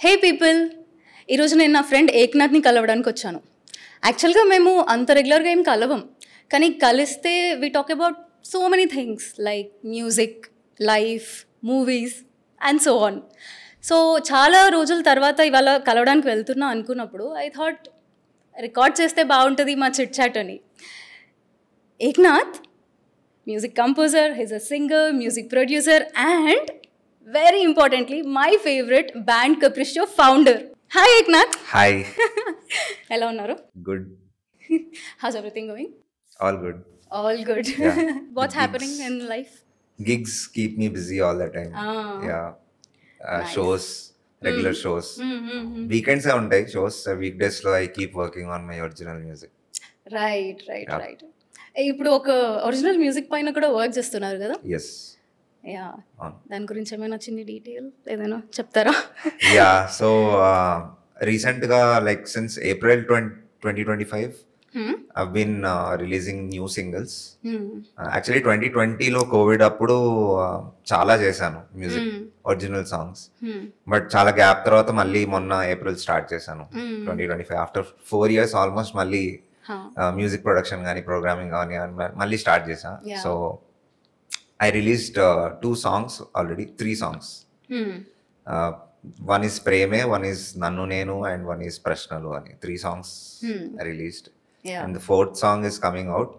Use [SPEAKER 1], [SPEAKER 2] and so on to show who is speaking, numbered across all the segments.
[SPEAKER 1] హే people, ఈరోజు నేను నా ఫ్రెండ్ ఏక్నాథ్ని కలవడానికి వచ్చాను. యాక్చువల్గా మేము అంత రెగ్యులర్గా ఏం కలవం, కానీ కలిస్తే we talk about so many things like music, life, movies and so on. So చాలా రోజుల తర్వాత ఇవాళ కలవడానికి వెళ్తున్నా అనుకున్నప్పుడు ఐ థాట్ రికార్డ్ చేస్తే బాగుంటుంది మా చిట్ చాట్ అని. Eknath music composer, he's a singer, music producer, and very importantly, my favorite band Capriccio founder. Hi Eknath.
[SPEAKER 2] Hi.
[SPEAKER 1] Hello unnaru.
[SPEAKER 2] Good.
[SPEAKER 1] How's everything going?
[SPEAKER 2] All good.
[SPEAKER 1] All good.
[SPEAKER 2] Yeah.
[SPEAKER 1] What's
[SPEAKER 2] The
[SPEAKER 1] happening
[SPEAKER 2] gigs-
[SPEAKER 1] in life?
[SPEAKER 2] Gigs keep me busy all the time.
[SPEAKER 1] Ah.
[SPEAKER 2] Yeah.
[SPEAKER 1] Nice.
[SPEAKER 2] Shows, regular shows. Weekends are on shows. Weekdays I keep working on my original music.
[SPEAKER 1] Right.
[SPEAKER 2] Yeah.
[SPEAKER 1] ఇప్పుడు ఒక original music పైన కూడా work చేస్తున్నారు కదా?
[SPEAKER 2] Yes.
[SPEAKER 1] Yeah,
[SPEAKER 2] On.
[SPEAKER 1] దాని గురించి ఏమైనా చిన్న డీటెయిల్ ఏదైనా చెప్తారా?
[SPEAKER 2] Yeah. So recent like since April 2025, I've been releasing new singles. Actually 2020లో కోవిడ్ అప్పుడు చాలా చేశాను మ్యూజిక్, ఒరిజినల్ సాంగ్స్. బట్ చాలా గ్యాప్ తర్వాత మళ్ళీ మొన్న ఏప్రిల్ స్టార్ట్ చేశాను 2025. ఆఫ్టర్ 4 years ఆల్మోస్ట్ మళ్ళీ మ్యూజిక్ ప్రొడక్షన్ కానీ ప్రోగ్రామింగ్ కానీ మళ్ళీ స్టార్ట్ చేశా.
[SPEAKER 1] Yeah.
[SPEAKER 2] So I released 2 songs already, 3 songs. One is ప్రేమే, one is నన్ను నేను, and one is ప్రశ్నలు అని 3 songs I released.
[SPEAKER 1] Yeah.
[SPEAKER 2] And the 4th song is coming out.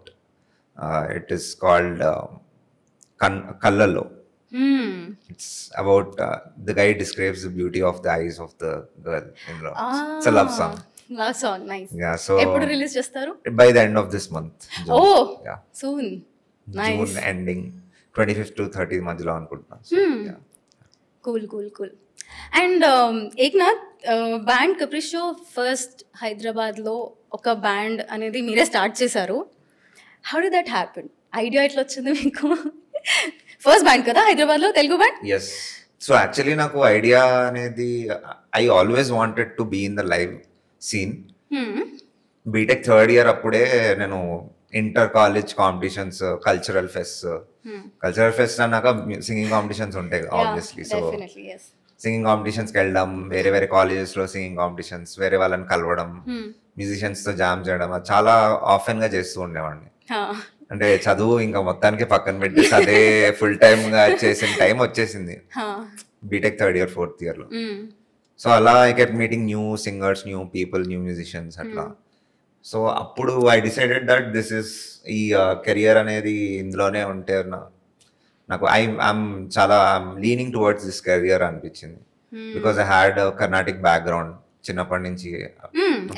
[SPEAKER 2] It is called Kallalo. It's about the guy describes the beauty of the eyes of the girl in love. It's a love song.
[SPEAKER 1] Love song, nice.
[SPEAKER 2] Yeah, so
[SPEAKER 1] ఎప్పుడు release చేస్తారు?
[SPEAKER 2] by the end of this month. June.
[SPEAKER 1] Oh,
[SPEAKER 2] Yeah.
[SPEAKER 1] soon.
[SPEAKER 2] June
[SPEAKER 1] Nice.
[SPEAKER 2] ending 25th to 30th మధ్యలో అనుకుంటున్నాను. So, yeah.
[SPEAKER 1] Cool. And Eknath, band Capriccio first హైదరాబాద్లో ఒక band అనేది మీరే start చేశారు. How did that happen? Idea ఎట్లా వచ్చింది మీకు? ఫస్ట్ బ్యాండ్ కదా హైదరాబాద్లో, Telugu band?
[SPEAKER 2] Yes. So actually నాకు ఐడియా అనేది, I always wanted to be in the live scene. BTech 3rd year అప్పుడే నేను inter college competitions, cultural fest అన్నాక సింగింగ్ కాంపిటీషన్స్ ఉంటాయి obviously. So
[SPEAKER 1] definitely, yes.
[SPEAKER 2] Singing కాంపిటీషన్స్కి వెళ్ళడం, వేరే కాలేజెస్లో సింగింగ్ కాంపిటీషన్స్, వేరే వాళ్ళని కలవడం, మ్యూజిషియన్స్తో జామ్ చేయడం, అది చాలా ఆఫెన్గా చేస్తూ ఉండేవాడిని. అంటే చదువు ఇంకా మొత్తానికి పక్కన పెట్టేసి అదే ఫుల్ టైమ్గా చేసిన టైం వచ్చేసింది బీటెక్ 3rd year 4th yearలో. సో అలా I kept meeting new singers, new people, new musicians అట్లా. సో అప్పుడు I decided that this is ఈ కెరియర్ అనేది ఇందులోనే ఉంటే నాకు I'm leaning towards this career అనిపించింది. Because I had Carnatic background చిన్నప్పటి నుంచి.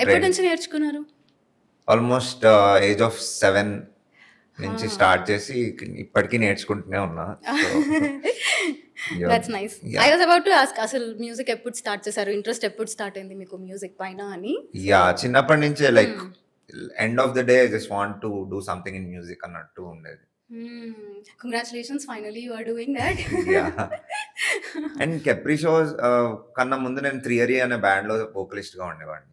[SPEAKER 1] ఎప్పటి నుంచి నేర్చుకున్నారు?
[SPEAKER 2] ఆల్మోస్ట్ ఏజ్ ఆఫ్ 7 నుంచి స్టార్ట్ చేసి ఇప్పటికీ నేర్చుకుంటూనే ఉన్నా.
[SPEAKER 1] That's nice. I was about to ask, అసలు మ్యూజిక్ ఎప్పుడు స్టార్ట్ చేశారు? ఇంట్రెస్ట్ ఎప్పుడు స్టార్ట్ అయింది మీకు మ్యూజిక్ పైన అని?
[SPEAKER 2] యా, చిన్నప్పటి నుంచే like end of the day I just want to do something in music అన్నట్టు ఉండేది.
[SPEAKER 1] Congratulations, finally you are doing that.
[SPEAKER 2] Yeah. And Capriccio కన్నా ముందు నేను త్రియరీ అనే బ్యాండ్ లో వోకలిస్ట్ గా ఉండేవాడిని.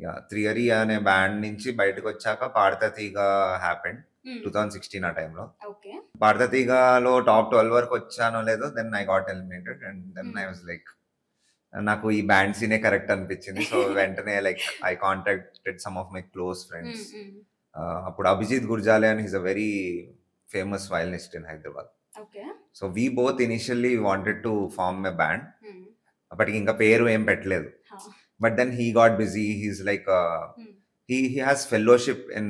[SPEAKER 2] యా, త్రియరీ అనే బ్యాండ్ నుంచి బయటకు వచ్చాక పాడతా తీగ హ్యాపెండ్ 2016 ఆ టైంలో.
[SPEAKER 1] ఓకే.
[SPEAKER 2] పాడతా తీగలో టాప్ 12 వరకు వచ్చానో లేదో, then I got eliminated. And then I was like, నాకు ఈ బ్యాండ్ సీనే కరెక్ట్ అనిపించింది. సో వెంటనే like I contacted some of my close friends. అప్పుడు అభిజిత్ గుర్జాలే అని, he's a very famous violinist in Hyderabad.
[SPEAKER 1] Okay.
[SPEAKER 2] So we both initially wanted to form a band. అప్పటికి ఇంకా పేరు ఏం పెట్టలేదు. But then he got busy. He's like he has fellowship in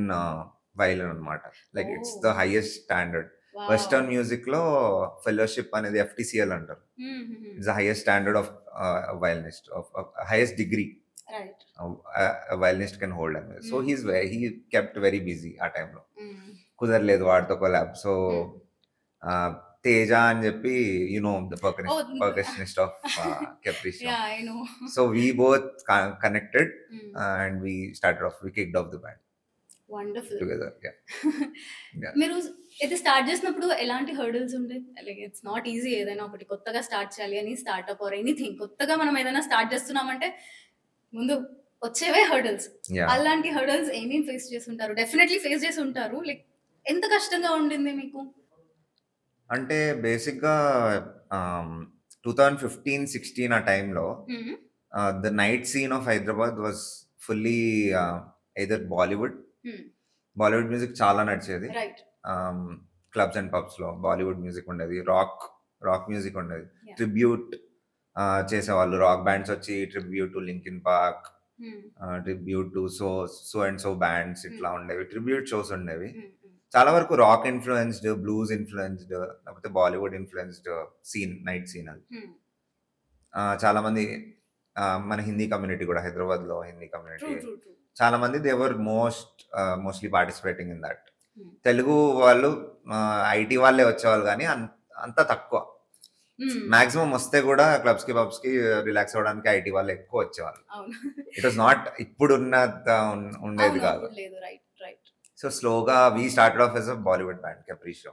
[SPEAKER 2] violin అనమాట. Like it's the highest standard. Western music లో fellowship అనేది FTCL అంటారు. It's the highest standard of violinist, of highest degree violinist can hold అనేది. So he kept very busy ఆ టైంలో. కుదరలేదు వాడితో collab. So Teja అని చెప్పి, you know the percussionist of Capriccio.
[SPEAKER 1] Yeah, I know.
[SPEAKER 2] So we both connected and we started off, we kicked off the band
[SPEAKER 1] wonderful.
[SPEAKER 2] together. Yeah.
[SPEAKER 1] మీరు ఇది start చేసినప్పుడు ఎలాంటి హర్డల్స్ ఉండే? లైక్ ఇట్స్ నాట్ ఈజీ ఏదైనా ఒకటి కొత్తగా start చేయాలి అని, స్టార్ట్అప్ ఆర్ ఎనీథింగ్ కొత్తగా మనం ఏదైనా స్టార్ట్ చేస్తున్నామంటే ముందు వచ్చేవే హర్డల్స్.
[SPEAKER 2] Yeah.
[SPEAKER 1] అలాంటి హర్డల్స్ ఏమేమి ఫేస్ చేసి ఉంటారు? డెఫినెట్లీ ఫేస్ చేసి ఉంటారు. లైక్ ఎంత కష్టంగా ఉండింది మీకు?
[SPEAKER 2] అంటే బేసిక్గా 2015-16 ఆ టైంలో the night scene of Hyderabad was fully either Bollywood music చాలా నడిచేది.
[SPEAKER 1] రైట్.
[SPEAKER 2] క్లబ్స్ అండ్ పబ్స్ లో బాలీవుడ్ మ్యూజిక్ ఉండేది, రాక్ మ్యూజిక్ ఉండేది, ట్రిబ్యూట్ చేసేవాళ్ళు. రాక్ బ్యాండ్స్ వచ్చి tribute to Linkin Park, tribute to so and so bands ఇట్లా ఉండేవి. ట్రిబ్యూట్ షోస్ ఉండేవి. చాలా వరకు రాక్ ఇన్ఫ్లుయెన్స్డ్, బ్లూస్ ఇన్ఫ్లుయెన్స్డ్, లేకపోతే Bollywood influenced scene, night scene అది. చాలా మంది మన హిందీ కమ్యూనిటీ కూడా, హైదరాబాద్ లో హిందీ కమ్యూనిటీ చాలా మంది they were mostly participating in that. Telugu వాళ్ళు ఐటీ వాళ్ళే వచ్చేవాళ్ళు కానీ అంత తక్కువ. మాక్సిమం వస్తే కూడా క్లబ్స్ కి పబ్స్ కి రిలాక్స్ అవ్వడానికి ఐటీ వాళ్ళు ఎక్కువ వచ్చేవాళ్ళు. ఇట్ వాస్ నాట్ ఇప్పుడు ఉండేది కాదు. సో స్లోగా we started off as a Bollywood band, Capriccio.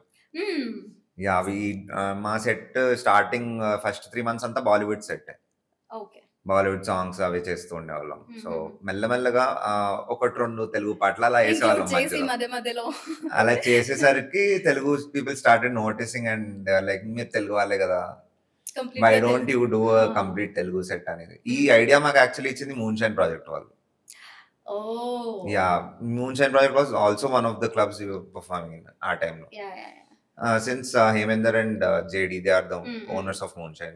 [SPEAKER 2] Yeah, మా సెట్ స్టార్టింగ్ ఫస్ట్ 3 months అంతా బాలీవుడ్ సెట్, బాలీవుడ్ సాంగ్స్ అవి చేస్తూ ఉండేవాళ్ళం. సో మెల్లమెల్లగా 1-2 తెలుగు పాటలు అలా వేసేవాళ్ళం మధ్యలో. అలా చేసేసరికి Telugu people started noticing and like మీరు తెలుగు వాళ్ళే కదా, why don't you do complete Telugu set అనేది. ఈ ఐడియా మాకు యాక్చువల్లీ ఇచ్చింది మూన్ షైన్ ప్రాజెక్ట్ వాళ్ళు. Yeah, Moonshine Project was also one of the clubs performing in ఆ టైంలో. Since Hemender and JD, they are the owners of Moonshine.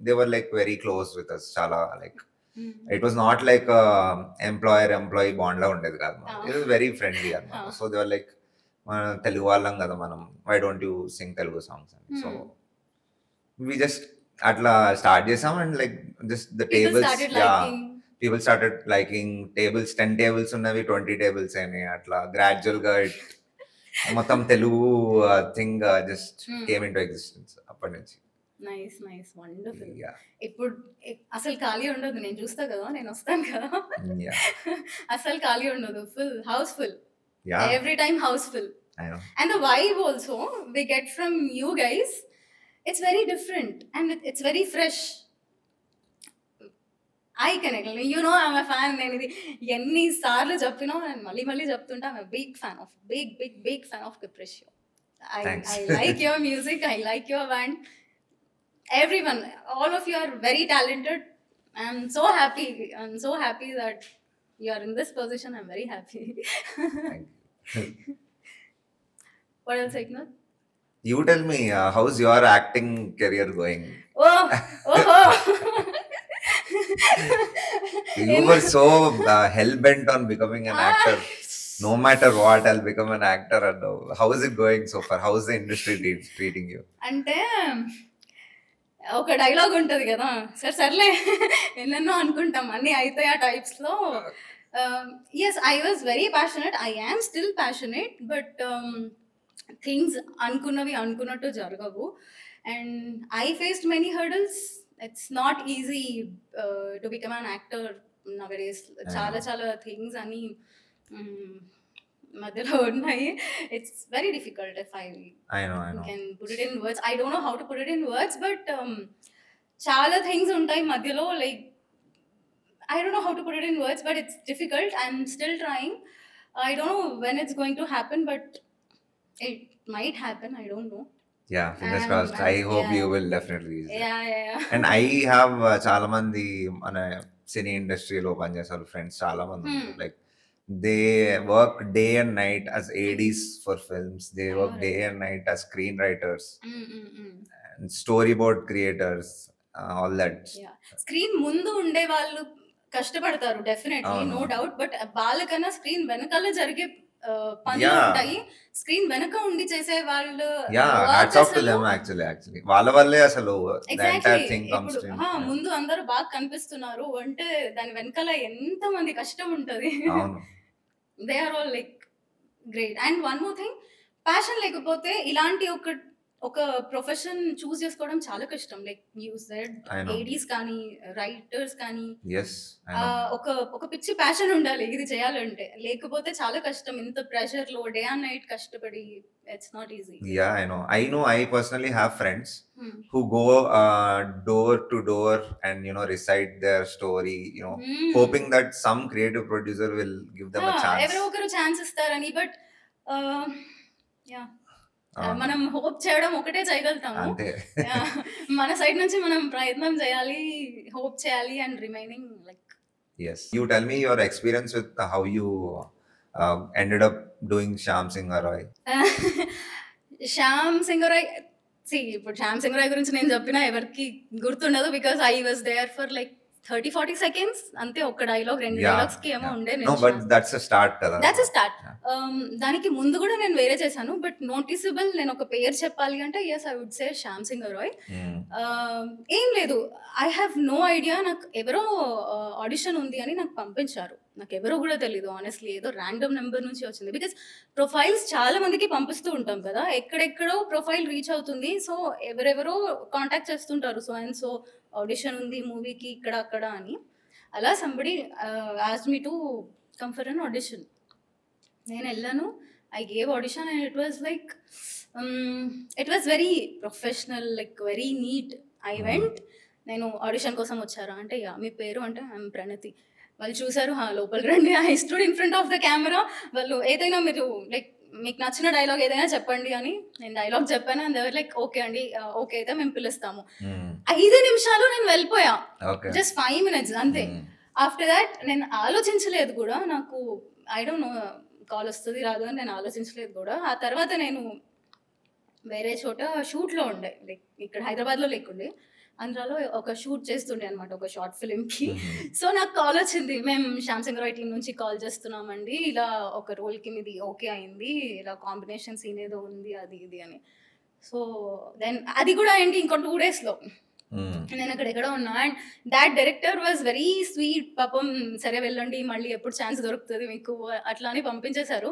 [SPEAKER 2] They were like very close with us. Chala like it was not like employer-employee bond la undedi kaadu. It was very friendly. So they were like, Telugu vallam kada manam, why don't you sing Telugu songs? So we just atla start chesam and like just the tables, people started liking tables. 10 tables unnavi, 20 tables ayni. Atla gradual ga మొత్తం Telugu thing just came into existence అప్పటి నుంచి.
[SPEAKER 1] Nice nice, wonderful. ఇప్పుడు అసలు ఖాళీ ఉండదు, నేను చూస్తా కదా, నేను వస్తాను కదా, అసలు ఖాళీ ఉండదు, full housefull, every time housefull. And the vibe also we get from you guys, it's very different and it's very fresh. I connect, you know I'm a fan. నేను ఇది ఎన్నిసార్లు చెప్పినా నేను మళ్ళీ చెప్తుంటా, I'm a big fan of big fan of Capriccio. I like your music, I like your band, everyone, all of you are very talented. I'm so happy that you are in this position. I'm very happy. What else, Eknath?
[SPEAKER 2] You tell me, how's your acting career going? You were so hell-bent on becoming an actor. No matter what, I'll become an actor. How is it going so far? How is the industry treating you?
[SPEAKER 1] అంటే ఒక dialogue ఉంటుంది కదా, సర్లే ఎన్నెన్నో అనుకుంటాం, అన్నీ అవుతాయి ఆ టైప్స్లో. Yes, I was very passionate, I am still passionate, but things అనుకున్నట్టు జరగవు. And I faced many hurdles. It's not easy to become an actor nowadays. చాలా things అని మధ్యలో ఉన్నాయి. It's very difficult if I know. Can put it in words. I don't know how to put it in words, but చాలా things ఉంటాయి మధ్యలో, like I don't know how to put it in words, but it's difficult. I'm still trying. I don't know when it's going to happen, but it might happen. I don't know.
[SPEAKER 2] Yeah, fingers crossed. I hope you will definitely.
[SPEAKER 1] Yeah.
[SPEAKER 2] And I have చాలా మంది మన సినీ ఇండస్ట్రీలో పనిచేసే friends చాలా మంది ఉన్నారు. Like they work day and night as ADs for films. They work day and night as screenwriters and storyboard creators, all that.
[SPEAKER 1] Yeah, screen ముందు ఉండే వాళ్ళు కష్టపడతారు డెఫినెట్లీ, నో డౌట్. బట్ వాళ్ళకన్నా స్క్రీన్ వెనకాల జరిగే పనులు ఉంటాయి, స్క్రీన్ వెనక ఉండి చేసే వాళ్ళు.
[SPEAKER 2] వాళ్ళ వల్లే అసలు
[SPEAKER 1] ముందు అందరూ బాగా కనిపిస్తున్నారు అంటే దాని వెనకాల ఎంత మంది కష్టం ఉంటది. They are all like great. And one more thing, passion లేకపోతే ఇలాంటి ఒక ప్రొఫెషన్ చూస్ చేసుకోవడం చాలా కష్టం. లైక్ యూ సెడ్, ఏడీస్ కానీ రైటర్స్ కానీ ఒక పిచ్చి ప్యాషన్ ఉండాలి ఇది చేయాలంటే, లేకపోతే చాలా కష్టం. ఇంత ప్రెషర్ లో డే అండ్ నైట్ కష్టపడి, it's not easy.
[SPEAKER 2] Yeah, I know. I personally have friends who go door to door and recite their story, hoping that some creative producer will give them a chance.
[SPEAKER 1] ఎవరో ఒకరు chance ఇస్తారని. But మనం hope చేయడం ఒకటే చేయగలుగుతాము.
[SPEAKER 2] అంతే.
[SPEAKER 1] మన side నుంచి మనం ప్రయత్నం చేయాలి, హోప్ చేయాలి and remaining like.
[SPEAKER 2] Yes. You tell me your experience with how you ended up doing Shyam Singh Roy.
[SPEAKER 1] Shyam Singh Roy, ఇప్పుడు శ్యామ్ సింగ్ రాయ్ గురించి నేను చెప్పినా ఎవరికి గుర్తుండదు, because I was there for like 30-40 seconds అంతే. ఒక్క డైలాగ్ 2 dialogues కి ఏమో ఉండే.
[SPEAKER 2] No, but that's a start కదా.
[SPEAKER 1] That's a start. దానికి ముందు కూడా నేను వేరే చేశాను, బట్ నోటీసబుల్ నేను ఒక పేరు చెప్పాలి అంటే yes I would say Shyam Singh Roy. ఏం లేదు, ఐ హ్యావ్ నో ఐడియా. నాకు ఎవరో ఆడిషన్ ఉంది అని నాకు పంపించారు. నాకు ఎవరో కూడా తెలియదు ఆనెస్ట్లీ, ఏదో ర్యాండమ్ నెంబర్ నుంచి వచ్చింది. బికాస్ ప్రొఫైల్స్ చాలా మందికి పంపిస్తూ ఉంటాం కదా, ఎక్కడెక్కడో ప్రొఫైల్ రీచ్ అవుతుంది. సో ఎవరెవరో కాంటాక్ట్ చేస్తుంటారు, సో అండ్ సో ఆడిషన్ ఉంది మూవీకి ఇక్కడ అక్కడ అని. అలా somebody asked me to come for an audition. నేను వెళ్ళాను, I gave audition and it was very professional, like very neat. I went. నేను ఆడిషన్ కోసం వచ్చారా అంటే యా. మీ పేరు అంటే ఐఎమ్ ప్రణతి. వాళ్ళు చూసారు, లోపల రండి. I stood in front of the camera. వాళ్ళు ఏదైనా మీరు లైక్ మీకు నచ్చిన డైలాగ్ ఏదైనా చెప్పండి అని నేను డైలాగ్ చెప్పాను. అండ్ ఎవరు లైక్ ఓకే అండి, ఓకే అయితే మేము పిలుస్తాము. 5 నిమిషాలు నేను వెళ్ళిపోయా, జస్ట్ 5 minutes అంతే. ఆఫ్టర్ దాట్ నేను ఆలోచించలేదు కూడా, నాకు ఐ డోంట్ నో కాల్ వస్తుంది రాదు అని నేను ఆలోచించలేదు కూడా. ఆ తర్వాత నేను వేరే చోట షూట్లో ఉండే, లైక్ ఇక్కడ హైదరాబాద్లో లేకుండే, ఆంధ్రాలో ఒక షూట్ చేస్తుండే అనమాట, ఒక షార్ట్ ఫిలింకి. సో నాకు కాల్ వచ్చింది, మేము శ్యామ్ సింగ్ రాయ్ టీం నుంచి కాల్ చేస్తున్నామండి, ఇలా ఒక రోల్కి మీది ఓకే అయింది, ఇలా కాంబినేషన్ సీన్ ఏదో ఉంది అది ఇది అని. సో దెన్ అది కూడా ఏంటి ఇంకో 2 daysలో నేను అక్కడెక్కడ ఉన్నా. And that director was very sweet. పాపం సరే వెళ్ళండి, మళ్ళీ ఎప్పుడు ఛాన్స్ దొరుకుతుంది మీకు అట్లా అని పంపించేశారు.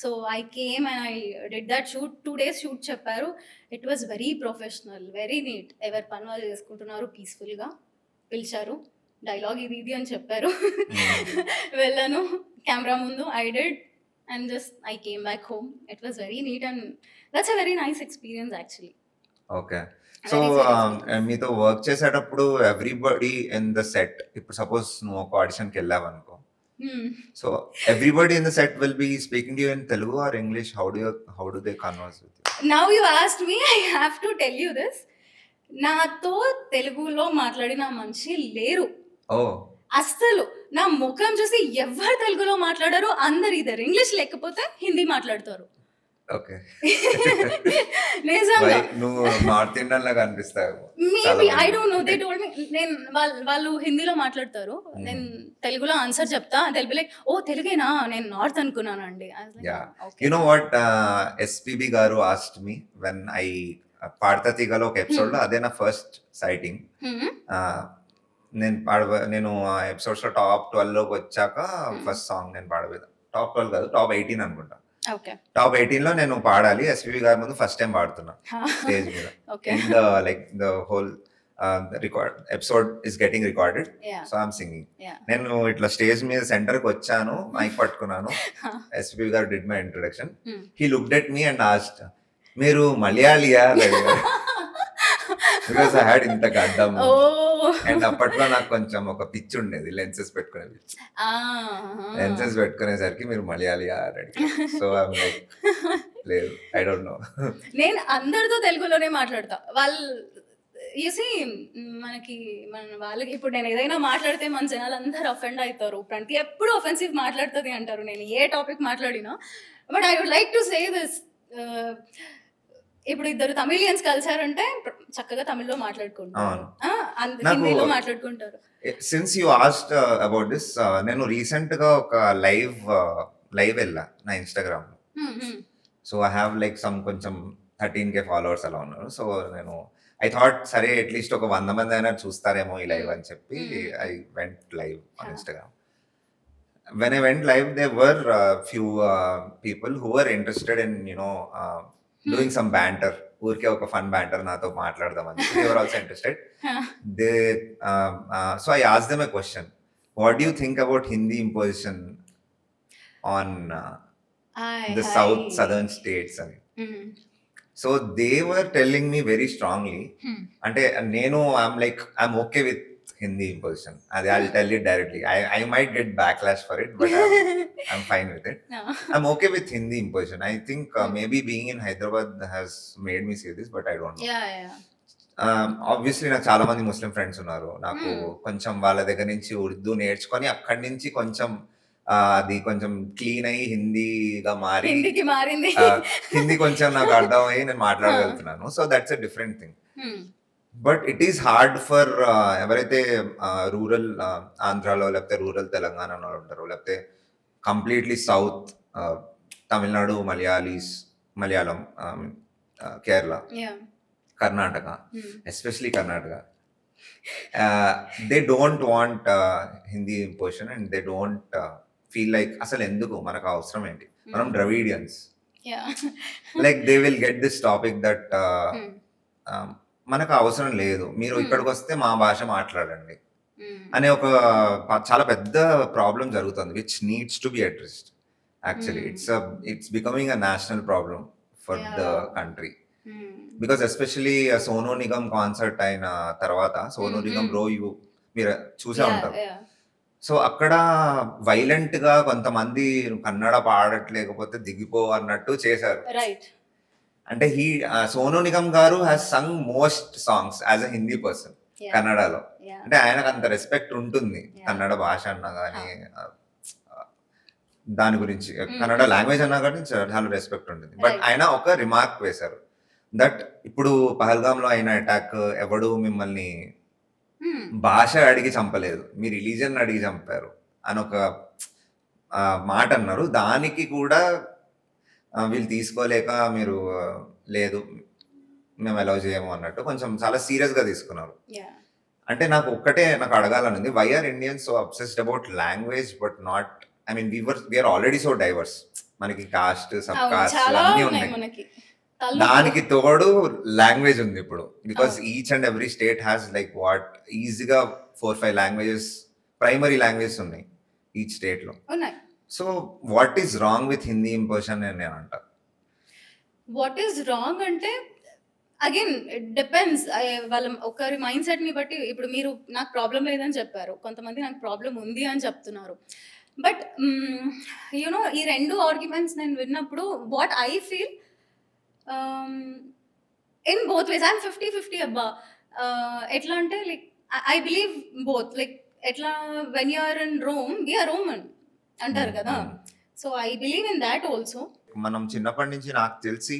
[SPEAKER 1] So I came and I did that shoot. 2 days shoot చెప్పారు. It was very professional, very neat. ఎవరి పని వాళ్ళు చేసుకుంటున్నారు, పీస్ఫుల్గా పిలిచారు, డైలాగ్ ఇది ఇది అని చెప్పారు. వెళ్ళాను కెమెరా ముందు, I did and just I came back home. It was very neat and that's a very nice experience actually.
[SPEAKER 2] Okay. So మీతో వర్క్ చేసేటప్పుడు ఎవ్రీబడి ఇన్ ద సెట్, ఇప్పుడు సపోజ్ నువ్వు ఒక ఆడిషన్కి వెళ్ళావు అనుకో, so everybody in the set will be speaking to you in Telugu or English? How do they converse with you?
[SPEAKER 1] Now you asked me, I have to tell you this. నాతో తెలుగులో మాట్లాడిన మనిషి లేరు. అస్సలు నా ముఖం చూసి ఎవరు తెలుగులో మాట్లాడారు, అందరు ఇద్దరు ఇంగ్లీష్ లేకపోతే హిందీ మాట్లాడతారు.
[SPEAKER 2] ఓకే. నిజంగా నువ్వు నార్త్ ఇండియన్ లాగా అనిపిస్తావు.
[SPEAKER 1] Maybe I don't know, they told me. నేను వాళ్ళు హిందీలో మాట్లాడతారు, నేను తెలుగులో ఆన్సర్ చెప్తా, తెలుగు లైక్ ఓ తెలుగేనా, నేను నార్త్ అనుకున్నానండి.
[SPEAKER 2] యు నో వాట్ ఎస్పీబీ గారు ఆస్క్డ్ మీ వెన్ ఐ పాడతా తీగలో ఒక ఎపిసోడ్ లో, అదే నా ఫస్ట్ సైటింగ్. నేను ఎపిసోడ్స్ లో టాప్ 12 లోకి వచ్చాక ఫస్ట్ సాంగ్ నేను పాడబోయేది. టాప్ 12 కాదు, టాప్ 18 అనుకుంటా. టాప్ 18 లో నేను పాడాలి. ఎస్పీబీ గారి ముందు ఫస్ట్ టైం పాడుతున్నా స్టేజ్ మీద. And like the whole record episode is getting recorded, so I'm singing. నేను ఇట్లా స్టేజ్ మీద సెంటర్ కి వచ్చాను, మైక్ పట్టుకున్నాను. ఎస్పీబీ గారు did my introduction. He looked at me and asked, మీరు మలయాళియా? బికాస్ ఐ హ్యాడ్ ఇంత గడ్డం. అండ్ అప్పట్లో నాకు కొంచెం ఒక పిచ్చి ఉండేది, లెన్సెస్ పెట్టుకునే పిచ్చి. లెన్సెస్ పెట్టుకునేసరికి మీరు మలయాళియా రెడీ. సో ఐఎమ్ లైక్ లేదు, ఐ డోంట్ నో.
[SPEAKER 1] నేను అందరితో తెలుగులోనే మాట్లాడతా. వాళ్ళు చూసి మనకి వాళ్ళకి ఇప్పుడు నేను ఏదైనా మాట్లాడితే మన జనాలు అందరూ అఫెండ్ అవుతారు. ప్రతి ఎప్పుడు ఒఫెన్సివ్ మాట్లాడుతుంది అంటారు నేను ఏ టాపిక్ మాట్లాడినా. But I would like to say this, ఇప్పుడు ఇద్దరు తమిళియన్స్ కలిసారంటే చక్కగా తమిళ్లో మాట్లాడుకుంటారు, హిందీలో మాట్లాడుకుంటారు.
[SPEAKER 2] Since you asked about this, నేను రీసెంట్ గా ఒక లైవ్ వెళ్ళా నా ఇన్స్టాగ్రామ్ లో. So I have like some కొంచెం 13K ఫాలోవర్స్ అలా ఉన్నారు. సో నేను ఐ థాట్ సరే అట్లీస్ట్ ఒక 100 మంది అయినా చూస్తారేమో ఈ లైవ్ అని చెప్పి I went live on Instagram. When I went live, there were few people who were interested in, you know, doing some banter. ఊరికే ఒక ఫన్ బ్యాంటర్ నాతో మాట్లాడదామని. They were also interested. So I asked them a question. What do you think about Hindi imposition on the southern states? So they were telling me very strongly. అంటే నేను I'm okay with Hindi imposition. I'll tell you directly. I might get backlash for it, but I'm fine with it.
[SPEAKER 1] No.
[SPEAKER 2] I'm okay with Hindi imposition. I think maybe being in Hyderabad has made me say this, but I don't know.
[SPEAKER 1] Yeah.
[SPEAKER 2] Obviously నాకు చాలా మంది ముస్లిం friends ఉన్నారు. నాకు కొంచెం వాళ్ళ దగ్గర నుంచి ఉర్దూ నేర్చుకొని అక్కడి నుంచి కొంచెం అది కొంచెం క్లీన్ అయ్యి హిందీగా మారి
[SPEAKER 1] హిందీకి మారింది.
[SPEAKER 2] హిందీ కొంచెం నాకు అర్థమయ్యి నేను మాట్లాడగలుగుతున్నాను. So that's a different thing. But it is hard for ఎవరైతే రూరల్ ఆంధ్రాలో లేకపోతే రూరల్ తెలంగాణలో ఉంటారో లేకపోతే completely south Tamil Nadu Malayalam Kerala Karnataka especially Karnataka they don't want Hindi imposition and they don't feel like అసలు ఎందుకు మనకు అవసరం ఏంటి, మనం Dravidians, like they will get this topic that మనకు అవసరం లేదు, మీరు ఇక్కడికి వస్తే మా భాష మాట్లాడండి అనే ఒక చాలా పెద్ద ప్రాబ్లం జరుగుతుంది which needs to be addressed. Actually it's becoming a national problem for the country. Because especially Sonu Nigam concert అయిన తర్వాత సోనూ నిగమ్ మీరు చూసే ఉంటారు. సో అక్కడ వైలెంట్ గా కొంతమంది కన్నడ పాడట్లేకపోతే దిగిపో అన్నట్టు చేశారు. అంటే సోనూ నిగమ్ గారు has Sung most songs as a Hindi person కన్నడలో. అంటే ఆయనకు అంత రెస్పెక్ట్ ఉంటుంది కన్నడ భాష అన్నా కానీ, దాని గురించి కన్నడ లాంగ్వేజ్ అన్నా కానీ చాలా రెస్పెక్ట్ ఉంటుంది. బట్ ఆయన ఒక రిమార్క్ వేశారు దట్ ఇప్పుడు పహల్గామ్ లో అయిన అటాక్ ఎవడు మిమ్మల్ని భాష అడిగి చంపలేదు, మీ రిలీజన్ అడిగి చంపారు అని ఒక మాట అన్నారు. దానికి కూడా వీళ్ళు తీసుకోలేక మీరు లేదు మేము అలౌ చేయము అన్నట్టు కొంచెం చాలా సీరియస్ గా తీసుకున్నారు. అంటే నాకు అడగాలని ఉంది, why are Indians so obsessed about language but not, I mean we're already so diverse, మనకి కాస్ట్ సబ్ కాస్ట్ అన్నీ ఉన్నాయి, దానికి తోడు లాంగ్వేజ్ ఉంది ఇప్పుడు. Because each and every state has like what ఈజీగా 4-5 లాంగ్వేజెస్ ప్రైమరీ లాంగ్వేజెస్ ఉన్నాయి ఈచ్ స్టేట్ లో. So what is wrong with Hindi imposition అని నేను అంటా.
[SPEAKER 1] వాట్ ఈస్ రాంగ్ అంటే అగైన్ ఇట్ డిపెండ్స్ వాళ్ళ ఒకరి మైండ్ సెట్ ని బట్టి. ఇప్పుడు మీరు నాకు ప్రాబ్లం లేదని చెప్పారు, కొంతమంది నాకు ప్రాబ్లం ఉంది అని చెప్తున్నారు. బట్ యునో ఈ రెండు ఆర్గ్యుమెంట్స్ నేను విన్నప్పుడు what I feel in both ways I'm 50-50 abba. Etla ante like I believe both, like etla when you are in Rome we are Roman antaru kada, so I believe in that also.
[SPEAKER 2] మనం చిన్నప్పటి నుంచి నాకు తెలిసి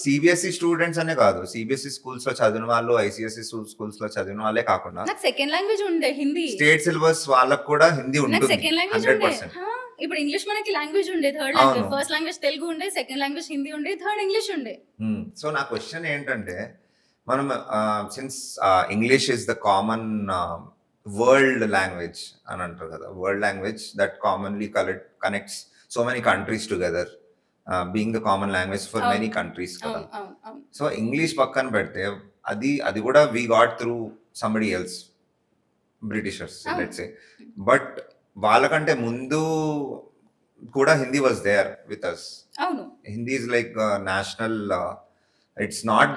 [SPEAKER 2] CBSE students అనే కాదు, CBSE schools లో చదివిన వాళ్ళు, ఐసిఎస్ఈ స్కూల్స్ లో చదివిన వాళ్ళే కాకుండా
[SPEAKER 1] నాకు సెకండ్ లాంగ్వేజ్ ఉండే హిందీ,
[SPEAKER 2] స్టేట్ సిలబస్ వాళ్ళకి కూడా హిందీ ఉంటుంది.
[SPEAKER 1] సెకండ్ లాంగ్వేజ్ ఉండే, ఇప్పుడు ఇంగ్లీష్ మనకి లాంగ్వేజ్ ఉండే, third language, first language Telugu ఉండే, సెకండ్ లాంగ్వేజ్ హిందీ ఉండే, థర్డ్ ఇంగ్లీష్ ఉండే.
[SPEAKER 2] సో నా క్వశ్చన్ ఏంటంటే, మనం since English is the common world language అని అంటారు కదా, world language that commonly connects so many countries together, being the common language for many countries కదా. సో ఇంగ్లీష్ పక్కన పెడితే అది కూడా we got through somebody else, Britishers let's say, but వాళ్ళకంటే ముందు కూడా Hindi was there with us. Hindi is like national, it's not,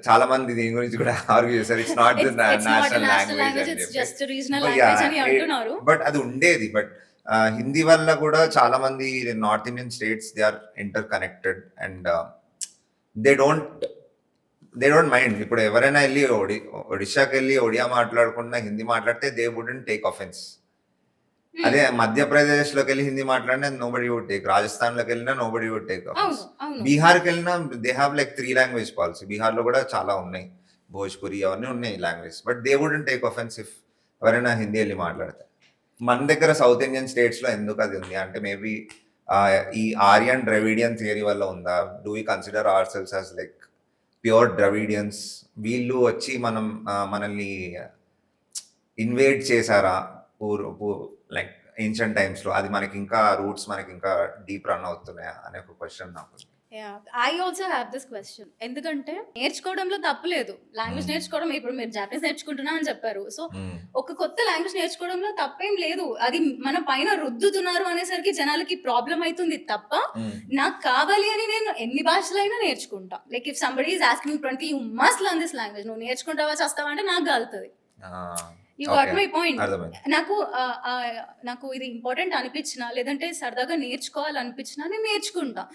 [SPEAKER 2] చాలా మంది దీని గురించి కూడా ఆర్గ్యూ చేశారు, it's not the national language, but అది ఉండేది. బట్ హిందీ వల్ల కూడా చాలా మంది north Indian states they are interconnected and they don't mind. ఇప్పుడు ఎవరైనా వెళ్ళి ఒడిశాకి వెళ్ళి ఒడియా మాట్లాడకుండా హిందీ మాట్లాడితే దే వుడెంట్ టేక్ అఫెన్స్. అదే మధ్యప్రదేశ్ లోకి వెళ్ళి హిందీ మాట్లాడినా నోబడి వుడ్ టేక్, రాజస్థాన్ లోకి వెళ్ళినా నోబడి వుడ్ టేక్ అఫెన్స్. బీహార్కి వెళ్ళినా they have like 3 language policy, Bihar లో కూడా చాలా ఉన్నాయి, భోజ్పురి అవన్నీ ఉన్నాయి language, but they wouldn't take offence if ఎవరైనా హిందీ వెళ్ళి మాట్లాడితే. మన దగ్గర సౌత్ ఇండియన్ స్టేట్స్ లో ఎందుకు అది ఉంది అంటే మేబీ ఈ ఆర్యన్ ద్రవిడియన్ థియరీ వల్ల ఉందా? Do we consider our selves as like pure Dravidians? వీళ్ళు వచ్చి మనల్ని ఇన్వేట్ చేశారా లైక్ ఏన్షియంట్ టైమ్స్ లో? అది మనకి ఇంకా రూట్స్ మనకి ఇంకా డీప్ రన్ అవుతున్నాయా అనే ఒక క్వశ్చన్ నాకు.
[SPEAKER 1] I also have this question. ఎందుకంటే నేర్చుకోవడంలో తప్పులేదు, లాంగ్వేజ్ నేర్చుకోవడం. ఇప్పుడు మీరు జాపనీస్ నేర్చుకుంటున్నా అని చెప్పారు, సో ఒక కొత్త లాంగ్వేజ్ నేర్చుకోవడంలో తప్పేం లేదు. అది మన పైన రుద్దుతున్నారు అనేసరికి జనాలకి ప్రాబ్లం అవుతుంది తప్ప, నాకు కావాలి అని నేను ఎన్ని భాషలైనా నేర్చుకుంటా. Like if somebody is asking 20 you must learn this language, నువ్వు నేర్చుకుంటావా చేస్తావా అంటే నాకు కాలుతుంది. You got
[SPEAKER 2] Okay.
[SPEAKER 1] My point.
[SPEAKER 2] అర్థమైంది.
[SPEAKER 1] నాకు ఇది ఇంపార్టెంట్ అనిపించినా లేదంటే సరదాగా నేర్చుకోవాలనిపించినా నేను నేర్చుకుంటా.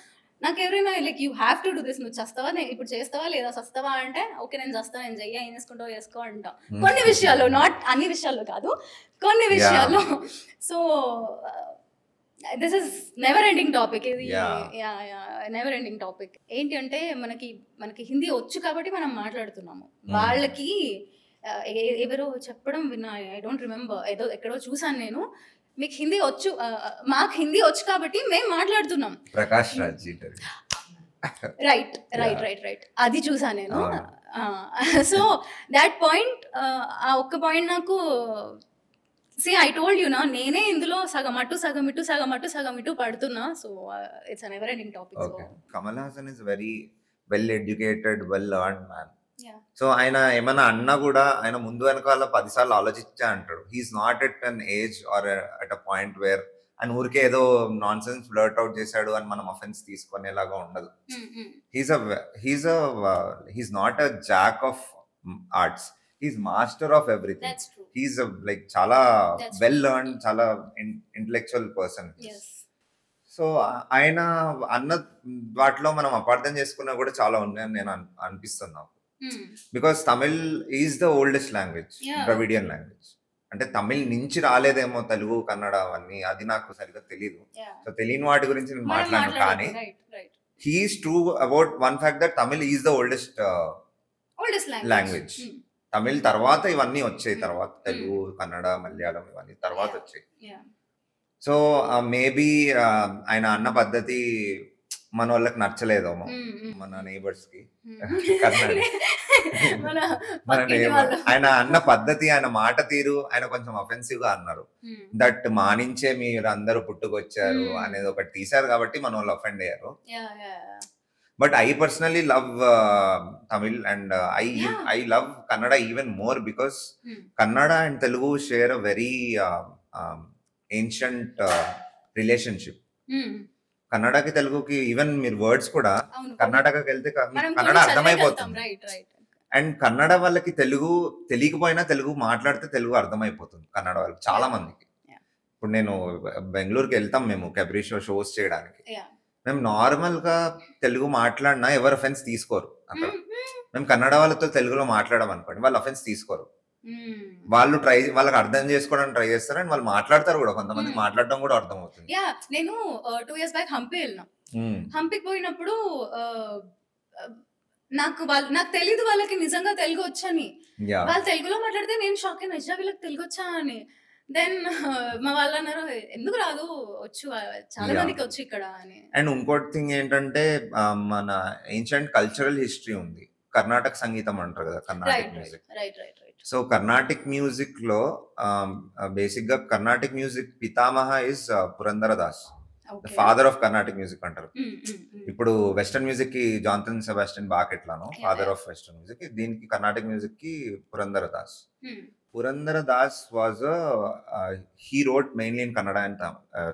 [SPEAKER 1] నాకు ఎవరైనా like you have to do this, నువ్వు చేస్తావా, ఇప్పుడు చేస్తావా లేదా, సస్తావా అంటే ఓకే నేను చేస్తాను, నేను చెయ్యి, ఏం చేసుకుంటావు చేసుకో అంటా. కొన్ని విషయాల్లో, నాట్ అన్ని విషయాల్లో కాదు, కొన్ని విషయాల్లో. So this is never ending topic ఇది. Never ending topic. ఏంటి అంటే మనకి హిందీ వచ్చు కాబట్టి మనం మాట్లాడుతున్నాము. వాళ్ళకి ఎవరో చెప్పడం విన్నా, ఐ డోంట్ రిమెంబర్, ఏదో ఎక్కడో చూసాను నేను, మీకు హిందీ వచ్చు, మాకు హిందీ వచ్చు కాబట్టి మేము మాట్లాడుతున్నాం.
[SPEAKER 2] ప్రకాష్ రాజ్
[SPEAKER 1] రైట్ అది చూసాను నేను. సో దాట్ పాయింట్, ఆ ఒక్క పాయింట్ నాకు, ఐ టోల్డ్ యూ నా, నేనే ఇందులో సగం అటు సగం ఇటు సగం అటు సగం ఇటు పడుతున్నా. So it's never ending topic.
[SPEAKER 2] Kamal Haasan is very well educated, well learned man. So ఆయన ఏమైనా అన్నా కూడా ఆయన ముందు వెనకాల 10 సార్లు ఆలోచించా అంటాడు. He's not at an age or at a point where ఆయన ఊరికే ఏదో నాన్ సెన్స్ ఫ్లర్ట్ అవుట్ చేశాడు అని మనం అఫెన్స్ తీసుకునేలాగా ఉండదు. He's not a Jack of arts, he's master of everything. He's like చాలా వెల్ లర్న్, చాలా ఇంటలెక్చువల్ పర్సన్. సో ఆయన అన్న వాటిలో మనం అపార్థం చేసుకున్నా కూడా చాలా ఉన్నాయని నేను అనిపిస్తున్నాను. Because Tamil is the oldest language, Dravidian language. అంటే తమిళ్ నుంచి రాలేదేమో తెలుగు, కన్నడ అవన్నీ, అది నాకు సరిగ్గా తెలియదు. సో తెలియని వాటి గురించి నేను మాట్లాడను. కానీ he's true about one fact that Tamil is the oldest language. Tamil తర్వాత ఇవన్నీ వచ్చాయి, తర్వాత తెలుగు, కన్నడ, మలయాళం ఇవన్నీ తర్వాత వచ్చాయి. సో మేబీ ఆయన అన్న పద్ధతి మన వాళ్ళకి నచ్చలేదేమో, మన నైబర్స్ కి. మన నైబర్ ఆయన అన్న పద్ధతి, ఆయన మాట తీరు, ఆయన కొంచెం అఫెన్సివ్ గా అన్నారు. దట్ మానించే మీరు అందరూ పుట్టుకొచ్చారు అనేది ఒకటి తీశారు కాబట్టి మన వాళ్ళు అఫెండ్ అయ్యారు. But I personally love Tamil and I love Kannada even more because Kannada and Telugu share a very ancient relationship. కన్నడకి తెలుగుకి ఈవెన్ మీరు వర్డ్స్ కూడా కర్ణాటకకి వెళ్తే కన్నడ అర్థమైపోతుంది. అండ్ కన్నడ వాళ్ళకి తెలుగు తెలియకపోయినా తెలుగు మాట్లాడితే తెలుగు అర్థమైపోతుంది కన్నడ వాళ్ళకి చాలా మందికి. ఇప్పుడు నేను బెంగళూరుకి వెళ్తాం మేము కెబ్రీ షోస్ చేయడానికి. మేము నార్మల్ గా తెలుగు మాట్లాడినా ఎవరు అఫెన్స్ తీసుకోరు అక్కడ. మేము కన్నడ వాళ్ళతో తెలుగులో మాట్లాడడం అనుకోండి, వాళ్ళు అఫెన్స్ తీసుకోరు. వాళ్ళకి అర్థం చేసుకోవడానికి ట్రై చేస్తారు అండ్ వాళ్ళు మాట్లాడతారు కూడా. కొంతమంది మాట్లాడడం కూడా అర్థం అవుతుంది.
[SPEAKER 1] నేను 2 years బ్యాక్ హంపి వెళ్ళినా. హంపికి పోయినప్పుడు నాకు తెలీదు వాళ్ళకి నిజంగా తెలుగు వచ్చని. వాళ్ళు తెలుగులో మాట్లాడితే నేను షాక్ అయినా, నిజంగా వీళ్ళకి తెలుగు వచ్చా అని. దెన్ మా వాళ్ళు అన్నారు, ఎందుకు రాదు, వచ్చు, చాలా మందికి వచ్చు ఇక్కడ అని.
[SPEAKER 2] అండ్ ఇంకోటి థింగ్ ఏంటంటే మన ఏన్షియంట్ కల్చరల్ హిస్టరీ ఉంది. కర్ణాటక సంగీతం అంటారు కదా, Karnataka music. So Carnatic music లో బేసిక్ గా కర్ణాటిక్ మ్యూజిక్ పితామహ is Purandaradas, the father of Carnatic music అంటారు. ఇప్పుడు వెస్టర్న్ మ్యూజిక్ కి జాన్సన్ సెబాస్టియన్ బాక్ ఎట్లానో ఫాదర్ ఆఫ్ వెస్టర్న్ మ్యూజిక్, దీనికి కర్ణాటిక్ మ్యూజిక్ కి Purandaradas. Purandaradas was he wrote mainly in Kannada and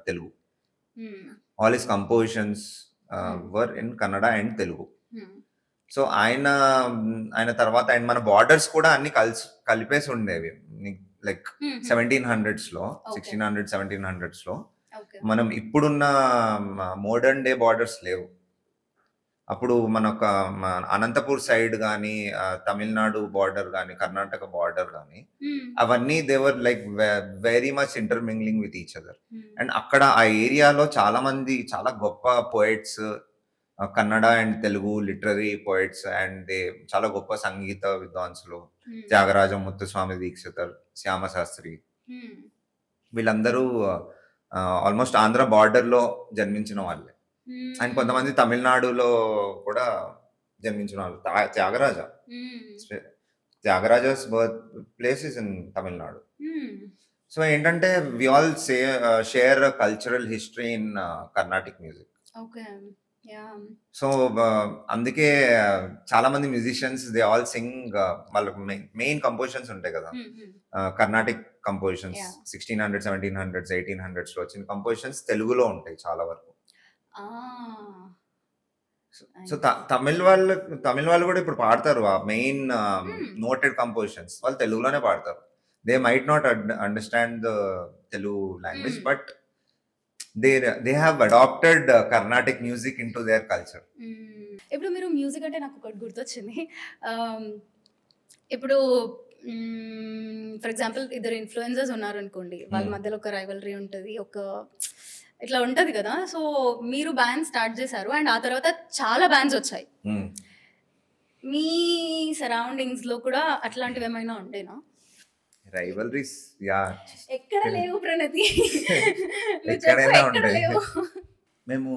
[SPEAKER 2] Telugu. All his compositions were in Kannada and Telugu. So ఆయన తర్వాత and మన borders కూడా అన్ని కలిపేసి ఉండేవి. లైక్ 1700s లో, 1600, 1700s లో మనం ఇప్పుడున్న మోడర్న్ డే బార్డర్స్ లేవు. అప్పుడు మనకు అనంతపూర్ సైడ్ కానీ, తమిళనాడు బార్డర్ కానీ, కర్ణాటక బార్డర్ కానీ, అవన్నీ they were like very much intermingling with each other. And అక్కడ ఆ ఏరియాలో చాలా మంది చాలా గొప్ప poets, Kannada and Telugu literary poets and చాలా గొప్ప సంగీత విద్వాంసులు, త్యాగరాజ, ముత్తుస్వామి దీక్షితర్, శ్యామ శాస్త్రి, వీళ్ళందరూ ఆల్మోస్ట్ ఆంధ్ర బార్డర్ లో జన్మించిన వాళ్ళే. అండ్ కొంతమంది తమిళనాడులో కూడా జన్మించిన వాళ్ళు. Tyagaraja's birth place is in Tamil Nadu. So ఏంటంటే we all share cultural history in Carnatic music. So అందుకే చాలా మంది మ్యూజిషియన్స్ దే ఆల్ సింగ్, వాళ్ళకి మెయిన్ కంపోజిషన్స్ ఉంటాయి కదా, కర్ణాటిక్ కంపోజిషన్స్ 1600, 1700, 1800s లో వచ్చిన కంపోజిషన్స్ తెలుగులో ఉంటాయి చాలా వరకు. సో తమిళ వాళ్ళు కూడా ఇప్పుడు పాడతారు ఆ మెయిన్ నోటెడ్ కంపోజిషన్స్, వాళ్ళు తెలుగులోనే పాడతారు. They might not understand the Telugu language, but they have adopted Carnatic music into their culture.
[SPEAKER 1] ఇప్పుడు మీరు మ్యూజిక్ అంటే నాకు ఒకటి గుర్తొచ్చింది. ఇప్పుడు ఫర్ ఎగ్జాంపుల్ ఇద్దరు ఇన్ఫ్లుయెన్సర్స్ ఉన్నారనుకోండి, వాళ్ళ మధ్యలో ఒక రైవలరీ ఉంటుంది, ఒక ఇట్లా ఉంటుంది కదా. సో మీరు బ్యాండ్ స్టార్ట్ చేశారు అండ్ ఆ తర్వాత చాలా బ్యాండ్స్ వచ్చాయి. మీ సరౌండింగ్స్లో కూడా అట్లాంటివి ఏమైనా ఉండేనా?
[SPEAKER 2] రైవలరీస్ యా
[SPEAKER 1] ఎక్కడ లేవు ప్రణతి.
[SPEAKER 2] ఎక్కడైనా ఉంటాయి. మేము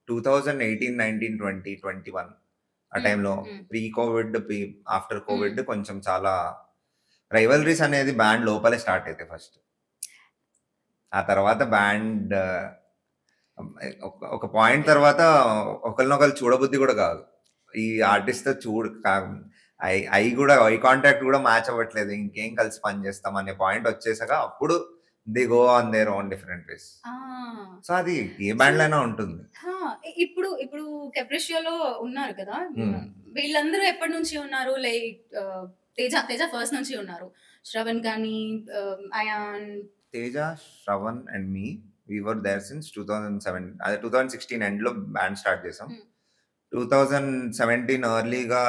[SPEAKER 2] 2018, 19, 20, 21 ఆ టైంలో ప్రీ కోవిడ్, ఆఫ్టర్ కోవిడ్ కొంచెం చాలా రైవలరీస్ అనేది బ్యాండ్ లోపలే స్టార్ట్ అయితే ఫస్ట్. ఆ తర్వాత బ్యాండ్ ఒక పాయింట్ తర్వాత ఒకరినొకరు చూడబుద్ధి కూడా కాదు. ఈ ఆర్టిస్ట్ ఐ కాంటాక్ట్ కూడా మ్యాచ్ అవ్వట్లేదు, ఇంకేం కలిసి పని చేస్తాం అనే పాయింట్ వచ్చేసాక అప్పుడు they go on their own different ways. So అది ఏ బ్యాండ్ అయినా ఉంటుంది.
[SPEAKER 1] ఇప్పుడు ఇప్పుడు కెప్రిషియోలో ఉన్నారు కదా, వీళ్ళందరూ ఎప్పటి నుంచి ఉన్నారు? లైక్ తేజ ఫస్ట్ నుంచి ఉన్నారు. శ్రవణ్ కానీ, Ayaan.
[SPEAKER 2] Teja, Shravan and me we were there since 2007. అదే 2016 ఎండ్ లో బ్యాండ్ స్టార్ట్ చేసాం. 2017 ఎర్లీగా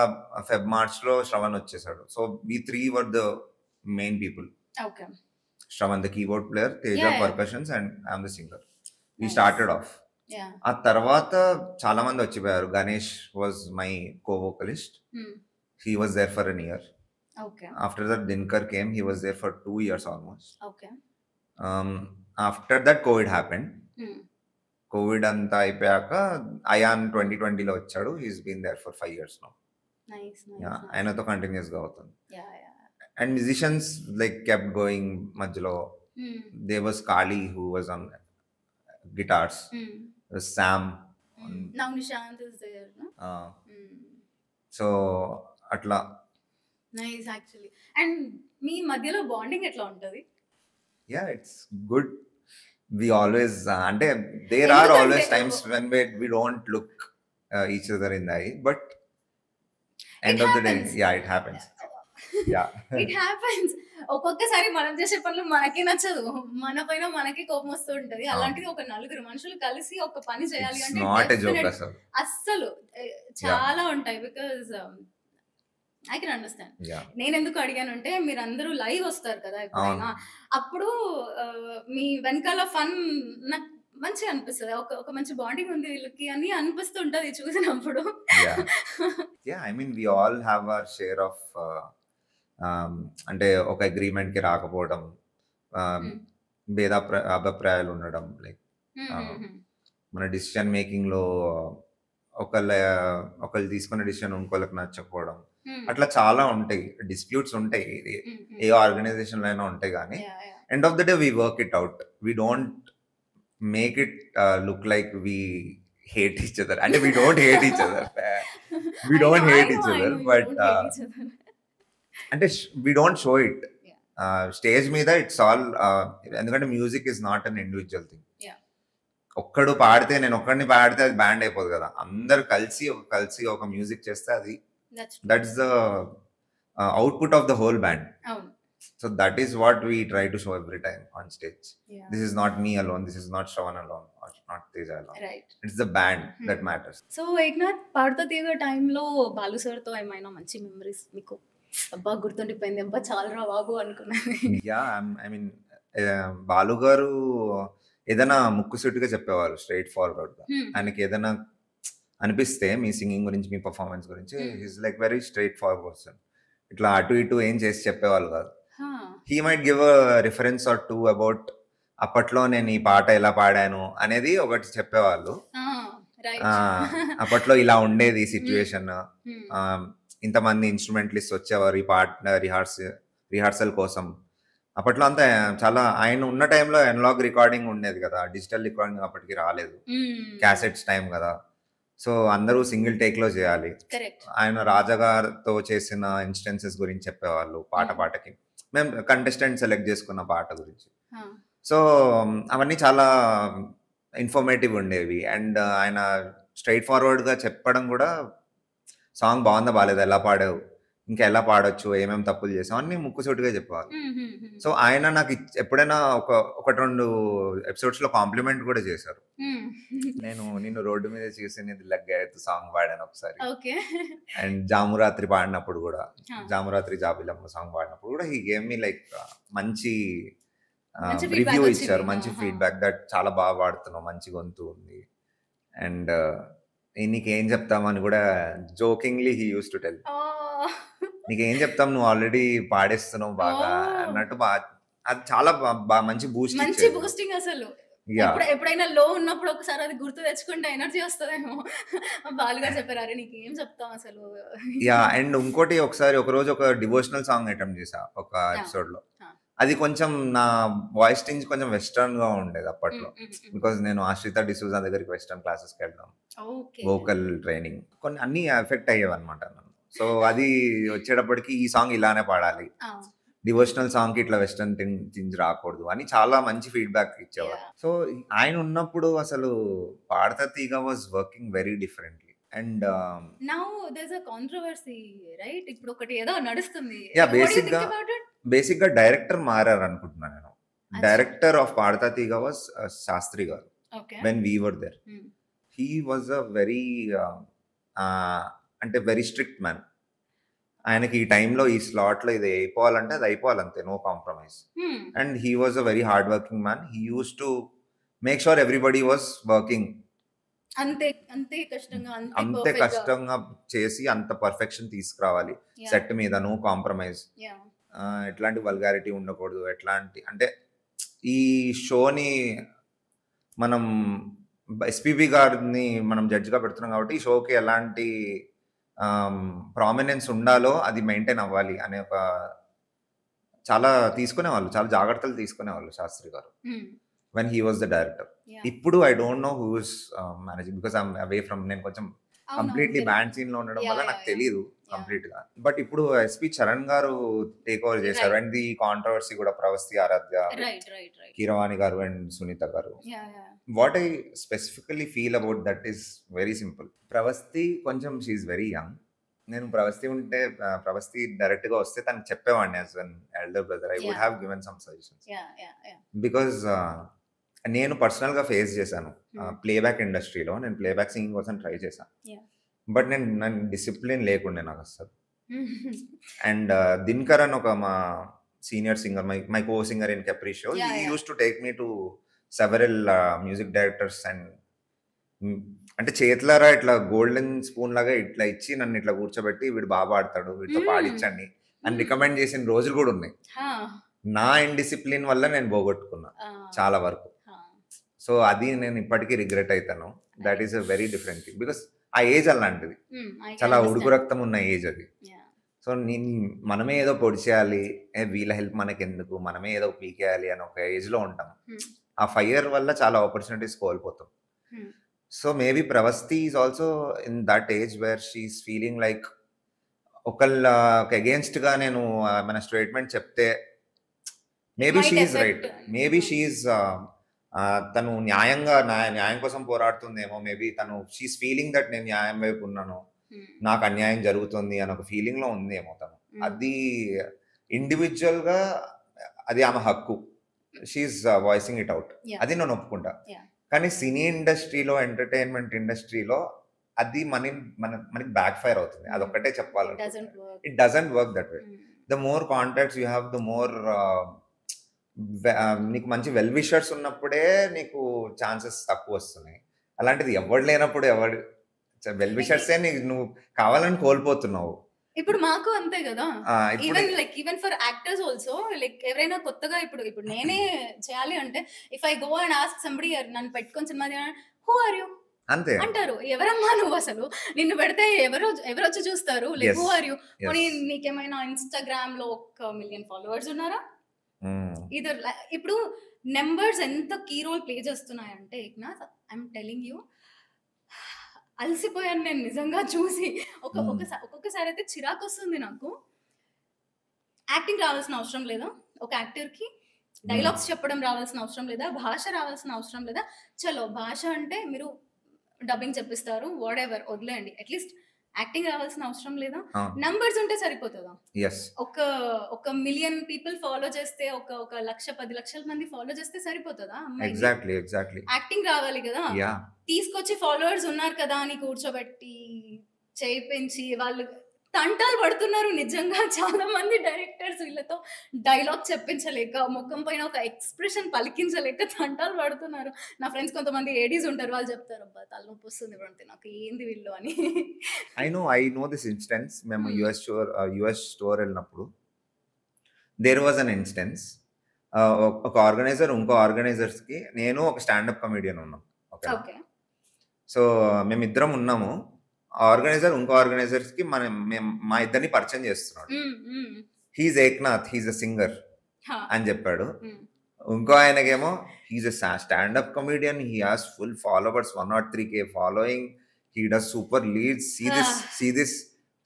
[SPEAKER 2] ఫెబ్ మార్చ్ లో శ్రవణ్ వచ్చేసాడు. So we three were the main people.
[SPEAKER 1] Okay.
[SPEAKER 2] Shravan the keyboard player, Teja percussions, and I'm the singer. We started off.
[SPEAKER 1] Yeah.
[SPEAKER 2] ఆ తర్వాత చాలా మంది వచ్చిపోయారు. Ganesh was my co-vocalist. He was there for a year.
[SPEAKER 1] Okay.
[SPEAKER 2] After that Dinkar came. He was there for 2 years almost.
[SPEAKER 1] Okay.
[SPEAKER 2] After that COVID happened. COVID అంతా అయిపోయాక అయాన్ 2020లో వచ్చాడు. He's been there for 5 years now.
[SPEAKER 1] Nice.
[SPEAKER 2] ఆయనతో continuous గా అవుతుంది.
[SPEAKER 1] Yeah.
[SPEAKER 2] And musicians like kept going. మధ్యలో there was Kali who was on guitars. There was Sam.
[SPEAKER 1] Now Nishant is there, no?
[SPEAKER 2] So అట్లా.
[SPEAKER 1] Nice actually. And మీ మధ్యలో bonding ఎట్లా ఉంటది?
[SPEAKER 2] Yeah, it's good. We always అంటే there are always times when we don't look each other in the eye, but end of the day, yeah, it happens.
[SPEAKER 1] It happens. ఒక్కొక్కసారి మనం చేసే పనులు మనకి నచ్చదు, మన పైన మనకి కోపం వస్తూ ఉంటది. అలాంటిది ఒక నలుగురు మనుషులు కలిసి ఒక పని చేయాలి అంటే అస్సలు చాలా ఉంటాయి. Because I can understand. నేను ఎందుకు అడిగానంటే మీరు అందరూ లైవ్ వస్తారు కదా ఎప్పుడైనా, అప్పుడు మీ వెనకాల ఫన్ నాకు మంచిగా అనిపిస్తుంది. ఒక మంచి బాండింగ్ ఉంది వీళ్ళకి అని అనిపిస్తుంటది చూసినప్పుడు.
[SPEAKER 2] I mean we all have our share of అంటే ఒక అగ్రిమెంట్ కి రాకపోవడం, అభిప్రాయాలు ఉండడం, లైక్ మన డిసిషన్ మేకింగ్ లో ఒకళ్ళు తీసుకున్న డిసిషన్ ఇంకోళ్ళకి నచ్చకపోవడం, అట్లా చాలా ఉంటాయి. డిస్ప్యూట్స్ ఉంటాయి, ఏ ఆర్గనైజేషన్ లో అయినా ఉంటాయి. కానీ end of the day we work it out. We don't make it look like we hate each other. అంటే we don't hate each other. We don't hate each other, but అంటే we don't show it. Stage మీద it's all, ఎందుకంటే music is not an individual thing. ఒక్కడు పాడితే, నేను ఒక్కడిని పాడితే అది బ్యాండ్ అయిపోదు కదా. అందరు కలిసి ఒక మ్యూజిక్ చేస్తే అది that's the output of the whole band. So that is what we try to show every time on stage. This is not me alone, this is not Shravan alone, or not Teja alone.
[SPEAKER 1] Right.
[SPEAKER 2] It's the band that matters.
[SPEAKER 1] So Eknath, పాడుతా తీగ టైంలో బాలు సార్తో ఏమైనా మంచి memories మీకు అబ్బా గుర్తుండిపోయింది, అబ్బా చాలరా బాబు అనుకున్నాను?
[SPEAKER 2] ఐ మీన్ బాలు గారు ఏదైనా ముక్కుసూటిగా చెప్పేవారు, స్ట్రైట్ ఫార్వర్డ్ గా. ఆయనకి ఏదైనా అనిపిస్తే మీ సింగింగ్ గురించి, మీ పర్ఫార్మెన్స్ గురించి, is like very straightforward person. ఇట్లా అటు ఇటు ఏం చేసి చెప్పేవాళ్ళు కాదు. He might give a reference or two about అప్పట్లో నేను ఈ పాట ఎలా పాడాను అనేది ఒకటి చెప్పేవాళ్ళు. అప్పట్లో ఇలా ఉండేది సిచ్యువేషన్, ఇంతమంది ఇన్స్ట్రుమెంటలిస్ట్ వచ్చేవారు ఈ పాట రిహార్సల్ కోసం. అప్పట్లో అంతా చాలా, ఆయన ఉన్న టైంలో ఎనలాగ్ రికార్డింగ్ ఉండేది కదా, డిజిటల్ రికార్డింగ్ అప్పటికి రాలేదు, క్యాసెట్స్ టైం కదా. సో అందరూ సింగిల్ టేక్ లో చేయాలి. ఆయన రాజాగారితో చేసిన ఇన్స్టెన్సెస్ గురించి చెప్పేవాళ్ళు పాటకి. మేము కంటెస్టెంట్ సెలెక్ట్ చేసుకున్న పాట గురించి. సో అవన్నీ చాలా ఇన్ఫర్మేటివ్ ఉండేవి. అండ్ ఆయన స్ట్రైట్ ఫార్వర్డ్ గా చెప్పడం కూడా, సాంగ్ బాగుందా బాగాలేదా, ఎలా పాడావు, ఇంకా ఎలా పాడొచ్చు, ఏమేమి తప్పులు చేసాం అన్ని ముక్కుసూటిగా చెప్పేవాళ్ళు. సో ఆయన నాకు ఎప్పుడైనా ఒకటి 2 ఎపిసోడ్స్ లో కాంప్లిమెంట్ కూడా చేశారు. నేను నిన్ను రోడ్డు మీద చూసి నీది లగ్గైతు సాంగ్ పాడాను ఒకసారి. అండ్ జామురాత్రి పాడినప్పుడు కూడా, జామురాత్రి జాబిలమ్మ సాంగ్ పాడినప్పుడు కూడా హీ గేవ్ మీ లైక్ మంచి రివ్యూ ఇచ్చారు, మంచి ఫీడ్బ్యాక్ దట్ చాలా బాగా పాడుతున్నావు, మంచి గొంతు ఉంది. అండ్ నీకేం చెప్తామని కూడా జోకింగ్లీ హీ యూస్ టు టెల్, నీకేం చెప్తాం నువ్వు ఆల్రెడీ పాడేస్తున్నావు బాగా అన్నట్టు. అది చాలా మంచి బూస్టింగ్
[SPEAKER 1] అసలు. ఎప్పుడైనా లో ఉన్నప్పుడు ఒకసారి అది గుర్తు తెచ్చుకుంటే ఎనర్జీ వస్తుందేమో. బాలుగా చెప్పారు, అరే నీకు ఏం చెప్తాం అసలు.
[SPEAKER 2] యా, అండ్ ఇంకోటి ఒకసారి ఒక రోజు ఒక డివోషనల్ సాంగ్ అటెంప్ట్ చేసా ఒక ఎపిసోడ్ లో. అది కొంచెం నా వాయిస్ టింజ్ కొంచెం వెస్టర్న్ గా ఉండేది అప్పట్లో, బికాస్ నేను ఆశ్రిత డిసూజా దగ్గరికి వెస్టర్న్ క్లాసెస్కి వెళ్ళడం, వోకల్ ట్రైనింగ్ కొన్ని అన్ని ఎఫెక్ట్ అయ్యేవి అనమాట నన్ను. సో అది వచ్చేటప్పటికి ఈ సాంగ్ ఇలానే పాడాలి, డివోషనల్ సాంగ్ కి ఇట్లా వెస్టర్న్ టింజ్ రాకూడదు అని చాలా మంచి ఫీడ్బ్యాక్ ఇచ్చేవారు. సో ఆయన ఉన్నప్పుడు అసలు Paadutha Theeyaga was working very differently. And
[SPEAKER 1] now there is a controversy right, ఇప్పుడు ఒకటి ఏదో నడుస్తుంది.
[SPEAKER 2] యా, బేసిక్ గా డైరెక్టర్ మారారు అనుకుంటున్నాను నేను. డైరెక్టర్ ఆఫ్ పాడతా తీగ వాజ్ శాస్త్రి గారు. When we were there he was a very అంటే వెరీ స్ట్రిక్ట్ మ్యాన్. ఆయనకి ఈ టైంలో ఈ స్లాట్ లో ఇది అయిపోవాలంటే అది అయిపోవాలంతే, no compromise. And he was a very hard working man. He used to make sure everybody was working
[SPEAKER 1] అంతే
[SPEAKER 2] కష్టంగా చేసి అంత పర్ఫెక్షన్ తీసుకురావాలి సెట్ మీద, నో కాంప్రమైజ్. ఎట్లాంటి వల్గారిటీ ఉండకూడదు, ఎట్లాంటి అంటే ఈ షోని మనం ఎస్పీబీ గారిని మనం జడ్జిగా పెడుతున్నాం కాబట్టి ఈ షోకి ఎలాంటి ప్రామినెన్స్ ఉండాలో అది మెయింటైన్ అవ్వాలి అనే ఒక చాలా తీసుకునేవాళ్ళు, చాలా జాగ్రత్తలు తీసుకునేవాళ్ళు శాస్త్రి గారు when he was the director. ఇప్పుడు I don't know who is managing, because I'm away from, నేను కొంచెం కంప్లీట్లీ బ్యాండ్ సీన్ లో ఉండడం వల్ల నాకు తెలియదు కంప్లీట్ గా. బట్ ఇప్పుడు ఎస్పి చరణ్ గారు టేక్ ఓవర్ చేశారు. అండ్ ది కాంట్రవర్సీ కూడా ప్రవస్తి ఆరాధ్య, కీరవాణి గారు అండ్ సునీత గారు. What I specifically feel about that is very simple. Pravasthi కొంచెం షీఈ్ వెరీ యంగ్. నేను ప్రవస్తి డైరెక్ట్ గా వస్తే తనకు చెప్పేవాడిని as an elder brother, I would have given some suggestions. Because నేను పర్సనల్ గా ఫేస్ చేశాను ప్లేబ్యాక్ ఇండస్ట్రీలో. నేను ప్లేబ్యాక్ సింగింగ్ కోసం ట్రై చేశాను, బట్ నన్ను డిసిప్లిన్ లేకుండే నాకు అసలు. అండ్ దినకర్ అని ఒక మా senior singer, my co singer in Capriccio, he used to take me to several music directors. And అంటే చేతులారా ఇట్లా గోల్డెన్ స్పూన్ లాగా ఇట్లా ఇచ్చి నన్ను ఇట్లా కూర్చోబెట్టి వీడు బాగా పాడతాడు, వీటితో పాడించండి అని రికమెండ్ చేసిన రోజులు కూడా ఉన్నాయి. నా ఇండిసిప్లిన్ వల్ల నేను పోగొట్టుకున్నా చాలా వరకు. సో అది నేను ఇప్పటికీ రిగ్రెట్ అవుతాను. That is a very different thing, because ఆ ఏజ్ అలాంటిది, చాలా ఉడుకు రక్తం ఉన్న ఏజ్ అది. సో మనమే ఏదో పొడి చేయాలి, వీళ్ళ హెల్ప్ మనకి ఎందుకు, మనమే ఏదో పీకేయాలి అని ఒక ఏజ్ లో ఉంటాం. ఆ ఫైర్ వల్ల చాలా ఆపర్చునిటీస్ కోల్పోతాం. So maybe Pravasthi is also in that age where she's feeling like ఒకళ్ళ అగేన్స్ట్ గా నేను మన స్టేట్మెంట్ చెప్తే maybe she's right, maybe she's తను న్యాయం కోసం పోరాడుతుందేమో, మేబీ తను షీఈస్ ఫీలింగ్ దట్ నేను న్యాయం వైపు ఉన్నాను, నాకు అన్యాయం జరుగుతుంది అని ఒక ఫీలింగ్ లో ఉందేమో తను. అది ఇండివిజువల్ గా అది ఆమె హక్కు, షీఈస్ వాయిసింగ్ ఇట్ అవుట్, అది నేను ఒప్పుకుంటా. కానీ సినీ ఇండస్ట్రీలో, ఎంటర్టైన్మెంట్ ఇండస్ట్రీలో అది మనకి బ్యాక్ ఫైర్ అవుతుంది. అదొక్కటే చెప్పాలంటే it doesn't work that way. The more contacts you have, the more నీకు మంచి వెల్ విషర్స్ ఉన్నప్పుడే నీకు ఛాన్సెస్ తక్కువ వస్తున్నాయి. అలాంటిది ఎవరు లేనప్పుడు వెల్ విషర్సే నువ్వు కావాలని కోల్పోతున్నావు.
[SPEAKER 1] ఇప్పుడు మాకు అంతే కదా, even for actors also, like ఎవరైనా కొత్తగా ఇప్పుడు నేనే చేయాలి అంటే if I go and ask somebody, నన్ను పెట్టుకొని సినిమా హూ ఆర్ యూ
[SPEAKER 2] అంతే
[SPEAKER 1] అంటారు. ఎవరమ్మా నువ్వు, అసలు నిన్ను పెడితే ఎవరు వచ్చి చూస్తారు, లైక్ హూ ఆర్ యూ. పోనీ నీకేమైనా ఇన్స్టాగ్రామ్ లో 1 million ఫాలోవర్స్ ఉన్నారా? ఇదర్ ఇప్పుడు నెంబర్స్ ఎంత కీ రోల్ ప్లే చేస్తున్నాయంటే ఏక్నాథ్, ఐఎమ్ టెలింగ్ యూ, అలసిపోయాను నేను నిజంగా చూసి. ఒక్కొక్కసారి అయితే చిరాకు వస్తుంది నాకు. యాక్టింగ్ రావాల్సిన అవసరం లేదా ఒక యాక్టర్కి, డైలాగ్స్ చెప్పడం రావాల్సిన అవసరం లేదా, భాష రావాల్సిన అవసరం లేదా. చలో భాష అంటే మీరు డబ్బింగ్ చెప్పిస్తారు, వాట్ ఎవర్, వదిలేయండి. అట్లీస్ట్ యాక్టింగ్ రావాల్సిన అవసరం లేదా? నంబర్స్ ఉంటే సరిపోతుందా? ఒక 1 మిలియన్ పీపుల్ ఫాలో చేస్తే, ఒక 10 లక్షల మంది ఫాలో చేస్తే సరిపోతుందా?
[SPEAKER 2] ఎగ్జాక్ట్లీ
[SPEAKER 1] యాక్టింగ్ రావాలి కదా. తీసుకొచ్చి ఫాలోవర్స్ ఉన్నారు కదా అని కూర్చోబెట్టి చేయించి వాళ్ళు తంటాలు పడుతున్నారు నిజంగా. చాలా మంది డైరెక్టర్స్ వీళ్ళతో డైలాగ్ చెప్పించలేక, ముఖం పైన ఒక ఎక్స్ప్రెషన్ పలికించలేక తంటాలు పడుతున్నారు. నా ఫ్రెండ్స్ కొంతమంది ఏడీస్ ఉంటారు, వాళ్ళు చెప్తారు అబ్బా తలనొప్పి వస్తుంది పడితే నాకు, ఏంది వీళ్ళు అని.
[SPEAKER 2] I know this instance. మేము యుఎస్ స్టోర్ వెళ్ళినప్పుడు దేర్ వాజ్ అన్ ఇన్స్టెన్స్. ఒక ఆర్గనైజర్ ఇంకో ఆర్గనైజర్స్కి, నేను ఒక స్టాండప్ కమెడియన్ ఉన్నాం. ఓకే, సో మేమిద్దరం ఉన్నాము. ఆర్గనైజర్ ఇంకో ఆర్గనైజర్స్ కి మా ఇద్దరిని పరిచయం చేస్తున్నాడు. He's Eknath, he's a singer అని చెప్పాడు. ఇంకో ఆయనకేమో he's a standup comedian, he has full followers, 103K following, he does super leads,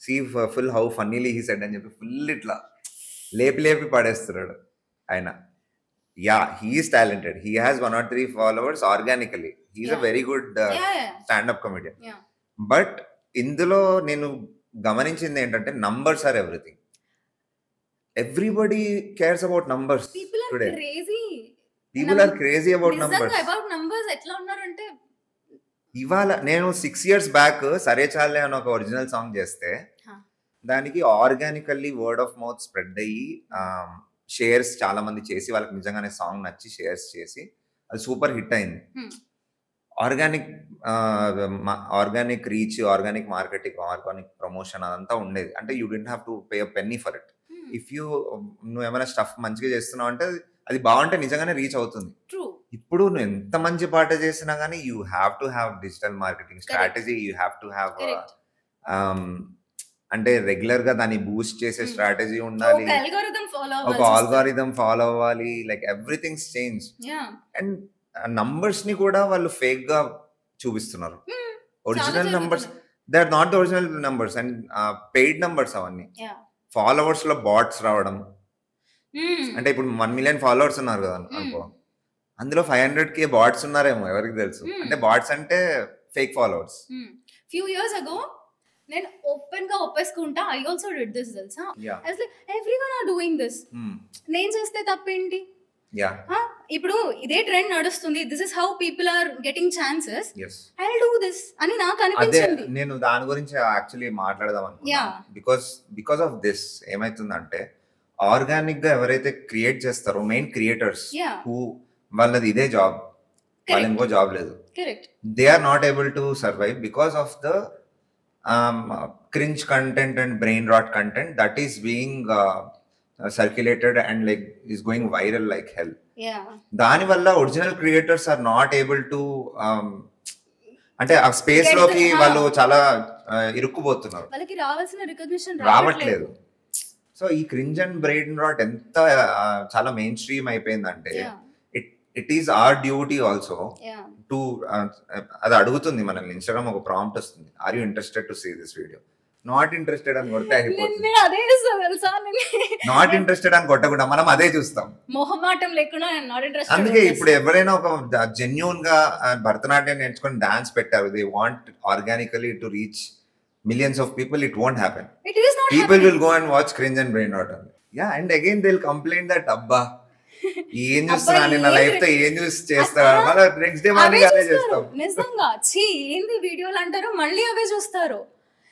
[SPEAKER 2] see full how funnily he said అని చెప్పి ఫుల్ ఇట్లా లేపి పడేస్తున్నాడు ఆయన. Yeah, he's talented, he has 103 followers organically, he's a very good standup comedian. But ఇందులో నేను గమనించింది ఏంటంటే, numbers are everything. Everybody cares about numbers today. People are crazy about numbers.
[SPEAKER 1] ఎట్లా ఉన్నారంటే,
[SPEAKER 2] ఇవాళ నేను 6 years బ్యాక్ సరే చాలే అని ఒక ఒరిజినల్ సాంగ్ చేస్తే, దానికి organically word of mouth spread అయ్యి షేర్స్ చాలా మంది చేసి, వాళ్ళకి నిజంగానే సాంగ్ నచ్చి షేర్స్ చేసి అది సూపర్ హిట్ అయింది. Organic reach, organic marketing, organic promotion అదంతా ఉండేది. అంటే you don't have to pay a penny for it. If నువ్వు ఏమైనా స్టఫ్ మంచిగా చేస్తున్నావు అంటే అది బాగుంటే నిజంగానే రీచ్ అవుతుంది. ఇప్పుడు నువ్వు ఎంత మంచి పాట చేసినా కానీ you have to have digital marketing strategy, you have to have అంటే రెగ్యులర్ గా దాన్ని బూస్ట్ చేసే స్ట్రాటజీ ఉండాలి, ఒక ఆల్గారిథం ఫాలో అవ్వాలి. Like everything's change. And numbers ని కూడా వాళ్ళు ఫేక్ గా చూపిస్తున్నారు. Original numbers, they are not the original numbers. And paid numbers అవన్నీ. ఫాలోవర్స్ లో బాట్స్ రావడం. అంటే ఇప్పుడు 1 million ఫాలోవర్స్ ఉన్నారు కదా అనుకో, అందులో 500K బాట్స్ ఉన్నారేమో, ఎవరికి తెలుసు. అంటే బాట్స్ అంటే fake followers.
[SPEAKER 1] Few years ago నేను ఓపెన్ గా ఒప్పేసుకుంటా, ఐ ఆల్సో డిడ్ దిస్ తెలుసా. ఎవ్రీవన్ ఆర్ డూయింగ్ దిస్, నేను చేస్తే తప్పేంటి? ఇప్పుడు ఇదే ట్రెండ్ నడుస్తుంది, this is how people are getting chances, I will do this అని నాకు అనిపించింది.
[SPEAKER 2] నేను దాని గురించి యాక్చువల్లీ మాట్లాడదాం అనుకున్నా. బికాస్ ఆఫ్ దిస్ ఏమైతుందంటే, ఆర్గానిక్ గా ఎవరైతే క్రియేట్ చేస్తారో, మెయిన్ క్రియేటర్స్ వాళ్ళది ఇదే జాబ్, వాళ్ళ ఇంకో జాబ్ లేదు, they are not able to survive because of the cringe content and brain rot content that is being circulated and like is going viral like hell. దాని వల్ల original creators are not able to అంటే ఆ space లోకి వాళ్ళు చాలా ఇరుక్కుపోతున్నారు,
[SPEAKER 1] వాళ్ళకి రావాల్సిన recognition
[SPEAKER 2] రావట్లేదు. సో ఈ క్రింజ్ అండ్ బ్రెయిన్ రాట్ ఎంత చాలా మెయిన్ స్ట్రీమ్ అయిపోయిందంటే, it is our duty also to, అది అడుగుతుంది మనల్ని. ఇన్స్టాగ్రామ్ ఒక ప్రాంప్ట్ వస్తుంది, are you interested to see this video? Not interested అని కొడితే అయిపోతుంది. నాట్ ఇంట్రెస్టెడ్ అని కొట్టకుండా మనం అదే చూస్తాం,
[SPEAKER 1] మొహమాటం లేకుండా.
[SPEAKER 2] అందుకే ఇప్పుడు ఎవరైనా ఒక జెన్యూన్ గా భరతనాట్యం నేర్చుకొని డాన్స్ పెట్టారు, they want organically to reach millions of people, it won't happen.
[SPEAKER 1] It is not
[SPEAKER 2] people
[SPEAKER 1] happening.
[SPEAKER 2] will go and watch cringe and brain rot only. Yeah, and again they'll complain that abba ఏం చూస్తున్నా నిన్న life తో ఏం చూసి చేస్తారా, మళ్ళీ next day morning అదే చేస్తాం.
[SPEAKER 1] నిజంగా ఛీ ఏంది వీడియోలు అంటారు, మళ్ళీ అవే చూస్తారు.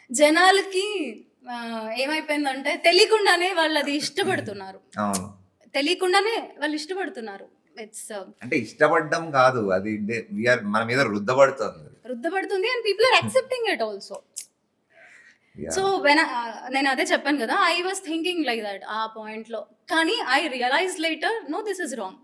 [SPEAKER 1] జనాలకి ఏమైపోయిందంటే తెలియకుండానే వాళ్ళు అది ఇష్టపడుతున్నారు.
[SPEAKER 2] అవును,
[SPEAKER 1] తెలియకుండానే వాళ్ళు ఇష్టపడుతున్నారు.
[SPEAKER 2] అంటే ఇష్టపడడం కాదు, అది మన మీద రుద్దబడుతుంది
[SPEAKER 1] and people are accepting it also. So నేను అదే చెప్పాను కదా, I was thinking like that ఆ పాయింట్ లో. కానీ I realize later, no this is wrong.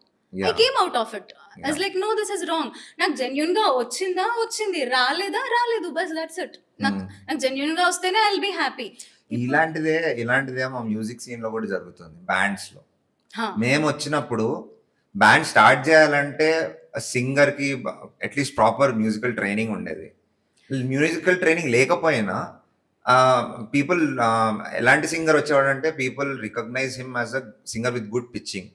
[SPEAKER 1] I came out of it. I was like no this is wrong. నాకు genuine గా వచ్చింది, రాలేదు, బస్ దట్స్ ఇట్. నాకు జెన్యూన్ గా వస్తేనే ఐ విల్ బి హ్యాపీ.
[SPEAKER 2] ఇలాంటిదే మా మ్యూజిక్ సీన్ లో కూడా జరుగుతుంది. బ్యాండ్స్ లో మేము వచ్చినప్పుడు బ్యాండ్ స్టార్ట్ చేయాలంటే సింగర్ కి అట్లీస్ట్ ప్రాపర్ మ్యూజికల్ ట్రైనింగ్ ఉండేది. మ్యూజికల్ ట్రైనింగ్ లేకపోయినా పీపుల్ ఎలాంటి సింగర్ వచ్చేవాడు అంటే, people recognize him as a singer with good pitching.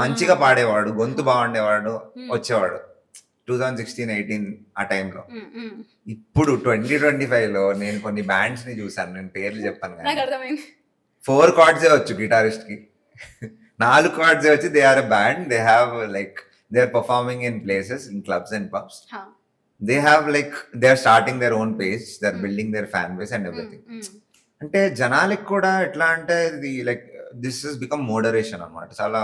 [SPEAKER 2] మంచిగా పాడేవాడు, గొంతు బాగుండేవాడు, వచ్చేవాడు. 2016-18 ఆ టైంలో. ఇప్పుడు 2025లో నేను కొన్ని బ్యాండ్స్ ని చూసాను, నేను పేర్లు చెప్పాను
[SPEAKER 1] నాకు
[SPEAKER 2] కానీ
[SPEAKER 1] అర్థమైంది.
[SPEAKER 2] 4 కార్డ్సే వచ్చు గిటారిస్ట్ కి. 4 కార్డ్సే వచ్చి they are a band, they have like they are performing in places, in clubs and pubs. They have like they are starting their own page, they are building their fan base and everything. అంటే జనాలకి కూడా ఎట్లా అంటే ఇది like this is become moderation అనమాట. చాలా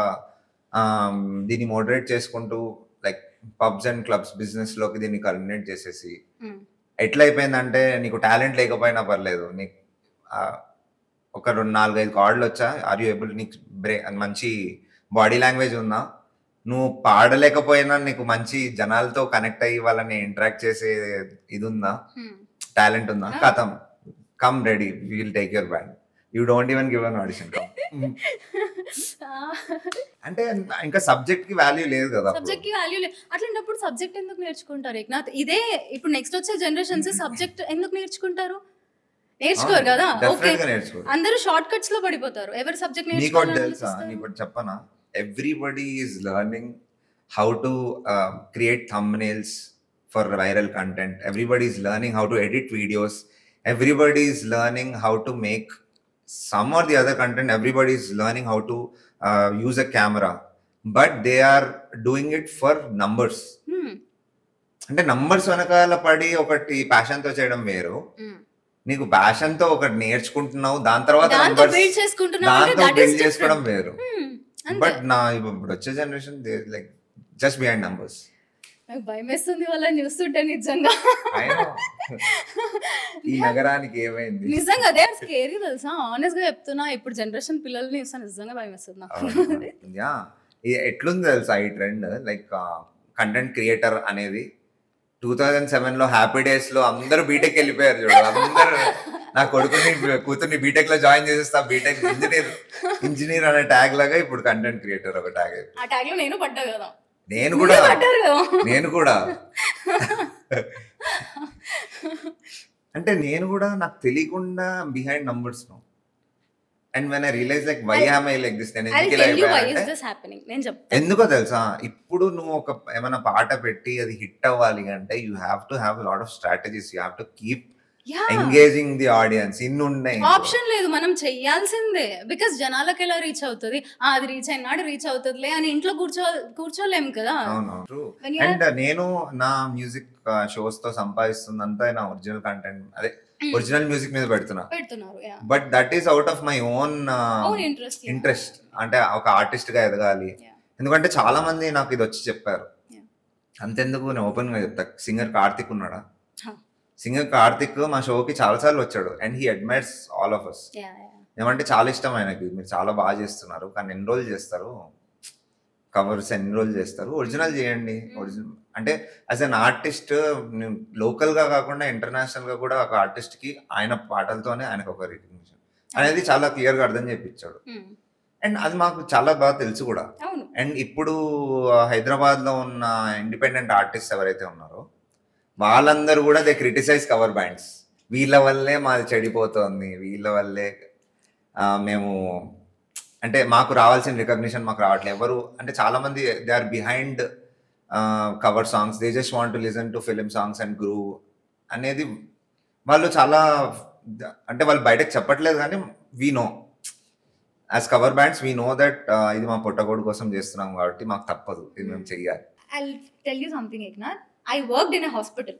[SPEAKER 2] దీన్ని moderate చేసుకుంటూ like pubs and clubs business లోకి దీన్ని కన్వర్ట్ చేసేసి ఎట్లా అయిపోయిందంటే నీకు టాలెంట్ లేకపోయినా పర్లేదు, నీకు ఒక 2-4-5 కార్డులు వచ్చా, ఆర్ యూ ఏబుల్, నీకు మంచి బాడీ లాంగ్వేజ్ ఉందా, నువ్వు పాడలేకపోయినా నీకు మంచి జనాలతో కనెక్ట్ అయ్యి వాళ్ళని ఇంటరాక్ట్ చేసే ఇది ఉందా, టాలెంట్ ఉందా, కథం, come ready, we will take your band, you don't even give an audition. అంటే ఇంకా సబ్జెక్ట్ కి వాల్యూ లేదు కదా.
[SPEAKER 1] సబ్జెక్ట్ కి వాల్యూ లేదు. అట్లాంటప్పుడు సబ్జెక్ట్ ఎందుకు నేర్చుకుంటారు ఏక్నాథ్? ఇదే ఇప్పుడు నెక్స్ట్ వచ్చే జనరేషన్స్ సబ్జెక్ట్ ఎందుకు నేర్చుకుంటారు? నేర్చుకోరు కదా. ఓకే, అందరూ షార్ట్ కట్స్ లో పడిపోతారు. ఎవరు సబ్జెక్ట్
[SPEAKER 2] నేర్చుకోవాలి తెలుసా? నీకు చెప్పనా, everybody is learning how to create thumbnails for viral content, everybody is learning how to edit videos, everybody is learning how to make some or the other content, everybody is learning how to use a camera, but they are doing it for numbers. అంటే numbers వెనకాల పడి ఒకటి passion తో చేయడం వేరు, నీకు passion తో ఒకటి నేర్చుకుంటున్నావు, దాని తర్వాత దాంతో బిల్డ్ చేసుకోవడం వేరు. బట్ నా ఇప్పుడు వచ్చే generation like just behind numbers.
[SPEAKER 1] నాకు భయం వేస్తుంది వాళ్ళని చూస్తుంటే నిజంగా.
[SPEAKER 2] ఈ నగరానికి ఏమైంది
[SPEAKER 1] నిజంగా, అదే స్కేరీ తెలుసా, ఆనెస్ట్ గా చెప్తున్నా. ఇప్పుడు జనరేషన్ పిల్లల్ని చూస్తే నిజంగా భయం వేస్తుంది నాకు.
[SPEAKER 2] ఎట్లుంది తెలుసా ఈ ట్రెండ్, లైక్ కంటెంట్ క్రియేటర్ అనేది 2007 లో హ్యాపీ డేస్ లో అందరూ బీటెక్ వెళ్ళిపోయారు చూడు. అందరు నా కొడుకుని కూతుర్ని బీటెక్ లో జాయిన్ చేసేస్తా, బీటెక్ ఇంజనీర్ అనే ట్యాగ్ లాగా ఇప్పుడు కంటెంట్ క్రియేటర్ ఒక ట్యాగ్.
[SPEAKER 1] ఆ ట్యాగ్ లో నేను పడ్డా కదా.
[SPEAKER 2] నేను కూడా అంటే నేను కూడా నాకు తెలియకుండా behind numbers no. And when I realize like why am I like this, ఎందుకో తెలుసా, ఇప్పుడు నువ్వు ఒక ఏమైనా పాట పెట్టి అది హిట్ అవ్వాలి అంటే you have to have lot of strategies, you have to keep engaging the audience. ఇన్ని ఉన్నాయి,
[SPEAKER 1] ఆప్షన్ లేదు, మనం చెయ్యాల్సిందే. బికాస్ జనాలకు ఎలా రీచ్ అవుతుంది, అది రీచ్ అయినాడు రీచ్ అవుతుందిలే అని ఇంట్లో కూర్చోలేము కదా.
[SPEAKER 2] అండ్ నేను నా మ్యూజిక్ షోస్ తో సంపాదిస్తుందంతా నా ఒరిజినల్ కంటెంట్, అదే ఒరిజినల్ మ్యూజిక్ మీద పెడుతున్నారు. But that is out of my own interest. అంటే ఒక ఆర్టిస్ట్ గా ఎదగాలి. ఎందుకంటే చాలా మంది నాకు ఇది వచ్చి చెప్పారు. అంతెందుకు, నేను ఓపెన్ గా చెప్తా, సింగర్ కార్తిక్ ఉన్నాడా, సింగర్ కార్తిక్ మా షోకి చాలా సార్లు వచ్చాడు. And he admires all of us. ఏమంటే చాలా ఇష్టం ఆయనకి, మీరు చాలా బాగా చేస్తున్నారు, కానీ ఎన్ని రోజులు చేస్తారు కవర్స్, ఎన్ని రోజులు చేస్తారు, ఒరిజినల్ చేయండి. ఒరిజినల్ అంటే యాజ్ అన్ ఆర్టిస్ట్ లోకల్ గా కాకుండా ఇంటర్నేషనల్ గా కూడా ఒక ఆర్టిస్ట్ కి ఆయన పాటలతోనే ఆయనకు ఒక రికగ్నిషన్ అనేది చాలా క్లియర్ గా అర్థం చేయించాడు. అండ్ అది మాకు చాలా బాగా తెలుసు కూడా. అండ్ ఇప్పుడు హైదరాబాద్ లో ఉన్న ఇండిపెండెంట్ ఆర్టిస్ట్ ఎవరైతే ఉన్నారో వాళ్ళందరూ కూడా దే క్రిటిసైజ్ కవర్ బ్యాండ్స్. వీళ్ళ వల్లే మాది చెడిపోతుంది, వీళ్ళ వల్లే మేము అంటే మాకు రావాల్సిన రికగ్నిషన్ మాకు రావట్లేదు. ఎవరు అంటే చాలా మంది they are behind cover songs, they just want to listen to film songs and groove అనేది వాళ్ళు చాలా, అంటే వాళ్ళు బయటకు చెప్పట్లేదు కానీ we know as cover bands we know that ఇది మా పొట్టగోడు కోసం చేస్తున్నాం కాబట్టి మాకు తప్పదు, ఇది మేము చెయ్యాలి.
[SPEAKER 1] I'll tell you something, Eknath. I worked in a hospital.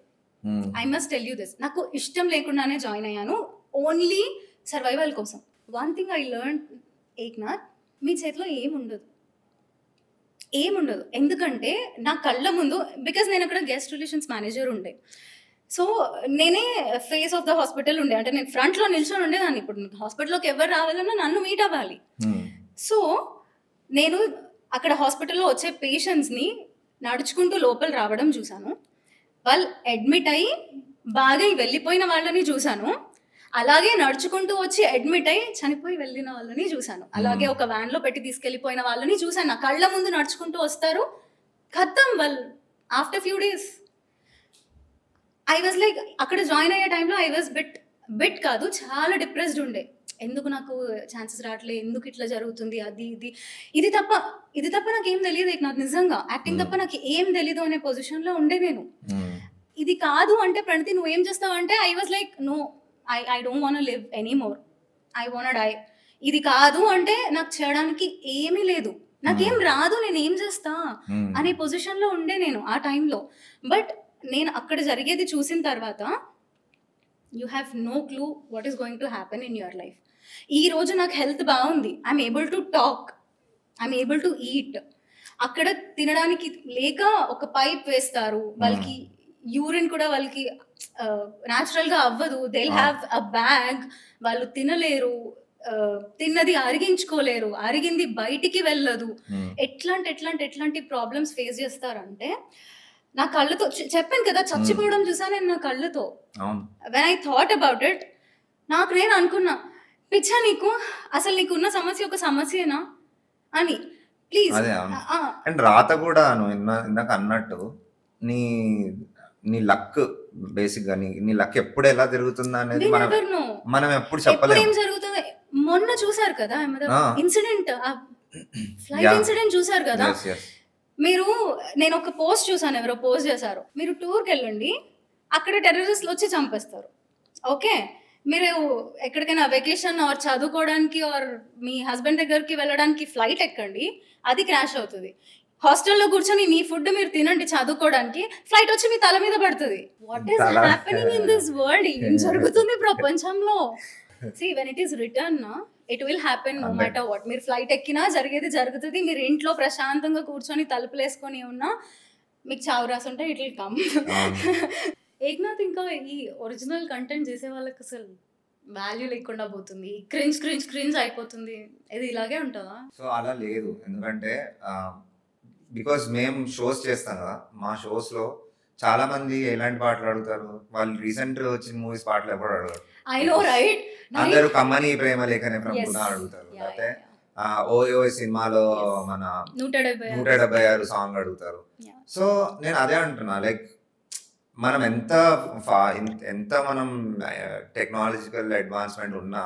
[SPEAKER 1] I must tell you this. నాకు ఇష్టం లేకుండానే జాయిన్ అయ్యాను, ఓన్లీ సర్వైవల్ కోసం. One thing I learn, Eknath, మీ చేతిలో ఏముండదు. ఎందుకంటే నా కళ్ళ ముందు, బికాజ్ నేను అక్కడ గెస్ట్ రిలేషన్స్ మేనేజర్ ఉండే, సో నేనే ఫేస్ ఆఫ్ ద హాస్పిటల్ ఉండే, అంటే నేను ఫ్రంట్లో నిల్చొని ఉండేదాన్ని. ఇప్పుడు హాస్పిటల్లోకి ఎవరు రావాలన్నా నన్ను మీట్ అవ్వాలి. సో నేను అక్కడ హాస్పిటల్లో వచ్చే పేషెంట్స్ని నడుచుకుంటూ లోపల రావడం చూశాను, వాళ్ళు అడ్మిట్ అయ్యి బాగా వెళ్ళిపోయిన వాళ్ళని చూశాను, అలాగే నడుచుకుంటూ వచ్చి అడ్మిట్ అయ్యి చనిపోయి వెళ్ళిన వాళ్ళని చూశాను, అలాగే ఒక వ్యాన్లో పెట్టి తీసుకెళ్ళిపోయిన వాళ్ళని చూశాను. నా కళ్ళ ముందు నడుచుకుంటూ వస్తారు, ఖతం వాళ్ళు after few days. I was like, అక్కడ జాయిన్ అయ్యే టైంలో ఐ వాజ్ బిట్ కాదు చాలా డిప్రెస్డ్ ఉండే. ఎందుకు నాకు ఛాన్సెస్ రావట్లేదు, ఎందుకు ఇట్లా జరుగుతుంది, అది ఇది తప్ప నాకేం తెలియదు. నాకు నిజంగా యాక్టింగ్ తప్ప నాకు ఏం తెలీదు అనే పొజిషన్లో ఉండే నేను. ఇది కాదు అంటే ప్రణతి నువ్వేం చేస్తావు అంటే I was like no, I don't want live any more, I want die. ఇది కాదు అంటే నాకు చేయడానికి ఏమీ లేదు, నాకేం రాదు, నేను ఏం చేస్తా అనే పొజిషన్లో ఉండే నేను ఆ టైంలో. బట్ నేను అక్కడ జరిగేది చూసిన తర్వాత you have no clue what is going to happen in your life. ఈ రోజు నాకు హెల్త్ బాగుంది, I'm able to talk, I'm able to eat. అక్కడ తినడానికి లేక ఒక పైప్ వేస్తారు, వాళ్ళకి యూరిన్ కూడా వాళ్ళకి న్యాచురల్గా అవ్వదు, దే హ్యావ్ అ బ్యాగ్, వాళ్ళు తినలేరు, తిన్నది అరిగించుకోలేరు, అరిగింది బయటికి వెళ్ళదు. ఎట్లాంటి ప్రాబ్లమ్స్ ఫేస్ చేస్తారంటే నా కళ్ళతో చెప్పాను కదా, చచ్చిపోవడం చూసాను నేను నా కళ్ళతో. When I thought about it, నాకు నేను అనుకున్నా, పిచ్చా నీకు, అసలు నీకున్న సమస్య ఒక సమస్యనా అని. ప్లీజ్.
[SPEAKER 2] అండ్ రాత కూడా నువ్వు ఇందాక అన్నట్టు నీ లక్ బేసిక్ గా నీ లక్ ఎప్పుడు ఎలా తిరుగుతుందా అనేది మనం ఎప్పుడు చెప్పలేము.
[SPEAKER 1] జరుగుతుంది. మొన్న చూసారు కదా ఇన్సిడెంట్, ఫ్లైట్ ఇన్సిడెంట్ చూసారు కదా మీరు. నేను ఒక పోస్ట్ చూసాను, ఎవరో పోస్ట్ చేశారు, మీరు టూర్కి వెళ్ళండి, అక్కడ టెర్రరిస్టులు వచ్చి చంపేస్తారు. ఓకే, మీరు ఎక్కడికైనా వెకేషన్ ఆర్ చదువుకోవడానికి ఆర్ మీ హస్బెండ్ దగ్గరికి వెళ్ళడానికి ఫ్లైట్ ఎక్కండి, అది క్రాష్ అవుతుంది. హాస్టల్లో కూర్చొని మీ ఫుడ్ మీరు తినండి చదువుకోవడానికి, ఫ్లైట్ వచ్చి మీ తల మీద పడుతుంది. What is happening in this world? ఏం జరుగుతుంది ప్రపంచంలో? See, when it is written, it will happen no matter what. మీరు ఫ్లైట్ ఎక్కినా జరిగేది జరుగుతుంది. మీరు ఇంట్లో ప్రశాంతంగా కూర్చొని తలుపులు వేసుకొని ఉన్నా మీకు చావు రాసుంటే ఇట్ విల్ కమ్. ఏక్నాథ్ ఇంకా ఈ ఒరిజినల్ కంటెంట్ చేసే వాళ్ళకి అసలు వాల్యూ లేకుండా పోతుంది, క్రింజ్ అయిపోతుంది. ఇది ఇలాగే ఉంటుందా?
[SPEAKER 2] సో అలా లేదు, ఎందుకంటే బికాస్ మేము షోస్ చేస్తాం కదా, మా షోస్లో చాలా మంది ఎలాంటి పాటలు అడుగుతారు, వాళ్ళు రీసెంట్ వచ్చిన మూవీస్ పాటలు ఎప్పుడు అడగరు.
[SPEAKER 1] I know right.
[SPEAKER 2] అందరూ కమ్మని ప్రేమ లేఖనే ప్రభుత్వం అడుగుతారు, లేకపోతే ఓయో సినిమాలో మన 176 సాంగ్ అడుగుతారు. సో నేను అదే అంటున్నా, లైక్ మనం ఎంత మనం టెక్నాలజికల్ అడ్వాన్స్మెంట్ ఉన్నా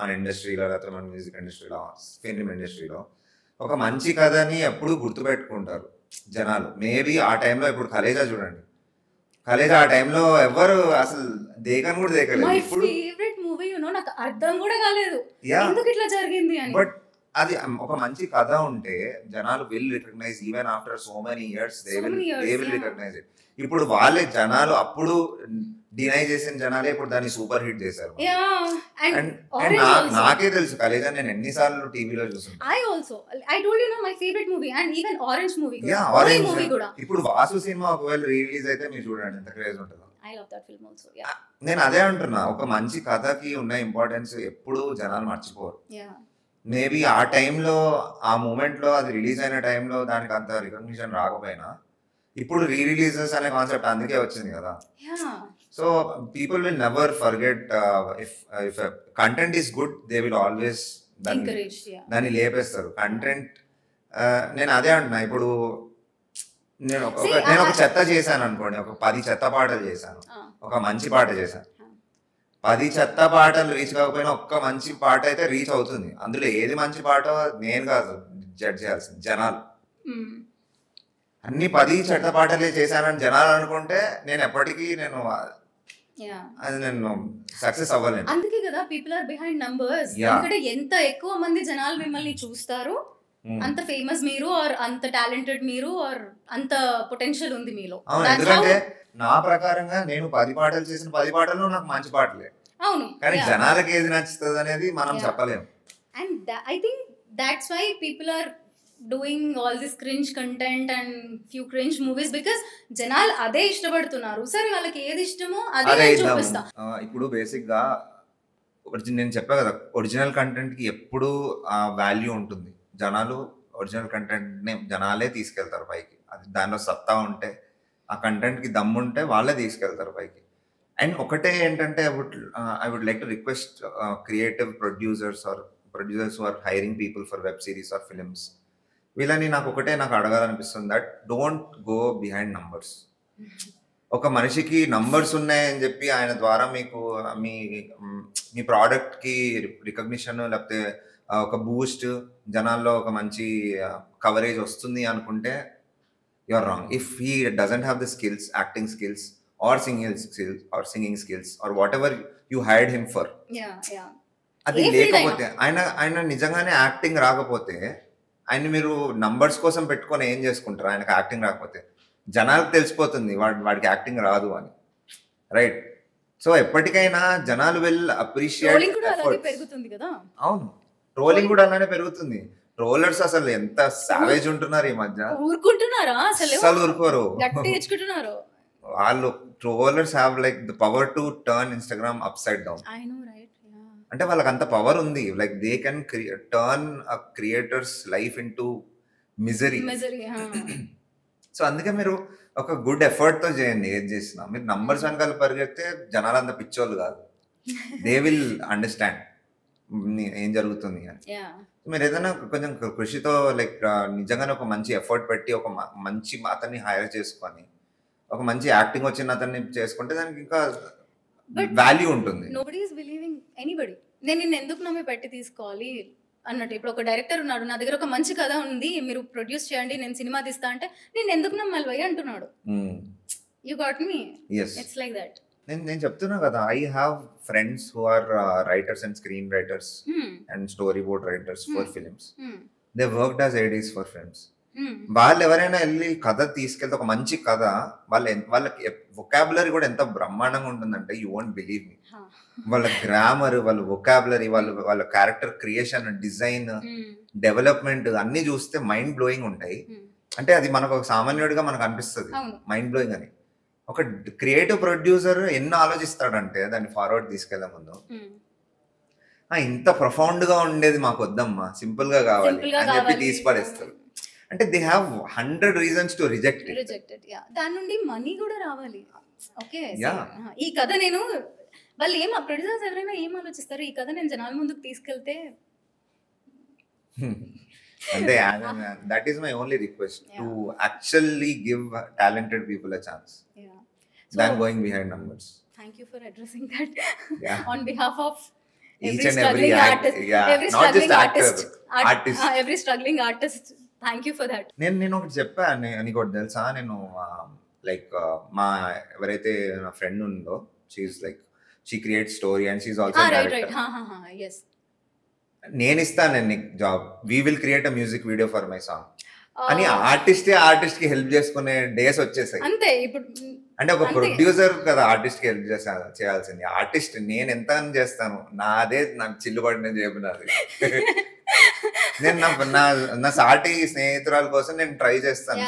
[SPEAKER 2] మన ఇండస్ట్రీలో, లేకపోతే మన మ్యూజిక్ ఇండస్ట్రీలో, ఫిల్మ్ ఇండస్ట్రీలో ఒక మంచి కథని ఎప్పుడు గుర్తుపెట్టుకుంటారు జనాలు. మేబీ ఆ టైంలో ఇప్పుడు కలేజా చూడండి, కలేజా ఆ టైంలో ఎవరు అసలు దేకని కూడా దేకలేదు. ఇప్పుడు
[SPEAKER 1] ఫేవరెట్ మూవీ నాకు అర్థం కూడా కాలేదు ఎందుకు ఇట్లా జరిగింది అని.
[SPEAKER 2] బట్ అది ఒక మంచి కథ ఉంటే జనాలు will recognize even after so many years they will recognize it. ఇప్పుడు వాళ్ళే జనాలు అప్పుడు డినై చేసిన జనాలే ఇప్పుడు దాన్ని సూపర్ హిట్ చేశారు. నాకే తెలుసు కలేజా, నేను ఎన్నిసార్లు టీవీలో చూసాను. ఇప్పుడు వాసు సినిమా ఒకవేళ రిలీజ్ అయితే మీరు చూడండి ఎంత క్రేజ్ ఉంటుందో. నేను అదే అంటున్నా, ఒక మంచి కథకి ఉన్న ఇంపార్టెన్స్ ఎప్పుడు జనాలు మర్చిపోరు. మేబీ ఆ టైంలో ఆ మూమెంట్ లో అది రిలీజ్ అయిన టైంలో దానికి అంత రికగ్నిషన్ రాకపోయినా ఇప్పుడు రీ రిలీజెస్ అనే కాన్సెప్ట్ అందుకే వచ్చింది కదా. So people will never forget if content is good, they will always దాన్ని లేపేస్తారు కంటెంట్. నేను అదే అంటున్నా, ఇప్పుడు నేను ఒక చెత్త చేశాను అనుకోండి, ఒక 10 చెత్త పాటలు చేశాను, ఒక మంచి పాట చేశాను. 10 చెత్త పాటలు రీచ్ కాకపోయినా ఒక్క మంచి పాట అయితే రీచ్ అవుతుంది. అందులో ఏది మంచి పాటో నేను కాదు జడ్జ్ చేయాల్సింది, జనాలు. అన్ని 10 చెత్త పాటలే చేశానని జనాలు అనుకుంటే నేను ఎప్పటికీ నేను సక్సెస్ అవ్వలేను.
[SPEAKER 1] అందుకే కదా పీపుల్ ఆర్ బిహైండ్ నంబర్స్. ఎందుకంటే ఎంత ఎక్కువ మంది జనాలు మిమ్మల్ని చూస్తారు, అంత ఫేమస్ మీరు, ఆర్ అంత టాలెంటెడ్ మీరు, ఆర్ అంత పొటెన్షియల్ ఉంది మీలో.
[SPEAKER 2] ఎందుకంటే నా ప్రకారంగా నేను 10 పాటలు చేసిన 10 పాటల్లో నాకు మంచి పాటలే.
[SPEAKER 1] అవును,
[SPEAKER 2] కానీ జనాలకి ఏది నచ్చుతుంది అనేది మనం చెప్పలేము.
[SPEAKER 1] And I think that's why people are doing all this cringe content and few cringe movies, because జనాలు అదే ఇష్టపడుతున్నారు. సరే వాళ్ళకి ఏది ఇష్టమో అదే చూపిస్తా.
[SPEAKER 2] ఇప్పుడు బేసిక్ గా నేను చెప్పా కదా, ఒరిజినల్ కంటెంట్ కి ఎప్పుడు వాల్యూ ఉంటుంది. జనాలు ఒరిజినల్ కంటెంట్ ని జనాలే తీసుకెళ్తారు పైకి. అది దానిలో సత్తా ఉంటే, ఆ కంటెంట్ కి దమ్ము ఉంటే వాళ్ళే తీసుకెళ్తారు పైకి. అండ్ ఒకటే ఏంటంటే I would like to request creative producers who are hiring people for web series or films, వీళ్ళని నాకు అడగాలనిపిస్తుంది, that don't go behind numbers. ఒక మనిషికి నంబర్స్ ఉన్నాయని చెప్పి ఆయన ద్వారా మీకు మీ మీ ప్రోడక్ట్ కి రికగ్నిషన్ లేకపోతే ఒక బూస్ట్, జనాల్లో ఒక మంచి కవరేజ్ వస్తుంది అనుకుంటే you're wrong. If he doesn't have the skills, acting skills or singing skills or whatever you hired him for, అది లేకపోతే ఆయన నిజంగానే యాక్టింగ్ రాకపోతే ఆయన మీరు నంబర్స్ కోసం పెట్టుకొని ఏం చేసుకుంటారు? ఆయనకు యాక్టింగ్ రాకపోతే జనాలకు తెలిసిపోతుంది వాడికి యాక్టింగ్ రాదు అని, రైట్? సో ఎప్పటికైనా జనాలు విల్ అప్రిషియేట్. అవును, ట్రోలింగ్ కూడా అలానే పెరుగుతుంది. ట్రోలర్స్ అసలు ఎంత సావేజ్ ఉంటున్నారు ఈ మధ్య.
[SPEAKER 1] ఊరుకుంటున్నారా?
[SPEAKER 2] అసలు ఊరుకోరు వాళ్ళు. Trollers have like the power to turn Instagram up side down. అంటే వాళ్ళకి అంత పవర్ ఉంది. Like they can turn a creators life into misery. So అందుకే మీరు ఒక గుడ్ ఎఫర్ట్ తో చేయండి ఏది చేసినా. మీరు నంబర్స్ వెనకాల పరిగెడితే జనాలు అంత పిచ్చోళ్ళు కాదు. దే విల్ అండర్స్టాండ్ ఏం జరుగుతుంది అని. మీరు ఏదైనా కొంచెం కృషితో లైక్ నిజంగానే ఒక మంచి ఎఫర్ట్ పెట్టి ఒక మంచి అతన్ని హైర్ చేసుకొని ఒక మంచి యాక్టింగ్ వచ్చిన అతన్ని చేసుకుంటే దానికి ఇంకా వాల్యూ ఉంటుంది.
[SPEAKER 1] Nobody is believing anybody. నేను నిన్ను ఎందుకు నమ్మి పెట్టి తీసుకోవాలి అన్నట్టు. ఇప్పుడు ఒక డైరెక్టర్ ఉన్నాడు, నా దగ్గర ఒక మంచి కథ ఉంది, మీరు ప్రొడ్యూస్ చేయండి, నేను సినిమా తీస్తా అంటే నేను ఎందుకు నమ్మాలి భయ్య అంటున్నాడు. You got me? It's like that.
[SPEAKER 2] నేను చెప్తున్నా కదా, I have friends who are writers and screenwriters and storyboard writers for films. They worked as ADs for films. వాళ్ళు ఎవరైనా వెళ్ళి కథ తీసుకెళ్తే ఒక మంచి కథ, వాళ్ళకి వొకాబులరీ కూడా ఎంత బ్రహ్మాండంగా ఉంటుందంటే యూ వోంట్ బిలీవ్ మీ. వాళ్ళ గ్రామర్, వాళ్ళ వొకాబులరీ, వాళ్ళ క్యారెక్టర్ క్రియేషన్, డిజైన్, డెవలప్మెంట్ అన్ని చూస్తే మైండ్ బ్లోయింగ్ ఉంటాయి. అంటే అది మనకు ఒక సామాన్యుడిగా మనకు అనిపిస్తుంది మైండ్ బ్లోయింగ్ అని. ఒక క్రియేటివ్ ప్రొడ్యూసర్ ఎన్ని ఆలోచిస్తాడంటే దాన్ని ఫార్వర్డ్ తీసుకెళ్లే ముందు, ఇంత ప్రొఫౌండ్ గా ఉండేది మాకు వద్దమ్మా, సింపుల్ గా కావాలి అని చెప్పి తీసి పడేస్తారు. అంటే they have 100 reasons to reject
[SPEAKER 1] it. దాని నుండి మనీ కూడా రావాలి. ఓకే, ఈ కథ నేను వాళ్ళు ప్రొడ్యూసర్స్ ఎవరైనా ఏం ఆలోచిస్తారు, ఈ కథ నేను జనాల ముందుకు తీసుకెళ్తే
[SPEAKER 2] అంటే that is my only request, to actually give talented people a chance than going behind numbers.
[SPEAKER 1] Thank you for addressing that on behalf of
[SPEAKER 2] each and every artist, not just artist,
[SPEAKER 1] every struggling artist. Thank you for that.
[SPEAKER 2] నేను ఒకటి చెప్పాను, నీకు ఒకటి తెలుసా? నేను like మా ఎవరైతే నా ఫ్రెండ్ ఉందో, she creates story and she is also director.
[SPEAKER 1] yes,
[SPEAKER 2] నేను ఇస్తాను నీకు job, we will create a music video for my song అని ఆర్టిస్ట్ కి హెల్ప్ చేసుకునే డేస్ వచ్చేసాయి.
[SPEAKER 1] అంతే. ఇప్పుడు
[SPEAKER 2] అంటే ఒక ప్రొడ్యూసర్ కదా ఆర్టిస్ట్ కి హెల్ప్ చేయాల్సింది. ఆర్టిస్ట్ నేను ఎంత చేస్తాను, నాదే నాకు చిల్లుబడిన జేబు నాది. నేను నా సాటి స్నేహితురాల కోసం నేను ట్రై చేస్తాను,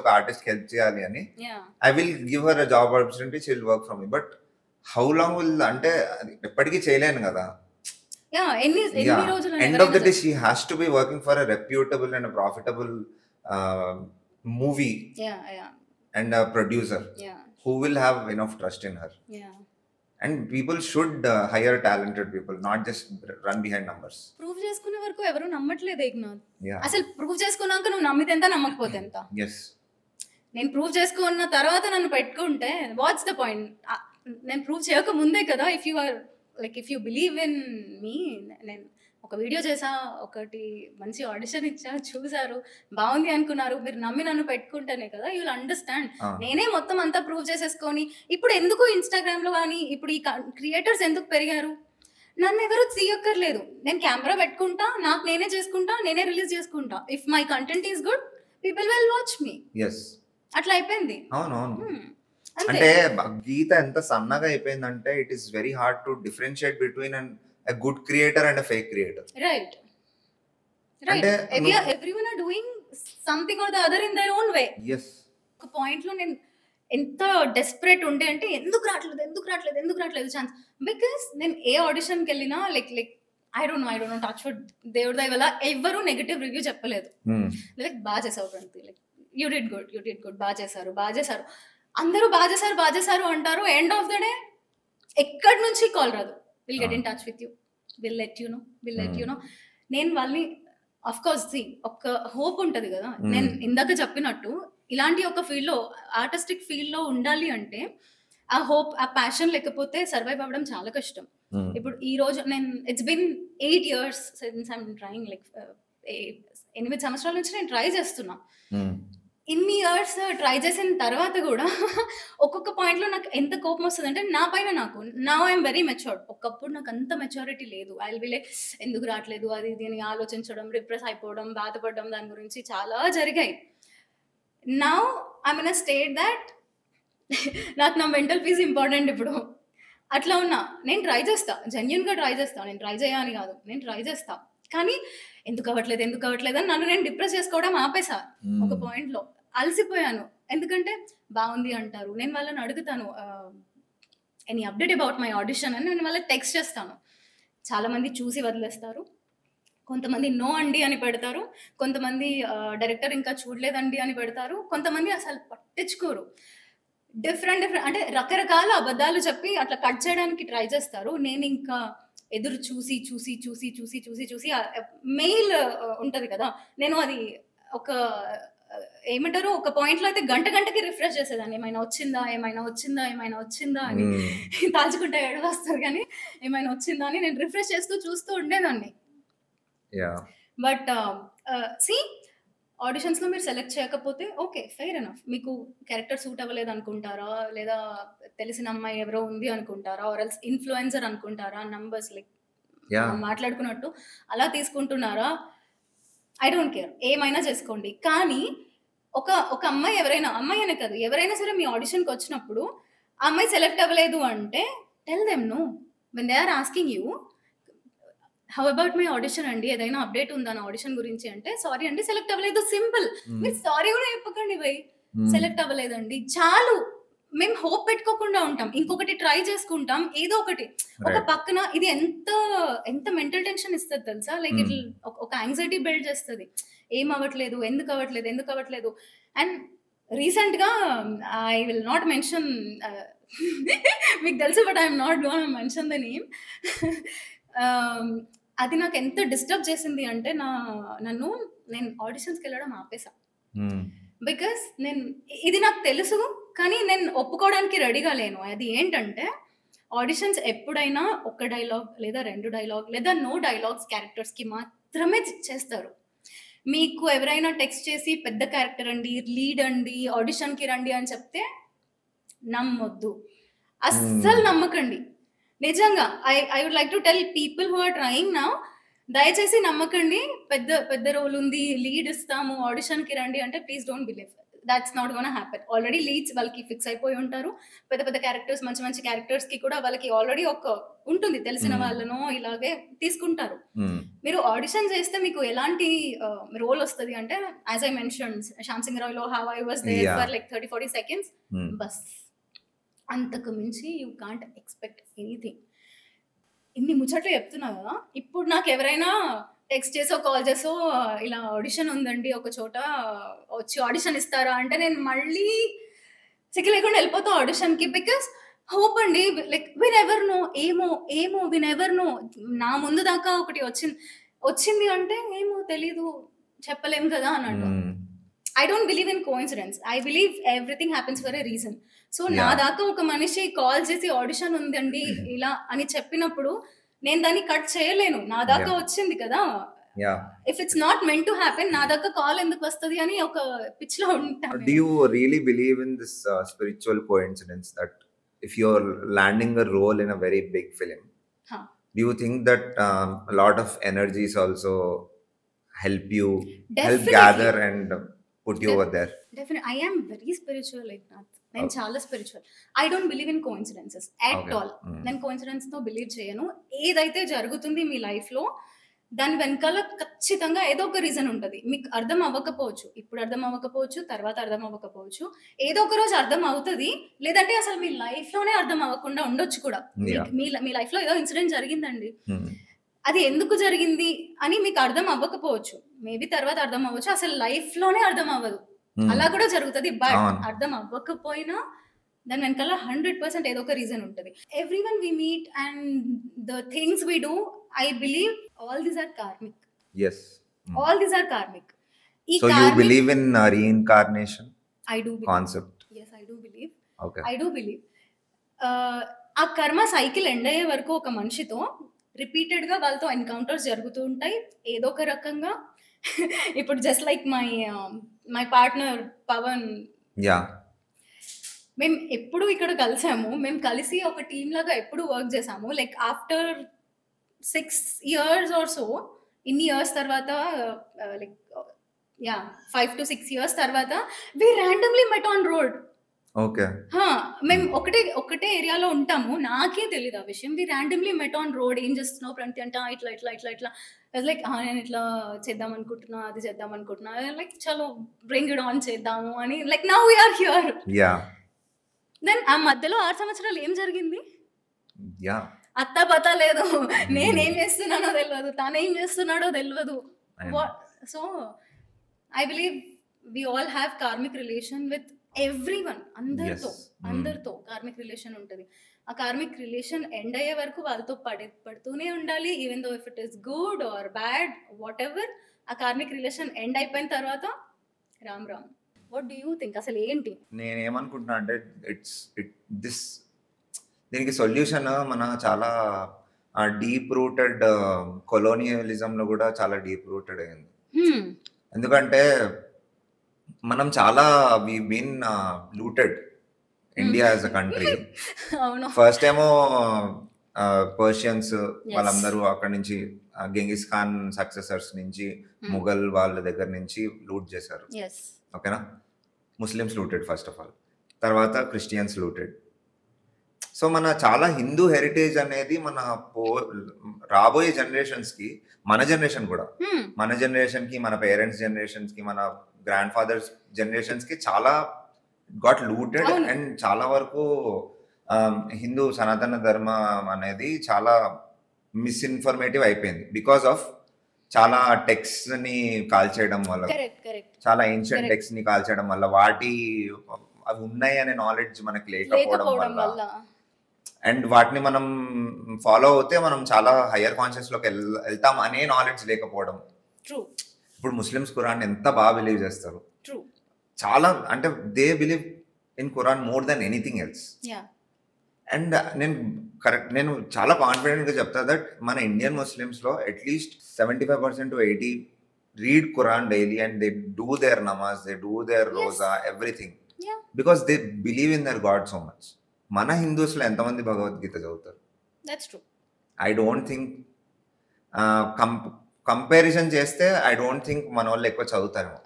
[SPEAKER 2] ఒక ఆర్టిస్ట్ హెల్ప్ చేయాలి అని. I will give her a job opportunity, she will work from me. But how long will, అంటే ఎప్పటికీ చేయలేను కదా. End of the day, she has to be working for a reputable and a profitable movie and a producer who will have enough trust in her. And people should hire talented people, not just run behind numbers.
[SPEAKER 1] Prove చేసుకునే వరకు ఎవరు నమ్మట్లేదు ఏక్నాథ్. అసలు prove చేసుకున్నాక నువ్వు నమ్మితే ఎంత, నమ్మకపోతే ఎంత. నేను ప్రూవ్ చేసుకున్న తర్వాత నన్ను పెట్టుకుంటే వాట్స్ ద పాయింట్? నేను ప్రూవ్ చేయక ముందే కదా, if you believe in me, నేను ఒక వీడియో చేసా, ఒకటి మంచి ఆడిషన్ ఇచ్చా, చూసారు, బాగుంది అనుకున్నారు, మీరు నమ్మి నన్ను పెట్టుకుంటేనే కదా యూ విల్ అండర్స్టాండ్. నేనే మొత్తం అంతా ప్రూవ్ చేసేసుకొని ఇప్పుడు ఎందుకు ఇన్స్టాగ్రామ్ లో కానీ ఇప్పుడు ఈ క్రియేటర్స్ ఎందుకు పెరిగారు? నన్ను ఎవరు తీయక్కర్లేదు, నేను కెమెరా పెట్టుకుంటా, నాకు నేనే చేసుకుంటా, నేనే రిలీజ్ చేసుకుంటా. If my content is good, people will watch me. అట్లా అయిపోయింది.
[SPEAKER 2] అంటే గీత ఎంత సన్నగా అయిపోయిందంటే it is very hard to differentiate between a good creator and a fake creator.
[SPEAKER 1] Right. Everyone are doing something or the other in their own way.
[SPEAKER 2] Yes.
[SPEAKER 1] ఒక point లో నేను ఎంత డెస్పరేట్ ఉండే అంటే ఎందుకు రావట్లేదు ఛాన్స్. బికాస్ నేను ఏ ఆడిషన్కి వెళ్ళినా like I don't no touch wood, దేవుడి దయ వల్ల ఎవరు నెగటివ్ రివ్యూ చెప్పలేదు. లైక్ బాగా చేసావు ప్రణతి, లైక్ యూ డిడ్ గుడ్, బాగా చేశారు, అందరూ బాగా చేశారు అంటారు. ఎండ్ ఆఫ్ ద డే ఎక్కడి నుంచి కాల్ రాదు. We'll get in touch with you. We'll let you know. నేను వాళ్ళని అఫ్ కోర్స్ ఒక హోప్ ఉంటుంది కదా. నేను ఇందాక చెప్పినట్టు ఇలాంటి ఒక ఫీల్డ్‌లో ఆర్టిస్టిక్ ఫీల్డ్‌లో ఉండాలి అంటే ఆ హోప్, ఆ ప్యాషన్ లేకపోతే సర్వైవ్ అవ్వడం చాలా కష్టం. ఇప్పుడు ఈ రోజు నేను it's been 8 years since I am trying like 8 సంవత్సరాల నుంచి నేను ట్రై చేస్తున్నా. ఇన్ని ఇయర్స్ ట్రై చేసిన తర్వాత గూడా ఒక్కొక్క పాయింట్‌లో నాకు ఎంత కోపమొస్తదంటే నా పైన నాకు. Now I am very matured. ఒకప్పుడు నాకంత మెచ్యూరిటీ లేదు. ఐ విల్ బి లైక్ ఎందుకు రాట్లేదు అది ఇది అని ఆలోచించడం, డిప్రెస్ అయిపోవడం, బాధపడడం దాని గురించి చాలా జరిగాయి. Now I am in a state that నాకు నా మెంటల్ పీస్ ఇంపార్టెంట్ ఇప్పుడు. అట్లా ఉన్నా. నేను ట్రై చేస్తా. జెన్యూన్‌గా ట్రై చేస్తా. నేను ట్రై చేయ అని గాదు. నేను ట్రై చేస్తా. కానీ ఎందుకవ్వట్లేదు అని నన్ను నేను డిప్రెస్ చేసుకోవడం ఆపేసా ఒక పాయింట్‌లో. అలసిపోయాను. ఎందుకంటే బావుంది అంటారు. నేను వాళ్ళని అడుగుతాను any update about my audition అని నేను వాళ్ళకి టెక్స్ట్ చేస్తాను. చాలామంది చూసి వదిలేస్తారు. కొంతమంది నో అండి అని పెడతారు. కొంతమంది డైరెక్టర్ ఇంకా చూడలేదండి అని పెడతారు. కొంతమంది అసలు పట్టించుకోరు. డిఫరెంట్ అంటే రకరకాల అబద్ధాలు చెప్పి అట్లా కట్ చేయడానికి ట్రై చేస్తారు. నేనింకా ఎదురు చూసి మెయిల్ ఉంటది కదా! నేను అది ఒక ఏమంటారు ఒక పాయింట్‌లో అయితే గంటకి రిఫ్రెష్ చేసేదాన్ని. ఏమైనా వచ్చిందా అని. తలుచుకుంటే ఏడుపొస్తది గానీ ఏమైనా వచ్చిందా అని నేను రిఫ్రెష్ చూస్తూ ఉండేదాన్ని. బట్ సీ ఆడిషన్స్‌లో మీరు సెలెక్ట్ చేయకపోతే ఓకే. Fair enough. మీకు క్యారెక్టర్ సూట్ అవ్వలేదు అనుకుంటారా? లేదా తెలిసిన అమ్మాయి ఎవరో ఉంది అనుకుంటారా? ఆర్ ఎల్స్ ఇన్‌ఫ్లుయెన్సర్ అనుకుంటారా? నంబర్స్ లైక్ మాట్లాడుకున్నట్టు అలా తీసుకుంటున్నారా? I don't care. ఏమైనా చేసుకోండి. కానీ ఒక అమ్మాయి అమ్మాయి అనే కాదు ఎవరైనా సరే మీ ఆడిషన్‌కి వచ్చినప్పుడు ఆ అమ్మాయి సెలెక్ట్ అవ్వలేదు అంటే tell them no. When they are asking you how about my audition అండి ఏదైనా అప్డేట్ ఉందా నా ఆడిషన్ గురించి అంటే సారీ అండి సెలెక్ట్ అవ్వలేదు సింపుల్. మీరు సారీ కూడా చెప్పకండి భయ్. సెలెక్ట్ అవ్వలేదండి చాలు. మేము హోప్ పెట్టుకోకుండా ఉంటాం. ఇంకొకటి ట్రై చేసుకుంటాం. ఏదో ఒకటి ఒక పక్కన ఇది ఎంత మెంటల్ టెన్షన్ ఇస్తది తెలుసా? లైక్ ఇట్ ఒక యాంగ్జైటీ బిల్డ్ చేస్తది. ఏం అవ్వట్లేదు, ఎందుకు అవ్వట్లేదు అండ్ రీసెంట్‌గా ఐ విల్ నాట్ మెన్షన్ మీకు తెలుసు but I am not gonna mention the name. అది నాకు ఎంత డిస్టర్బ్ చేసింది అంటే నేను ఆడిషన్స్‌కి వెళ్ళడం ఆపేసా. బికాస్ ఇది నాకు తెలుసు కానీ నేను ఒప్పుకోవడానికి రెడీగా లేను. అది ఏంటంటే ఆడిషన్స్ ఎప్పుడైనా ఒక డైలాగ్ లేదా 2 డైలాగ్ లేదా నో డైలాగ్స్ క్యారెక్టర్స్‌కి మాత్రమే చేస్తారు. మీకు ఎవరైనా టెక్స్ట్ చేసి పెద్ద క్యారెక్టర్ అండి, లీడ్ అండి, ఆడిషన్‌కి రండి అని చెప్తే నమ్మొద్దు. అస్సలు నమ్మకండి. నిజంగా I would like to tell people who are trying now దయచేసి నమ్మకండి. పెద్ద రోల్ ఉంది, లీడ్ ఇస్తాము, ఆడిషన్‌కి రండి అంటే please don't believe. That's not gonna happen. Already leads వాళ్ళకి ఫిక్స్ అయిపోయి ఉంటారు. పెద్ద క్యారెక్టర్స్ మంచి క్యారెక్టర్స్‌కి కూడా వాళ్ళకి ఆల్రెడీ ఒక ఉంటుంది. తెలిసిన వాళ్ళనో ఇలాగే తీసుకుంటారు. మీరు ఆడిషన్ చేస్తే మీకు ఎలాంటి రోల్ వస్తది అంటే as I mentioned 'Shyam Singh రాయ్‌లో how I was there for like 30-40 seconds బస్. అంతకు మించి యూ కాంట్ ఎక్స్‌పెక్ట్ ఎనీథింగ్. ఇన్ని ముచ్చట్లు చెప్తున్నా కదా! ఇప్పుడు నాకు ఎవరైనా టెక్స్ట్ చేసో, కాల్ చేసో ఇలా ఆడిషన్ ఉందండి ఒక చోట వచ్చి ఆడిషన్ ఇస్తారా అంటే నేను మళ్ళీ సిగ్గు లేకుండా వెళ్ళిపోతా ఆడిషన్‌కి. బికాస్ హోప్ అండి లైక్ వి నెవర్ నో. ఏమో వి నెవర్ నో. నా ముందు దాకా ఒకటి వచ్చింది అంటే ఏమో తెలీదు చెప్పలేం కదా అన్నట్టు. I don't believe in coincidence. I believe everything happens for a reason. So నా దాకా ఒక మనిషి కాల్ చేసి ఆడిషన్ ఉందండి ఇలా అని చెప్పినప్పుడు నేను దాన్ని కట్ చేయలేను. నా దాకా వచ్చింది కదా. If it's not meant to happen నా దాకా కాల్ ఎందుకు వస్తది అని ఒక పిచ్‌లో ఉంటాను.
[SPEAKER 2] Do you really believe in this spiritual coincidence that if you're landing a role in a very big film, do you think that a lot of energies also help gather and put you over there?
[SPEAKER 1] Definitely. I am very spiritual like that. నేను చాలా spiritual. I don't believe in coincidences at all. నేను కోఇన్సిడెన్స్‌తో believe చేయను. ఏదైతే జరుగుతుంది మీ లైఫ్‌లో దాని వెనకాల ఖచ్చితంగా ఏదో ఒక రీజన్ ఉంటది. మీకు అర్థం అవ్వకపోవచ్చు. ఇప్పుడు అర్థం అవ్వకపోవచ్చు. తర్వాత అర్థం అవ్వకపోవచ్చు. ఏదో ఒక రోజు అర్థం అవుతది. లేదంటే అసలు మీ లైఫ్‌లోనే అర్థం అవ్వకుండా ఉండొచ్చు కూడా. మీ లైఫ్‌లో ఏదో ఇన్సిడెంట్ జరిగిందండి. అది ఎందుకు జరిగింది అని మీకు అర్థం అవ్వకపోవచ్చు. మేబీ తర్వాత అర్థం అవ్వచ్చు. అసలు లైఫ్‌లోనే అర్థం అవ్వదు. అలా కూడా జరుగుతది. బట్ అర్థం అవ్వకపోయినా దాని వెనకాల 100% ఏదో ఒక రీజన్ ఉంటది. Everyone we meet and the things we do I believe all these are karmic.
[SPEAKER 2] Yes.
[SPEAKER 1] All these are karmic.
[SPEAKER 2] So you believe in reincarnation?
[SPEAKER 1] I do believe.
[SPEAKER 2] Concept?
[SPEAKER 1] Yes, I do believe.
[SPEAKER 2] Okay.
[SPEAKER 1] I do believe. ఆ కర్మ cycle end అయ్యే వరకు ఒక మనిషితో రిపీటెడ్గా వాళ్ళతో encounters జరుగుతూ ఉంటాయి ఏదో ఒక రకంగా. ఇప్పుడు just like my partner Pavan,
[SPEAKER 2] yeah,
[SPEAKER 1] మేము ఎప్పుడు ఇక్కడ కలిసాము, మేము కలిసి ఒక టీమ్ లాగా ఎప్పుడు వర్క్ చేసాము. Like after 6 years or so, ఇన్ని ఇయర్స్ తర్వాత, లైక్ 5 to 6 years తర్వాత we randomly met on road.
[SPEAKER 2] Okay.
[SPEAKER 1] మేము ఒకటే ఏరియాలో ఉంటాము, నాకే తెలియదు ఆ విషయం. We randomly met on road. ఏం చేస్తున్నావు ప్రణతి అంటే ఇట్లా ఇట్లా ఇట్లా ఇట్లా లైక్ నేను ఇట్లా చేద్దాం అనుకుంటున్నా, అది చేద్దాం అనుకుంటున్నా, లైక్ చలో బ్రింగ్ ఇట్ ఆన్ చేద్దాము అని. Like now we're here. Then ఆ మధ్యలో 6 సంవత్సరాలు ఏం జరిగింది? అత్తా పతా లేదు. నేనేం చేస్తున్నానో తెలియదు, తానేం చేస్తున్నాడో తెలియదు. So I believe we all have karmic relation with everyone. అందరితో కార్మిక్ రిలేషన్ ఉంటుంది. ఆ కార్మిక్ రిలేషన్ ఎండ్ అయ్యే వరకు వాళ్ళతో పడుతూనే ఉండాలి. Even though if it is good or bad, what ever, ఆ కార్మిక్ రిలేషన్ ఎండ్ అయిపోయిన తర్వాత Ram Ram. What do you think? అసలు ఏంటి?
[SPEAKER 2] నేనేమనుకుంటున్నా అంటే దీనికి సొల్యూషన్ మన చాలా డీప్ రూటెడ్ కొలోనియలిజంలో కూడా చాలా డీప్ రూటెడ్ అయింది. ఎందుకంటే మనం చాలా we been looted India as a country. First ఏమో పర్షియన్స్ వాళ్ళందరూ అక్కడ నుంచి గెంగిస్ ఖాన్ సక్సెసర్స్ నుంచి ముఘల్ వాళ్ళ దగ్గర నుంచి లూట్ చేశారు. ఓకేనా? Muslims looted first of all, తర్వాత క్రిస్టియన్స్ లూటెడ్. సో మన చాలా హిందూ హెరిటేజ్ అనేది మన రాబోయే జనరేషన్స్కి, మన జనరేషన్ కూడా, మన జనరేషన్కి, మన పేరెంట్స్ జనరేషన్స్కి, మన గ్రాండ్ ఫాదర్స్ జనరేషన్స్కి చాలా గాట్ లూటెడ్. అండ్ చాలా వరకు హిందూ సనాతన ధర్మం అనేది చాలా మిస్ఇన్ఫర్మేటివ్ అయిపోయింది బికాస్ ఆఫ్ చాలా టెక్స్ట్ ని కాల్చేయడం వల్ల, చాలా ఏన్షియంట్ టెక్స్ట్ ని కాల్చేయడం వల్ల, వాటి అవి ఉన్నాయి అనే నాలెడ్జ్ మనకి లేకపోవడం వల్ల, అండ్ వాటిని మనం ఫాలో అవుతే మనం చాలా హయ్యర్ కాన్షియస్ లోకి వెళ్తాం అనే నాలెడ్జ్ లేకపోవడం. ఇప్పుడు ముస్లిమ్స్ ఖురాన్ ఎంత బాగా బిలీవ్ చేస్తారు, చాలా, అంటే they believe in Quran more than anything else. And నేను చాలా కాన్ఫిడెంట్ గా చెప్తా దట్ మన ఇండియన్ ముస్లిమ్స్ లో at least 75% to 80% read Quran daily and they do there namaz, they do there Roja, everything, because they believe in their God so much. మన Hindus లో ఎంతమంది భగవద్గీత చదువుతారు? ఐ డోంట్ థింక్, కంపారిజన్ చేస్తే I don't think మన వాళ్ళు ఎక్కువ చదువుతారేమో.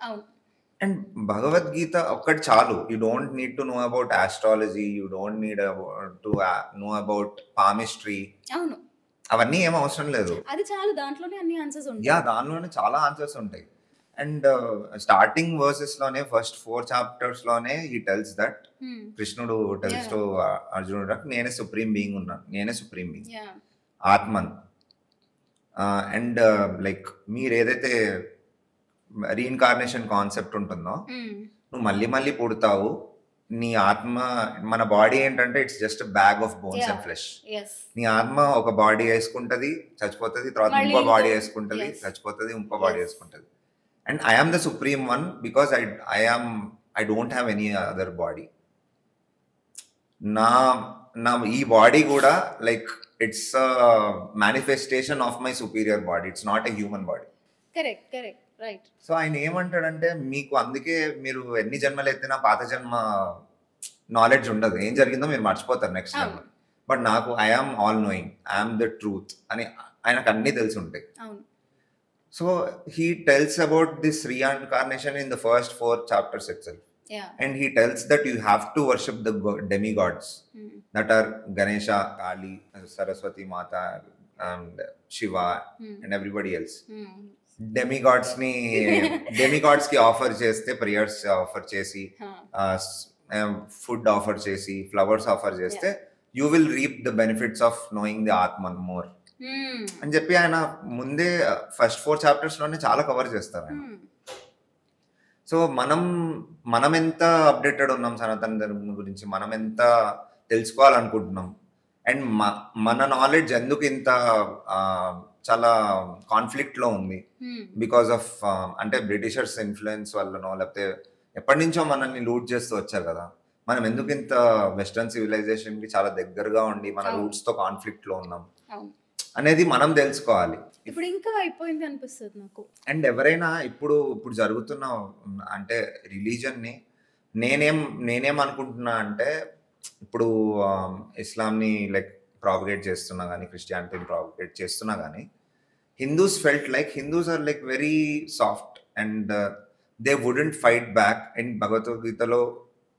[SPEAKER 2] And Bhagavad Gita ఒక్కటి చాలు. You don't need to know about astrology, you don't need to know about palmistry, అవన్నీ ఏం అవసరం లేదు.
[SPEAKER 1] అది చాలు, దాంట్లోనే అన్ని ఆన్సర్స్ ఉంటాయి.
[SPEAKER 2] దాంట్లోనే చాలా ఆన్సర్స్ ఉంటాయి. అండ్ స్టార్టింగ్ వర్సెస్ లోనే ఫస్ట్ 4 chapters లోనే హీ టెల్స్ దట్, కృష్ణుడు టెల్స్ టు అర్జునుడు దట్ నేనే సుప్రీం బీయింగ్ ఉన్నాను, నేనే supreme being, Atman. And like మీరు ఏదైతే రీఇన్కార్నేషన్ కాన్సెప్ట్ ఉంటుందో, నువ్వు మళ్ళీ మళ్ళీ పుడతావు, నీ ఆత్మ, మన బాడీ ఏంటంటే it's just bag of bones and flesh. నీ ఆత్మ ఒక బాడీ వేసుకుంటది, చచ్చిపోతుంది, తర్వాత ఇంకో బాడీ వేసుకుంటది, చచ్చిపోతుంది, ఇంకో బాడీ వేసుకుంటది. And I am the supreme one because I don't have any other body. నా ఈ బాడీ కూడా like it's manifestation of my superior body, it's not a human body. So ఆయన ఏమంటాడంటే, మీకు అందుకే మీరు ఎన్ని జన్మలు ఎత్తినా పాత జన్మ నాలెడ్జ్ ఉండదు, ఏం జరిగిందో మీరు మర్చిపోతారు నెక్స్ట్ జన్మ. బట్ నాకు I am all knowing, I am the truth అని ఆయనకు అన్ని తెలిసి ఉంటాయి. So he tells about this reincarnation in the first 4 chapters itself. And he tells that you have to worship the demigods that are Ganesha, Kali, Saraswati Mata, and Shiva, and everybody else. Demigods కి offer చేస్తే, prayers offer చేసి, food offer చేసి, flowers offer చేస్తే, you will reap the benefits of knowing the Atman more అని చెప్పి ఆయన ముందే first 4 chapters లోనే చాలా కవర్ చేస్తారు ఆయన. సో మనం ఎంత అప్డేటెడ్ ఉన్నాం సనాతన ధర్మం గురించి, మనం ఎంత తెలుసుకోవాలనుకుంటున్నాం, అండ్ మన నాలెడ్జ్ ఎందుకు ఇంత చాలా కాన్ఫ్లిక్ట్ లో ఉంది బికాస్ ఆఫ్ అంటే బ్రిటిషర్స్ ఇన్ఫ్లుయెన్స్ వల్లనో, లేకపోతే ఎప్పటి నుంచో మనల్ని లూట్ చేస్తూ వచ్చారు కదా. మనం ఎందుకు ఇంత వెస్టర్న్ సివిలైజేషన్ కి చాలా దగ్గరగా ఉండి మన రూట్స్ తో కాన్ఫ్లిక్ట్ లో ఉన్నాం అనేది మనం తెలుసుకోవాలి.
[SPEAKER 1] ఇప్పుడు ఇంకా అయిపోయింది అనిపిస్తుంది నాకు.
[SPEAKER 2] అండ్ ఎవరైనా ఇప్పుడు జరుగుతున్న అంటే రిలీజన్ ని నేనేం అనుకుంటున్నా అంటే, ఇప్పుడు ఇస్లాంని లైక్ ప్రాపగేట్ చేస్తున్నా కానీ, క్రిస్టియానిటీని ప్రాపగేట్ చేస్తున్నా కానీ, Hindus felt like Hindus are like very soft and they wouldn't fight back. And భగవద్గీతలో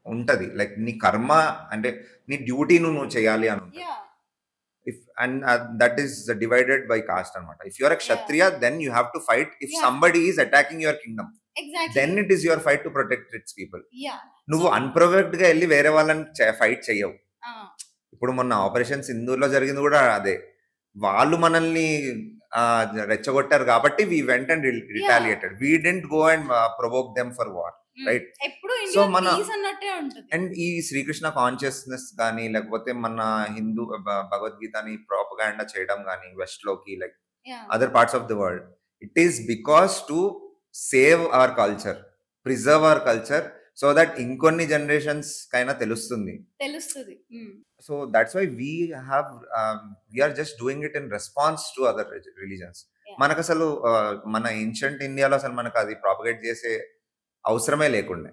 [SPEAKER 2] ఉంటది లైక్ నీ కర్మ అంటే నీ డ్యూటీ నువ్వు చేయాలి అని ఉంటుంది. If and that is divided by caste anamata. If you are a kshatriya, then you have to fight. If somebody is attacking your kingdom, then it is your fight to protect its people. నువ్వు అన్ప్రొవోక్డ్ గా వెళ్ళి వేరే వాళ్ళని fight చెయ్యవు. ఇప్పుడు మొన్న operation సింధూర్లో జరిగింది కూడా అదే. వాళ్ళు మనల్ని రెచ్చగొట్టారు కాబట్టి we went and retaliated. We didn't go and provoke them for war. Right. So మన అండ్ ఈ శ్రీకృష్ణ కాన్షియస్నెస్ కానీ, లేకపోతే మన హిందూ భగవద్గీతని ప్రాపగాండా చేయడం కానీ వెస్ట్ లోకి, like other parts of the world, it is because to save our culture, preserve our culture, so that ఇంకొన్ని జనరేషన్స్ కైనా తెలుస్తుంది. So that's why we're just doing it in response to other religions. మనకు అసలు మన ancient ఇండియాలో అసలు మనకు అది ప్రాపగేట్ చేసే అవసరమే లేకుండే.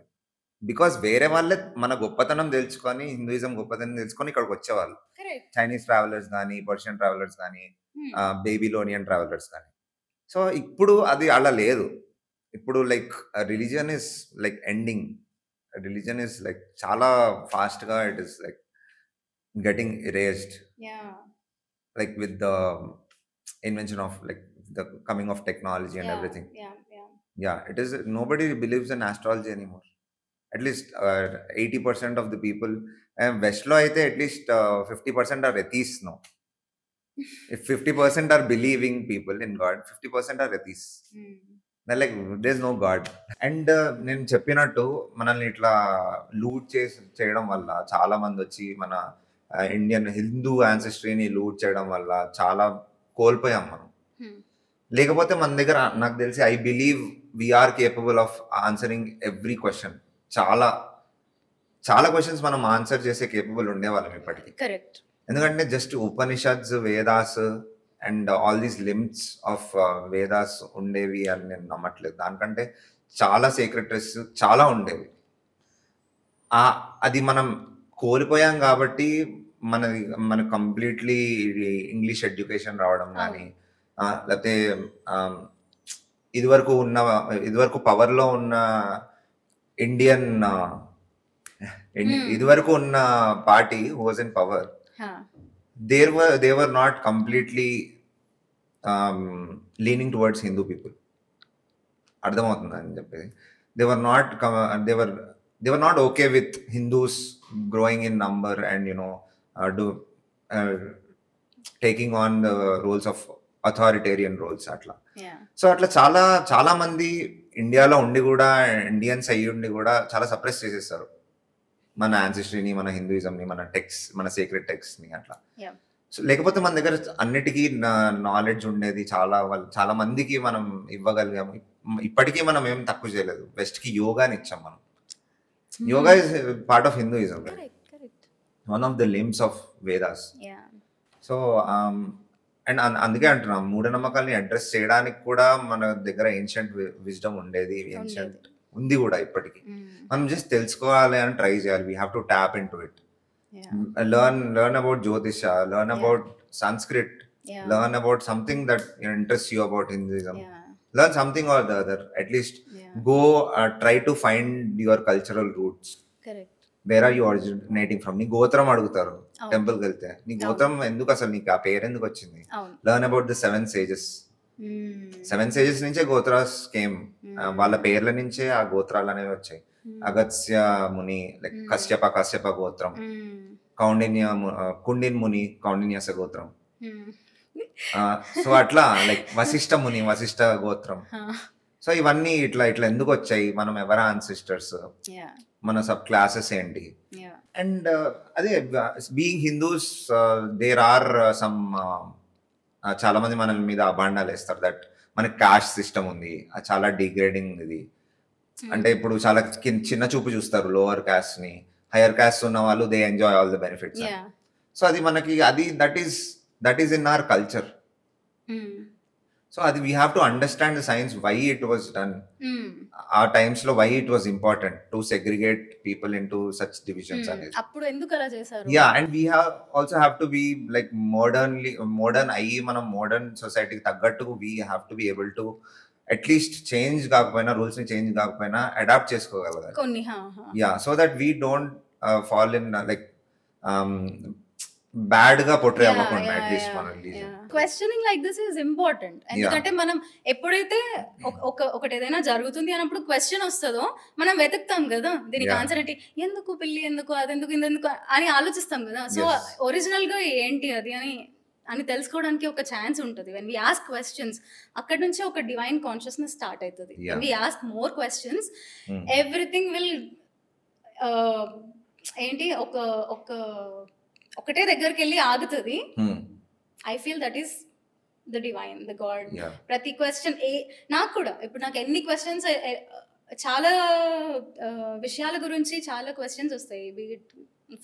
[SPEAKER 2] బికాస్ వేరే వాళ్ళే మన గొప్పతనం తెలుసుకొని, హిందూయిజం గొప్పతనం తెలుసుకొని ఇక్కడికి వచ్చేవాళ్ళు. చైనీస్ ట్రావెలర్స్ కానీ, పర్షియన్ ట్రావెలర్స్ కానీ, బేబిలోనియన్ ట్రావెలర్స్ కానీ. సో ఇప్పుడు అది అలా లేదు. ఇప్పుడు like religion is like ending. Religion is like చాలా ఫాస్ట్ గా it is like getting erased, like with the invention of like the coming of technology and everything. Yeah, it is. Nobody believes in astrology anymore. At least 80% of the people. And West lo aithe at least 50% are atheists now. If 50% are believing people in God, 50% are atheists. They're like, there's no God. And నేను చెప్పినట్టు మనల్ని ఇట్లా loot చేయడం వల్ల చాలా మంది వచ్చి మన ఇండియన్ హిందూ యాన్సెస్ట్రీని లూట్ చేయడం వల్ల చాలా కోల్పోయాం మనం. లేకపోతే మన దగ్గర నాకు తెలిసి I believe we're capable of answering every question. చాలా చాలా క్వశ్చన్స్ మనం ఆన్సర్ చేసే కేపబుల్ ఉండేవాళ్ళం ఇప్పటికీ. ఎందుకంటే just Upanishads, Vedas and all these limbs of Vedas ఉండేవి అని నేను నమ్మట్లేదు. దానికంటే చాలా సీక్రెటరీస్ చాలా ఉండేవి. అది మనం కోల్పోయాం కాబట్టి మన కంప్లీట్లీ ఇంగ్లీష్ ఎడ్యుకేషన్ రావడం కానీ, లేకపోతే ఇదివరకు పవర్ లో ఉన్న ఇండియన్ ఇదివరకు ఉన్న party was in power, they were not completely leaning towards Hindu people. అర్థమవుతుంది అని చెప్పేది. They were not okay with Hindus growing in number and taking on the roles of authoritarian roles అట్లా. సో అట్లా చాలా మంది ఇండియాలో ఉండి కూడా, ఇండియన్స్ అయ్యి ఉండి కూడా చాలా సప్రెస్ చేసేస్తారు మన యాన్సిస్ట్రీని, మన హిందూయిజంని, మన టెక్స్ట్, మన సీక్రెట్ టెక్స్ట్ ని అట్లా. సో లేకపోతే మన దగ్గర అన్నిటికీ నాలెడ్జ్ ఉండేది, చాలా మందికి మనం ఇవ్వగలిగాము. ఇప్పటికీ మనం ఏం తక్కువ చేయలేదు. వెస్ట్ కి యోగాని ఇచ్చాం మనం. Yoga is part of Hinduism, one of the limbs of Vedas. So and అందుకే అంటున్నాం, మూఢనమ్మకాల్ని అడ్రస్ చేయడానికి కూడా మన దగ్గర ఏన్షియంట్ విజ్డమ్ ఉండేది, ఏన్షియంట్ ఉంది కూడా ఇప్పటికీ. మనం జస్ట్ తెలుసుకోవాలి అని ట్రై చేయాలి. We have to tap into it. Learn about Jyotisha, learn about Sanskrit, learn about something that interest you about Hinduism. Learn something or the other. At least go try to find your cultural roots. Where are you originating from? నీ గోత్రం అడుగుతారు టెంపుల్కి వెళ్తే. నీ గోత్రం ఎందుకు, అసలు నీకు ఆ పేరు ఎందుకు వచ్చింది? Learn about the 7 sages. 7 sages నుంచే గోత్రాస్ కేమ్. వాళ్ళ పేర్ల నుంచే ఆ గోత్రాలు అనేవి వచ్చాయి. అగత్స్య ముని, లైక్ కశ్యప గోత్రం. కుండిన్ ముని, కౌండిన్యస గోత్రం. సో అట్లా లైక్ వశిష్ఠ గోత్రం. సో ఇవన్నీ ఇట్లా ఎందుకు వచ్చాయి? మనం ఎవరా ఆన్సిస్టర్స్, మన సబ్ క్లాసెస్ ఏంటి? అండ్ అదే being Hindus, there are some చాలా మంది మన మీద అబాండాలు వేస్తారు దట్ మనకి కాస్ట్ సిస్టమ్ ఉంది, అది చాలా డిగ్రేడింగ్ ఇది. అంటే ఇప్పుడు చాలా చిన్న చూపు చూస్తారు లోవర్ కాస్ట్ ని, హైయర్ కాస్ట్ ఉన్న వాళ్ళు they enjoy all the benefits. So అది మనకి అది that is in our culture. So అది we have to understand the science why it was done ఆ టైమ్స్ లో, why it was important to segregate people into such divisions అనేది.
[SPEAKER 1] అప్పుడు ఎందుకు అలా చేశారు?
[SPEAKER 2] Yeah, and we also have to be like modern అయ్యి మనం మోడర్న్ సొసైటీకి తగ్గట్టు we have to be able to at least change కాకపోయినా, రూల్స్ ని చేంజ్ కాకపోయినా అడాప్ట్ చేసుకోగలగాలి
[SPEAKER 1] కొన్ని.
[SPEAKER 2] Yeah, so that we don't fall in like bad గా పోట్రే అవ్వకుండా అట్లీస్ట్ మన religion.
[SPEAKER 1] Questioning like this is important. ఎందుకంటే మనం ఎప్పుడైతే ఒకటి ఏదైనా జరుగుతుంది అన్నప్పుడు క్వశ్చన్ వస్తుందో మనం వెతుకుతాం కదా దీనికి ఆన్సర్ ఏంటి, ఎందుకు పిల్లి, ఎందుకు అదెందుకు, ఇందెందుకు అని ఆలోచిస్తాం కదా. సో ఒరిజినల్ గా ఏంటి అది అని తెలుసుకోవడానికి ఒక ఛాన్స్ ఉంటుంది. వెన్ వి ఆస్క్ క్వశ్చన్స్, అక్కడ నుంచి ఒక డివైన్ కాన్షియస్నెస్ స్టార్ట్ అవుతుంది. When we ask more questions, everything will ఏంటి ఒకటే దగ్గరికి వెళ్ళి ఆగుతుంది. I feel that is the divine, the God. ప్రతి క్వశ్చన్ నాకు కూడా ఇప్పుడు నాకు ఎన్ని క్వశ్చన్స్, చాలా విషయాల గురించి చాలా క్వశ్చన్స్ వస్తాయి, be it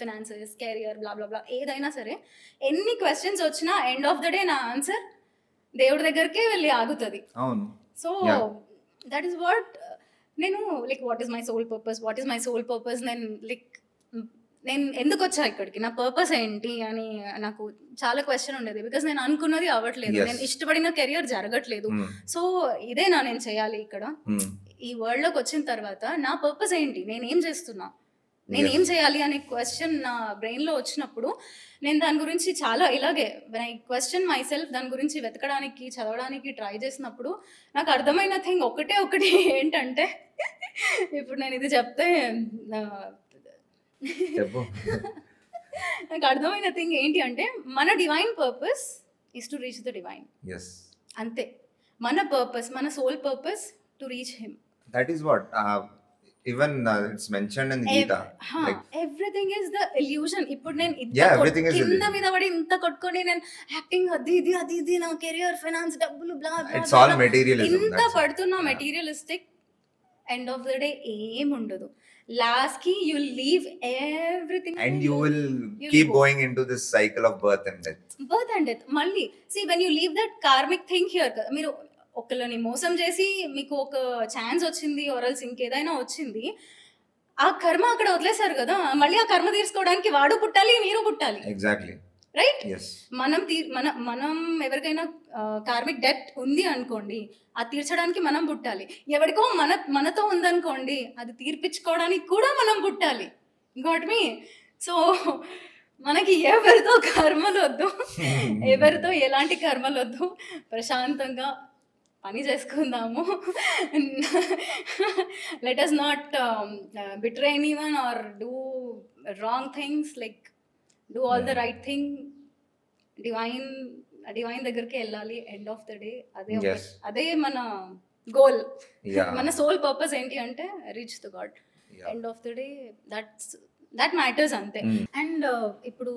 [SPEAKER 1] finances, career, blah blah blah, ఏదైనా సరే ఎన్ని క్వశ్చన్స్ వచ్చినా ఎండ్ ఆఫ్ ద డే నా ఆన్సర్ దేవుడి దగ్గరికే వెళ్ళి ఆగుతుంది. సో దట్ ఈస్ వాట్ నేను like what is my soul purpose, నేను ఎందుకు వచ్చా ఇక్కడికి, నా పర్పస్ ఏంటి అని నాకు చాలా క్వశ్చన్ ఉండేది. బికాస్ నేను అనుకున్నది అవ్వట్లేదు, నేను ఇష్టపడిన కెరియర్ జరగట్లేదు. సో ఇదేనా నేను చేయాలి ఇక్కడ ఈ వరల్డ్ లోకి వచ్చిన తర్వాత, నా పర్పస్ ఏంటి, నేనేం చేస్తున్నా, నేనేం చేయాలి అనే క్వశ్చన్ నా బ్రెయిన్ లో వచ్చినప్పుడు నేను దాని గురించి చాలా ఇలాగే ఐ క్వశ్చన్ మై సెల్ఫ్, దాని గురించి వెతకడానికి, చదవడానికి ట్రై చేసినప్పుడు నాకు అర్థమైన థింగ్ ఒకటి ఏంటంటే, ఇప్పుడు నేను ఇది చెప్తే నాకు అర్థమైన థింగ్ ఏంటి అంటే, మన divine purpose is to reach the divine. అంతే, మన పర్పస్, మన soul purpose to reach him.
[SPEAKER 2] That is what even it's mentioned in Gita,
[SPEAKER 1] like everything is the illusion. ఇప్పుడు నేను కింద మీద పడి ఇంత కొట్టుకొని నేను యాక్టింగ్ అది నా కెరియర్, ఫైనాన్స్, డబ్బులు, బ్లా బ్లా,
[SPEAKER 2] it's all materialism.
[SPEAKER 1] ఇంత పడుతున్నా materialistic, end of the day ఏం ఉండదు. Last key, you'll leave everything
[SPEAKER 2] and you will keep going into this cycle of birth and death.
[SPEAKER 1] Malli see, when you leave that karmic thing here, మీరు ఒకళ్ళని మోసం చేసి మీకు ఒక chance వచ్చింది, ఆర్ఎల్స్ ఇంకేదైనా వచ్చింది, ఆ కర్మ అక్కడ వదిలేశారు కదా, మళ్ళీ ఆ కర్మ తీర్చుకోవడానికి వాడు పుట్టాలి, మీరు పుట్టాలి.
[SPEAKER 2] Exactly,
[SPEAKER 1] right. మనం ఎవరికైనా కార్మిక్ డెట్ ఉంది అనుకోండి, అది తీర్చడానికి మనం పుట్టాలి. ఎవరికో మనతో ఉందనుకోండి, అది తీర్పించుకోవడానికి కూడా మనం పుట్టాలి. Got me? సో మనకి ఎవరితో కర్మలు వద్దు, ఎవరితో ఎలాంటి కర్మలు వద్దు, ప్రశాంతంగా పని చేసుకుందాము. Let us not betray anyone or do wrong things, like do all the right thing. Divine దగ్గరికి వెళ్ళాలి ఎండ్ ఆఫ్ ద డే. అదే మన గోల్. మన సోల్ పర్పస్ ఏంటి అంటే reach the God. End of the day that matters, అంతే. And ఇప్పుడు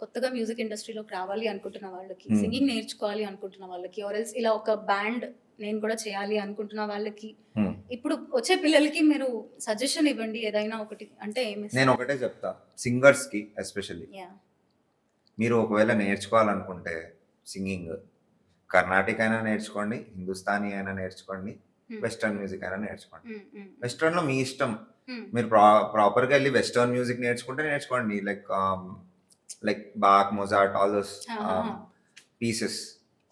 [SPEAKER 1] కొత్తగా మ్యూజిక్ ఇండస్ట్రీలోకి రావాలి అనుకుంటున్న వాళ్ళకి, సింగింగ్ నేర్చుకోవాలి అనుకుంటున్న వాళ్ళకి, ఆర్ఎల్స్ ఇలా ఒక బ్యాండ్ నేను కూడా చేయాలి అనుకుంటున్న వాళ్ళకి, ఇప్పుడు వచ్చే పిల్లలకి మీరు సజెషన్ ఇవ్వండి ఏదైనా ఒకటి. అంటే
[SPEAKER 2] నేను ఒకటే చెప్తా సింగర్స్ కి ఎస్పెషల్లీ, మీరు ఒకవేళ నేర్చుకోవాలనుకుంటే సింగింగ్, కర్ణాటిక్ అయినా నేర్చుకోండి, హిందుస్థానీ అయినా నేర్చుకోండి, వెస్టర్న్ మ్యూజిక్ అయినా నేర్చుకోండి. వెస్టర్న్ లో మీ ఇష్టం, మీరు ప్రాపర్గా వెళ్ళి వెస్టర్న్ మ్యూజిక్ నేర్చుకుంటే నేర్చుకోండి, like Bach, Mozart, all those pieces.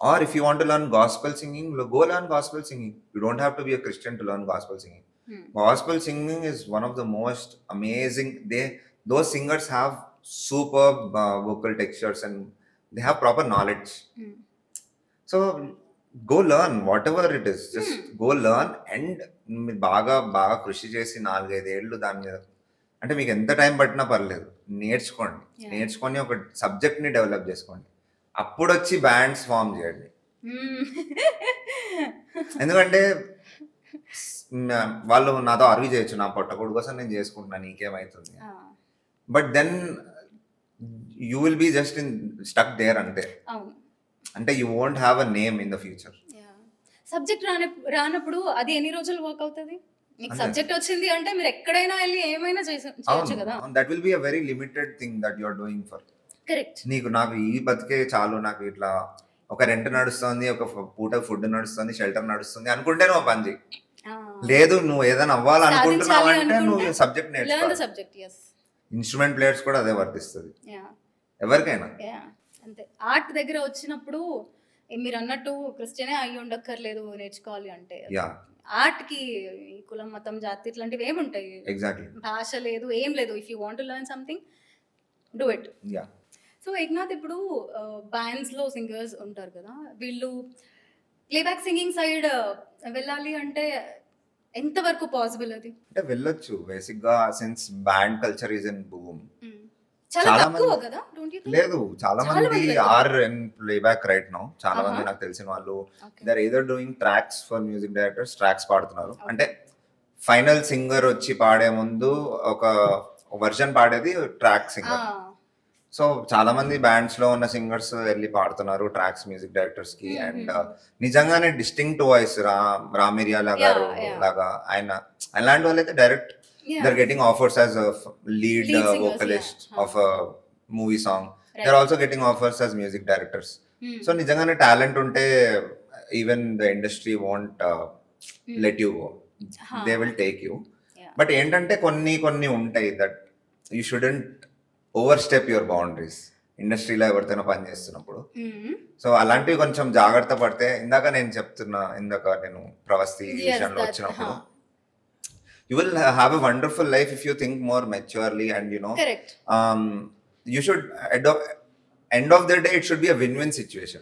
[SPEAKER 2] Or if you want to learn gospel singing, go learn gospel singing. You don't have to be a Christian to learn gospel singing. Gospel singing is one of the most amazing. Those singers have superb vocal textures and they have proper knowledge. So go learn whatever it is. Just go learn and బాగా కృషి చేసి 4-5 ఏళ్ళు దాని మీద, అంటే మీకు ఎంత time పట్టినా పర్లేదు, నేర్చుకొని ఒక సబ్జెక్ట్ ని డెవలప్ చేసుకోండి. అప్పుడు వచ్చి బ్యాండ్స్ ఫామ్ చేయండి. ఎందుకంటే వాళ్ళు నాతో ఆర్గ్యూ చేయొచ్చు, నా పొట్టకొడు కోసం నేను చేసుకుంటున్నా, నీకేమవుతుంది, but then you will be just stuck there అంతే. అంటే you won't have a name in the future.
[SPEAKER 1] Subject రానప్పుడు అది ఎన్ని రోజులు వర్క్ అవుతుంది? మీకు సబ్జెక్ట్ వచ్చింది అంటే మీరు ఎక్కడైనా వెళ్ళి ఏమైనా చేయొచ్చు కదా.
[SPEAKER 2] That will be a very limited thing that you are doing for.
[SPEAKER 1] Correct.
[SPEAKER 2] నాకు ఈ బతికే చాలు, నాకు ఇట్లా ఒక రెంట్ నడుస్తుంది, ఒక పూట ఫుడ్ నడుస్తుంది, షెల్టర్ నడుస్తుంది అనుకుంటే నువ్వు పని చేయి. లేదు నువ్వు ఏదైనా అవ్వాలనుకుంటున్నావు అంటే నువ్వు సబ్జెక్ట్ నేర్చుకో. ఇన్స్ట్రుమెంట్ ప్లేయర్స్ కూడా అదే వర్తిస్తుంది ఎవరికైనా.
[SPEAKER 1] అంతే. ఆర్ట్ దగ్గర వచ్చినప్పుడు మీరు అన్నట్టు క్రిస్టియనే అయ్యి ఉండక్కర్లేదు నేర్చుకోవాలి అంటే. ఆర్ట్ కి కులం మతం జాతి ఇట్లాంటివి ఏముంటాయి,
[SPEAKER 2] ఎగ్జాక్ట్లీ
[SPEAKER 1] భాష లేదు ఏం లేదు. If you want to learn something do it. So Eknath, ఇప్పుడు బ్యాండ్స్ లో సింగర్స్ ఉంటారు కదా, వీళ్ళు ప్లేబ్యాక్ సింగింగ్ సైడ్ వెళ్ళాలి అంటే ఎంతవరకు పాసిబుల్ అది?
[SPEAKER 2] అంటే వెళ్ళొచ్చు బేసిక్ గా, since band culture is in boom.
[SPEAKER 1] చాలా తక్కువ కదా?
[SPEAKER 2] లేదు, చాలా మంది are in playback right now. చాలా మంది నాకు తెలిసిన వాళ్ళు they are either doing tracks for music directors, tracks పాడుతున్నారు. అంటే ఫైనల్ సింగర్ వచ్చి పాడే ముందు ఒక వర్షన్ పాడేది ట్రాక్ సింగర్. సో చాలా మంది బ్యాండ్స్ లో ఉన్న సింగర్స్ వెళ్ళి పాడుతున్నారు ట్రాక్స్ మ్యూజిక్ డైరెక్టర్స్ కి. అండ్ నిజంగానే డిస్టింక్ట్ వాయిస్ రామిరియాలా గారు లాగా ఆయన అలాంటి వాళ్ళైతే direct they're getting offers as a lead vocalist of a movie song. They're also getting offers as music directors. So nijangane talent unte even the industry won't let you go. They will take you. But entante konni untayi that you shouldn't overstep your boundaries. ఇండస్ట్రీలో ఎవరితోనో పని చేస్తున్నప్పుడు. So అలాంటివి కొంచెం జాగ్రత్త పడితే, ఇందాక నేను ప్రవస్తి విషయంలో వచ్చినప్పుడు, you will have a wonderful life if you think more maturely and
[SPEAKER 1] correct.
[SPEAKER 2] You should end of the day it should be a win-win situation.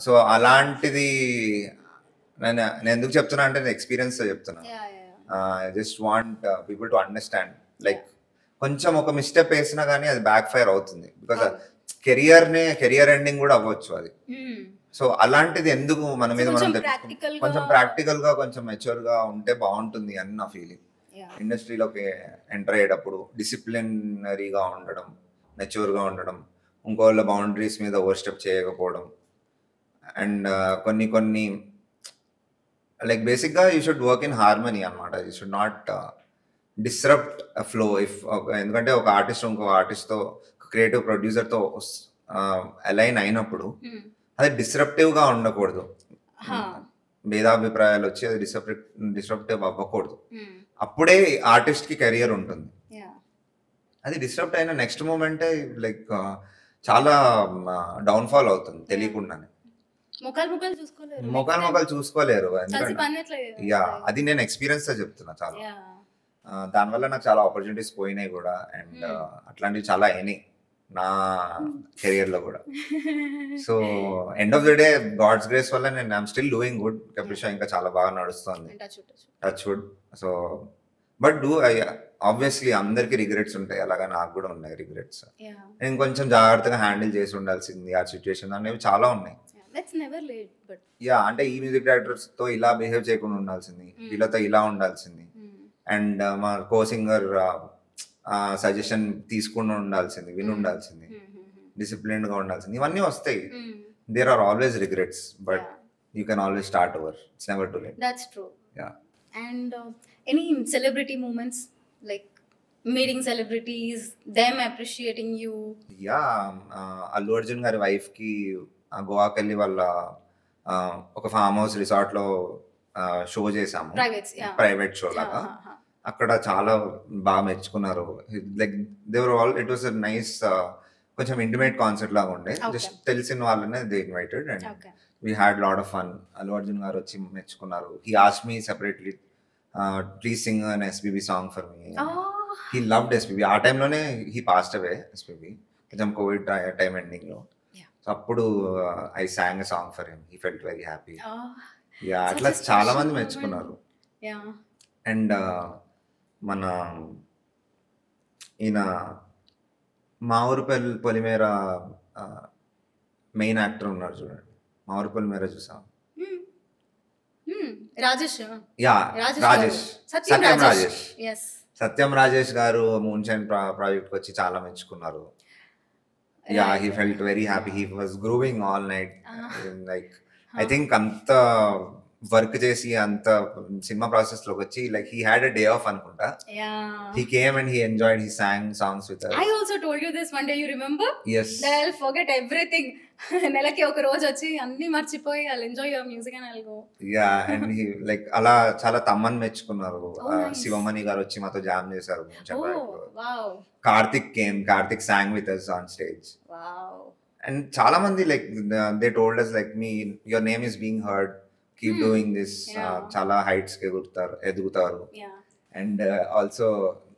[SPEAKER 2] So అలాంటిది నేను ఎందుకు చెప్తున్నా అంటే ఎక్స్పీరియన్స్ తో చెప్తున్నా. I just want people to understand, like కొంచెం ఒక mistake వేసినా కానీ అది బ్యాక్ ఫైర్ అవుతుంది. బికాస్ కెరియర్ ఎండింగ్ కూడా అవ్వచ్చు అది. సో అలాంటిది ఎందుకు మన మీద మనం కొంచెం ప్రాక్టికల్ గా కొంచెం మెచ్యూర్ గా ఉంటే బాగుంటుంది అని నా ఫీలింగ్. ఇండస్ట్రీలోకి ఎంటర్ అయ్యేటప్పుడు డిసిప్లినరీగా ఉండడం, మెచ్యూర్ గా ఉండడం, ఇంకోళ్ళ బౌండరీస్ మీద ఓవర్ స్టెప్ చేయకపోవడం. అండ్ కొన్ని లైక్ బేసిక్ గా you should work in harmony అనమాట. You should not disrupt flow. ఎందుకంటే ఒక ఆర్టిస్ట్ ఇంకో ఆర్టిస్ట్ తో, క్రియేటివ్ ప్రొడ్యూసర్ తో అలైన్ అయినప్పుడు అది డిస్రప్టివ్ గా ఉండకూడదు. భేదాభిప్రాయాలు వచ్చి అది డిస్రప్టివ్ అవ్వకూడదు. అప్పుడే ఆర్టిస్ట్ కి కెరియర్ ఉంటుంది. అది డిస్రప్ట్ అయిన నెక్స్ట్ మూమెంటే లైక్ చాలా డౌన్ ఫాల్ అవుతుంది తెలియకుండానే. ముఖాలు చూసుకోలేరు. అది నేను ఎక్స్పీరియన్స్ తో చెప్తున్నా. చాలా దానివల్ల నాకు చాలా ఆపర్చునిటీస్ పోయినాయి కూడా. అండ్ అట్లాంటివి చాలా అయినాయి నా కెరియర్ లో కూడా. So end of the day God's grace వల్ల నేను ఐఎమ్ స్టిల్ డూయింగ్ గుడ్. కెప్రిషా ఇంకా చాలా బాగా నడుస్తుంది, touch wood. So but obviously అందరికి రిగ్రెట్స్ ఉంటాయి, అలాగా నాకు కూడా ఉన్నాయి రిగ్రెట్స్. నేను కొంచెం జాగ్రత్తగా హ్యాండిల్ చేసి ఉండాల్సింది ఆ సిచ్యువేషన్ అనేవి చాలా ఉన్నాయి. అంటే ఈ మ్యూజిక్ డైరెక్టర్స్ తో ఇలా బిహేవ్ చేయకుండా ఉండాల్సింది, వీళ్ళతో ఇలా ఉండాల్సింది, అండ్ మా కో సింగర్ సజెషన్ తీసుకుని ఉండాల్సింది, విని ఉండాల్సింది, డిసిప్లిన్ గా ఉండాల్సింది. ఇవన్నీ వస్తాయి. There are always regrets, but you can always start over. It's never too late.
[SPEAKER 1] That's true. And any celebrity moments, like meeting celebrities, them appreciating you?
[SPEAKER 2] Allu Arjun గారి వైఫ్ కి గోవాకి వెళ్ళి వాళ్ళ ఒక ఫామ్ హౌస్ రిసార్ట్ లో షో చేసాము, private show లాగా. అక్కడ చాలా బాగా మెచ్చుకున్నారు. Like they were all, it was nice, కొంచెం ఇంటిమేట్ కాన్సర్ట్ లాగా ఉండే. జస్ట్ తెలిసిన వాళ్ళనే they invited and we had lot of fun. Allu Arjun గారు వచ్చి మెచ్చుకున్నారు. He asked me separately, please sing an SPB song for me. He loved SPB. ఆ టైంలోనే హీ పాస్డ్ అవే, ఎస్పీబీ, కొంచెం కోవిడ్ టైం ఎండింగ్ లో. సో అప్పుడు I song a song for him. He felt very happy. అట్లా చాలా మంది మెచ్చుకున్నారు. And మన ఈయన మా ఊరు పొలిమేర మెయిన్ యాక్టర్ ఉన్నారు చూడండి, మా ఊరు పొలిమేర చూసాం, సత్యం రాజేష్ గారు మూన్ షైన్ ప్రాజెక్ట్ వచ్చి చాలా మెచ్చుకున్నారు. He felt very happy. He was grooving all night. Like I think అంత వర్క్ చేసి అంత సినిమా ప్రాసెస్ లోకి వచ్చి like he had a day of అనుకుంటా. He came and he enjoyed, he sang songs with us.
[SPEAKER 1] I also told you this one day, you remember?
[SPEAKER 2] Yes.
[SPEAKER 1] That I'll forget everything. నెలకి ఒక రోజు వచ్చి అన్ని మర్చిపోయి I'll enjoy your music and I'll go.
[SPEAKER 2] Yeah, and he like అలా చాలా తమ్మని మెచ్చుకున్నారు.
[SPEAKER 1] Nice.
[SPEAKER 2] Sivamani గారు వచ్చి మాతో జామ్ చేశారు.
[SPEAKER 1] Oh, wow.
[SPEAKER 2] Karthik sang with us on stage.
[SPEAKER 1] Wow.
[SPEAKER 2] And చాలా మంది like they told us like your name is being heard, keep doing this.
[SPEAKER 1] Yeah.
[SPEAKER 2] చాలా heights కి ఎదుగుతారు.
[SPEAKER 1] Yeah.
[SPEAKER 2] And also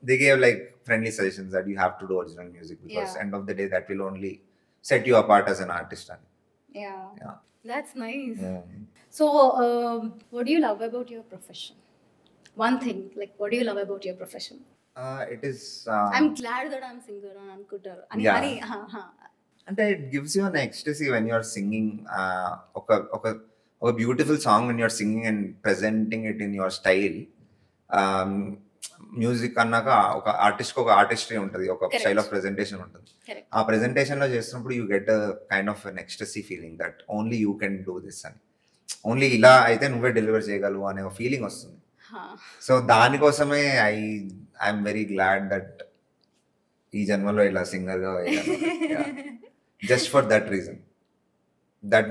[SPEAKER 2] they gave like friendly suggestions that you have to do original music because end of the day that will only set you apart as an artist.
[SPEAKER 1] Yeah.
[SPEAKER 2] Yeah.
[SPEAKER 1] That's nice.
[SPEAKER 2] Yeah.
[SPEAKER 1] So, what do you love about your profession? One thing, like, what do you love about your profession?
[SPEAKER 2] It is
[SPEAKER 1] I'm glad that I'm singer and ankuttaru.
[SPEAKER 2] Yeah. అంటే it gives you an ecstasy when you're singing ఒక beautiful song when you're singing and presenting it in your style. Music అన్నాక ఒక ఆర్టిస్ట్కి ఒక artistry ఉంటుంది, ఒక style of presentation ఉంటుంది. ఆ ప్రెజెంటేషన్లో చేస్తున్నప్పుడు you get kind of an ecstasy feeling that only you can do this అని, ఓన్లీ ఇలా అయితే నువ్వే డెలివర్ చేయగలవు అనే ఒక ఫీలింగ్ వస్తుంది. సో దానికోసమే ఐఎమ్ వెరీ గ్లాడ్ దట్ ఈ జన్మలో ఇలా సింగర్గా just for that reason, that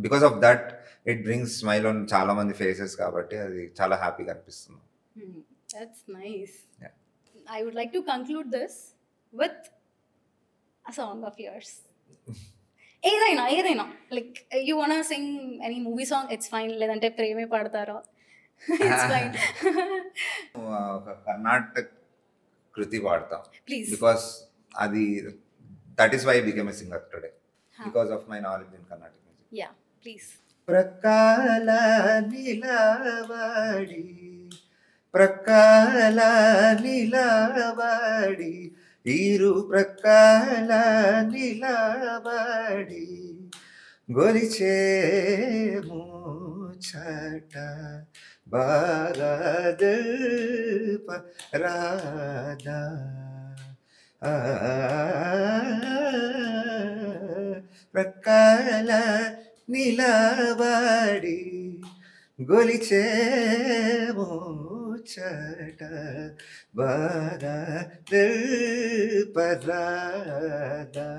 [SPEAKER 2] because of that it brings smile on చాలా మంది ఫేసెస్, కాబట్టి అది చాలా హ్యాపీగా అనిపిస్తుంది.
[SPEAKER 1] That's nice.
[SPEAKER 2] Yeah.
[SPEAKER 1] I would like to conclude this with a song of yours. ఏదైనా like you wanna sing any movie song, it's fine. లేదంటే ప్రేమే పాడతారా, it's fine.
[SPEAKER 2] ఒక కర్ణాటక కృతి పాడతాం
[SPEAKER 1] ప్లీజ్,
[SPEAKER 2] బికాస్ అది that is why I became a singer today, because of my knowledge in Karnataka music.
[SPEAKER 1] Yeah please.
[SPEAKER 2] ప్రకాల నిలబడి ప్రకాల నిలబడి ఇరు ప్రకాల నిలబడి గొలిచే ముచ్చట బాగద రాధా ప్రకాల నిలబడి గొలిచే ముచ్చట బాగద రాధా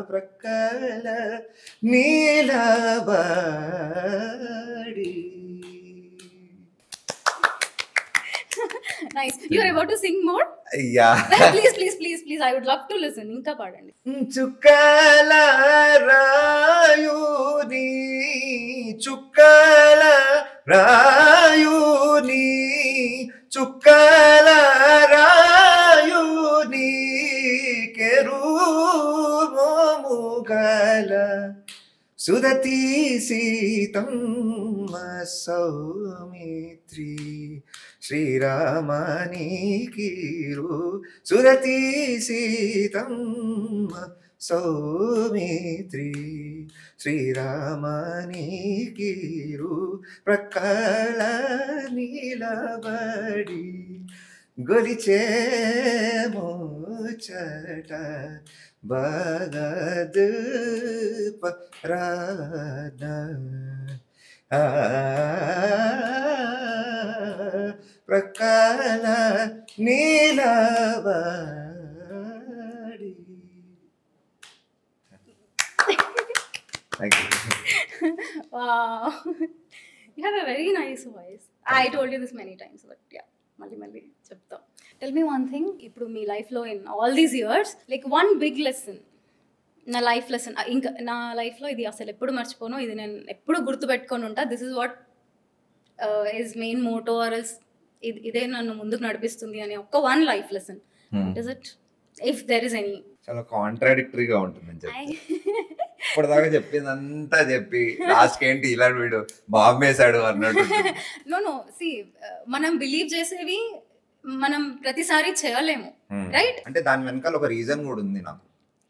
[SPEAKER 2] ప్రకాల నిలబడి.
[SPEAKER 1] Nice. You are about to sing more?
[SPEAKER 2] Yeah.
[SPEAKER 1] Please. I would love to listen. ఇంకా పాడండి.
[SPEAKER 2] చుక్కల రాయుని చుక్కల రాయుని చుక్కల రాయుని కెరూమోముగల సుదతి సీతమ్మ సౌమిత్రి శ్రీరామనీకిరు సురతి సీతమ్మ సౌమిత్రి శ్రీరామనీకిరు ప్రక్కల నిలబడి గొలిచే ముచ్చట బాగద Radha ప్రకాల నీలబడి. Thank you.
[SPEAKER 1] Wow. You have a very nice voice. I told you this many times, but yeah, మళ్ళీ చెప్తా. Tell me one thing, ఇప్పుడు మీ లైఫ్లో in all these years, like one big lesson, నా లైఫ్ లెసన్, ఇంకా నా లైఫ్లో ఇది అసలు ఎప్పుడు మర్చిపోను, ఇది నేను ఎప్పుడు గుర్తుపెట్టుకొని ఉంటా, this is what is main motto or else ఇదే నన్ను ముందుకు నడిపిస్తుంది అని ఒక్క one life lesson, is it if there is any?
[SPEAKER 2] చాలా కాంట్రాడిక్టరీగా ఉంటుందని చెప్పి ఇప్పటిదాకా చెప్పిందంతా చెప్పి లాస్ట్ ఏంటి ఇలా వీడు బాంబు వేసాడు అన్నట్టు.
[SPEAKER 1] నో సి, మనం బిలీవ్ చేసేవి మనం ప్రతిసారి చేయలేము, రైట్?
[SPEAKER 2] అంటే దాని వెనకాల ఒక రీజన్ కూడా ఉంది నాకు.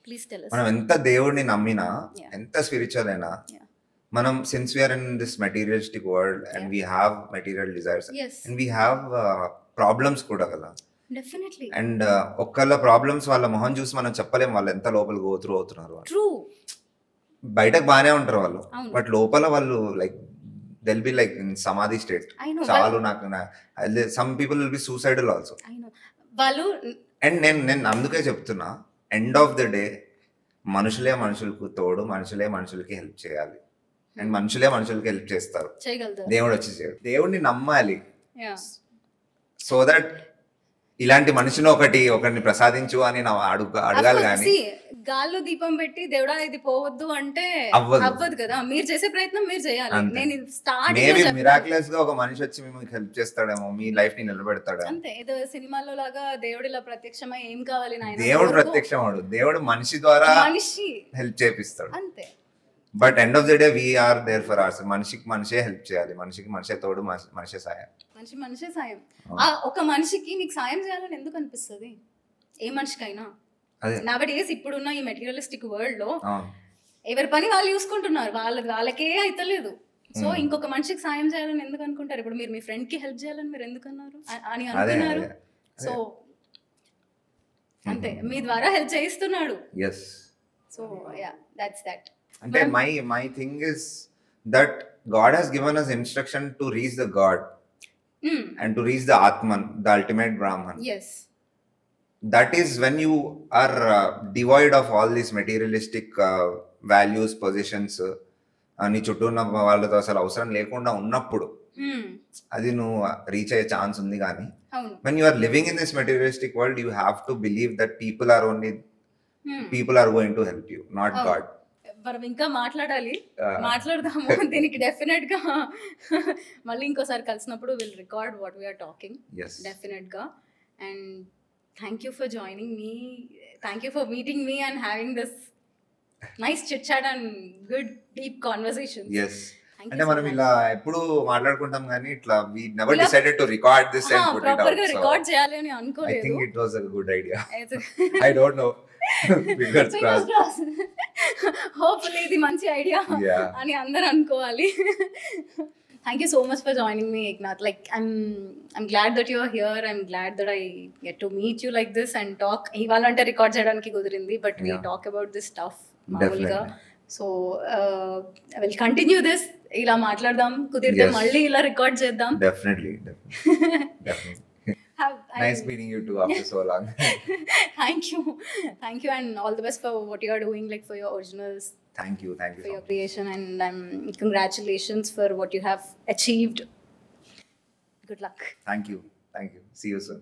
[SPEAKER 1] Please tell us.
[SPEAKER 2] మనం ఎంత దేవుడిని నమ్మినా, ఎంత స్పిరిచువల్ అయినా, మనం since we're in this materialistic world and we have material desires and we have problems కూడా కదా.
[SPEAKER 1] డెఫినెట్లీ.
[SPEAKER 2] అండ్ ఒక్కళ్ళ ప్రాబ్లమ్స్ వాళ్ళ మొహం చూసి మనం చెప్పలేం వాళ్ళు ఎంత లోపల గో త్రూ అవుతున్నారు.
[SPEAKER 1] ట్రూ.
[SPEAKER 2] బయటకు బాగానే ఉంటారు వాళ్ళు,
[SPEAKER 1] అవును.
[SPEAKER 2] బట్ లోపల వాళ్ళు like they'll be like in samadhi state.
[SPEAKER 1] I know.
[SPEAKER 2] చాలు నాకు some people will be suicidal also.
[SPEAKER 1] I know. వాళ్ళు
[SPEAKER 2] అండ్ నేను అందుకే చెప్తున్నా, ఎండ్ ఆఫ్ ద డే మనుషులే మనుషులకు తోడు, మనుషులే మనుషులకి హెల్ప్ చేయాలి, అండ్ మనుషులే మనుషులకి హెల్ప్ చేస్తారు.
[SPEAKER 1] చేయగలుగుతారు.
[SPEAKER 2] దేవుడు వచ్చి చేయడు. దేవుడిని నమ్మాలి,
[SPEAKER 1] Yeah.
[SPEAKER 2] సో దట్ ఇలాంటి మనిషిని ఒకరిని ప్రసాదించు అని అడగాలి కానీ
[SPEAKER 1] See, గాల్లో దీపం పెట్టి దేవుడా ఇది పోవద్దు అంటే
[SPEAKER 2] అవ్వదు.
[SPEAKER 1] అవ్వదు కదా. మీరు చేసే ప్రయత్నం మీరు చేయాలి.
[SPEAKER 2] అంతే.
[SPEAKER 1] నేను స్టార్ట్
[SPEAKER 2] మేబీ మిరాక్యులస్ గా ఒక మనిషి వచ్చి మీకు హెల్ప్ చేస్తాడేమో, మీ లైఫ్ ని నిలబెడతాడేమో.
[SPEAKER 1] అంతే. ఏదో సినిమాలో లాగా దేవుడు ఇలా ప్రత్యక్షమై ఏం కావాలి నాయనా
[SPEAKER 2] దేవుడు
[SPEAKER 1] కోరుకో.
[SPEAKER 2] ప్రత్యక్షమాడు, దేవుడు మనిషి ద్వారా
[SPEAKER 1] మనిషి
[SPEAKER 2] హెల్ప్ చేపిస్తాడు.
[SPEAKER 1] అంతే.
[SPEAKER 2] But end of the day we're there for our. మనిషికి మనిషే హెల్ప్ చేయాలి, మనిషికి మనిషే తోడు, మనిషే సాయం.
[SPEAKER 1] మనిషే సాయం. ఒక మనిషికి నీకు సాయం చేయాలని ఎందుకు అనిపిస్తుంది? ఏ మనిషికైనా.
[SPEAKER 2] అదే
[SPEAKER 1] నవడేస్ ఇప్పుడున్న ఈ మెటీరియలిస్టిక్ వరల్డ్ లో
[SPEAKER 2] అవును.
[SPEAKER 1] ఎవరి పని వాళ్ళు చూసుకుంటున్నారు, వాళ్ళకే అయితలేదు. సో ఇంకొక మనిషికి సాయం చేయాలని ఎందుకు అనుకుంటారు? ఇప్పుడు మీరు మీ ఫ్రెండ్ కి హెల్ప్ చేయాలని మీరు ఎందుకు అన్నారు అని అనుకున్నారు? సో అంతే, మీ ద్వారా హెల్ప్ చేయిస్తున్నాడు.
[SPEAKER 2] Yes.
[SPEAKER 1] So yeah, that's that.
[SPEAKER 2] అంటే my thing is that God has given us instruction to reach the God and to reach the Atman, the ultimate Brahman.
[SPEAKER 1] Yes.
[SPEAKER 2] That is when you are devoid of all these materialistic values, positions, నీ చుట్టూ ఉన్న వాళ్ళతో అసలు అవసరం లేకుండా ఉన్నప్పుడు అది నువ్వు రీచ్ అయ్యే ఛాన్స్ ఉంది. కానీ when you are living in this materialistic world, you have to believe that people are going to help you, not God.
[SPEAKER 1] మనం ఇంకా మాట్లాడదాము దీనికి. డెఫినెట్ గా మళ్ళీ ఇంకోసారి కలిసినప్పుడు will record what we are talking definite గా. And thank you for joining me, thank you for meeting me and having this nice chit chat and good deep conversation.
[SPEAKER 2] అంటే మనం ఇలా ఎప్పుడు మాట్లాడుకుంటాం కానీ ఇట్లా we never decided to record this and put it out.
[SPEAKER 1] Proper గా record చేయాలి అని అనుకోలేదు.
[SPEAKER 2] I think it was a good idea. I don't know. Fingers crossed.
[SPEAKER 1] Hopefully ఇది మంచి ఐడియా అని అందరూ అనుకోవాలి. Thank you so much for joining me, Eknath. Like I'm glad that you are here. I'm glad that I get to meet you like this and talk. ఇవాళంటే record చేయడానికి కుదిరింది, but we talk about this stuff మామూలుగా. So I will continue this. ఇలా మాట్లాడదాం, కుదిరితే మళ్ళీ ఇలా record చేద్దాం.
[SPEAKER 2] Definitely. Nice meeting you too after so long.
[SPEAKER 1] Thank you, and all the best for what you are doing, like for your originals.
[SPEAKER 2] Thank you
[SPEAKER 1] for your creation, and congratulations for what you have achieved. Good luck.
[SPEAKER 2] Thank you. See you soon.